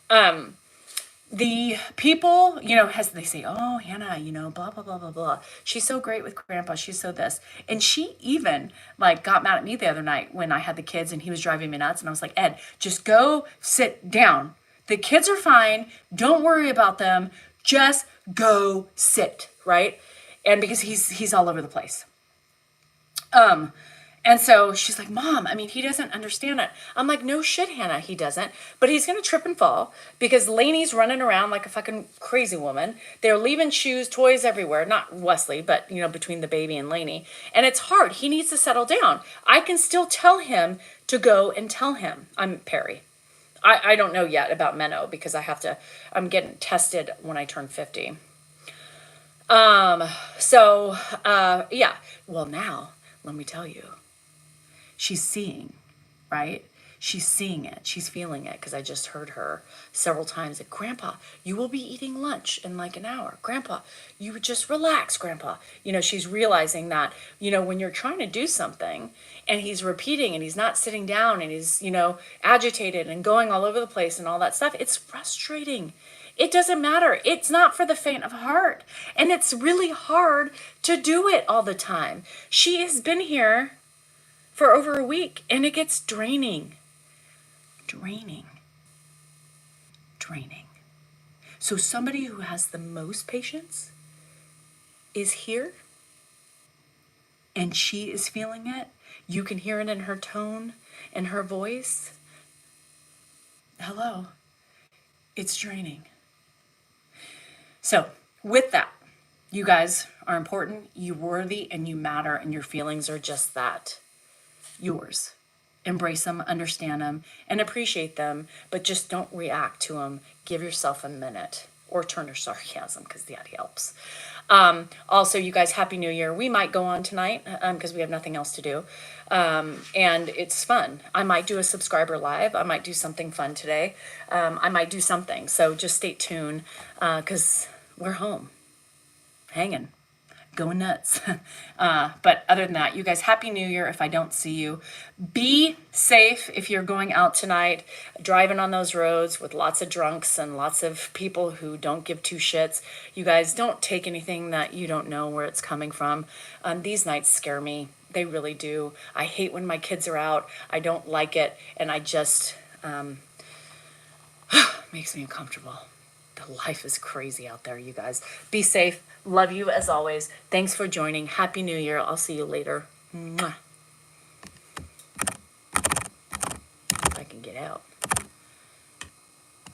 her. The people, as they say, oh, Hannah, blah, blah, blah, blah, blah. She's so great with Grandpa. She's so this. And she even got mad at me the other night when I had the kids and he was driving me nuts. And I was like, Ed, just go sit down. The kids are fine. Don't worry about them. Just go sit, right? And because he's all over the place. And so she's like, Mom, he doesn't understand it. I'm like, no shit, Hannah, he doesn't. But he's going to trip and fall because Lainey's running around like a fucking crazy woman. They're leaving shoes, toys everywhere. Not Wesley, but, between the baby and Lainey. And it's hard. He needs to settle down. I can still tell him to go and tell him. I'm Perry. I don't know yet about Menno because I'm getting tested when I turn 50. Yeah. Well, now, let me tell you. She's seeing, right? She's seeing it. She's feeling it because I just heard her several times like, Grandpa, you will be eating lunch in like an hour. Grandpa, you would just relax, Grandpa. She's realizing that, when you're trying to do something and he's repeating and he's not sitting down and he's, agitated and going all over the place and all that stuff, it's frustrating. It doesn't matter. It's not for the faint of heart. And it's really hard to do it all the time. She has been here for over a week, and it gets draining. So somebody who has the most patience is here, and she is feeling it. You can hear it in her tone and her voice. Hello. It's draining. So with that, you guys are important, you're worthy, and you matter, and your feelings are just that. Yours. Embrace them, understand them, and appreciate them, but just don't react to them. Give yourself a minute or turn your sarcasm because that helps. Also, you guys, Happy New Year. We might go on tonight because we have nothing else to do. And it's fun. I might do a subscriber live. I might do something fun today. I might do something. So just stay tuned because we're home, hanging. Going nuts. But other than that, you guys, Happy New Year if I don't see you. Be safe if you're going out tonight, driving on those roads with lots of drunks and lots of people who don't give two shits. You guys, don't take anything that you don't know where it's coming from. These nights scare me. They really do. I hate when my kids are out. I don't like it. And I just, makes me uncomfortable. The life is crazy out there, you guys. Be safe. Love you as always. Thanks for joining. Happy New Year. I'll see you later. Mwah. If I can get out.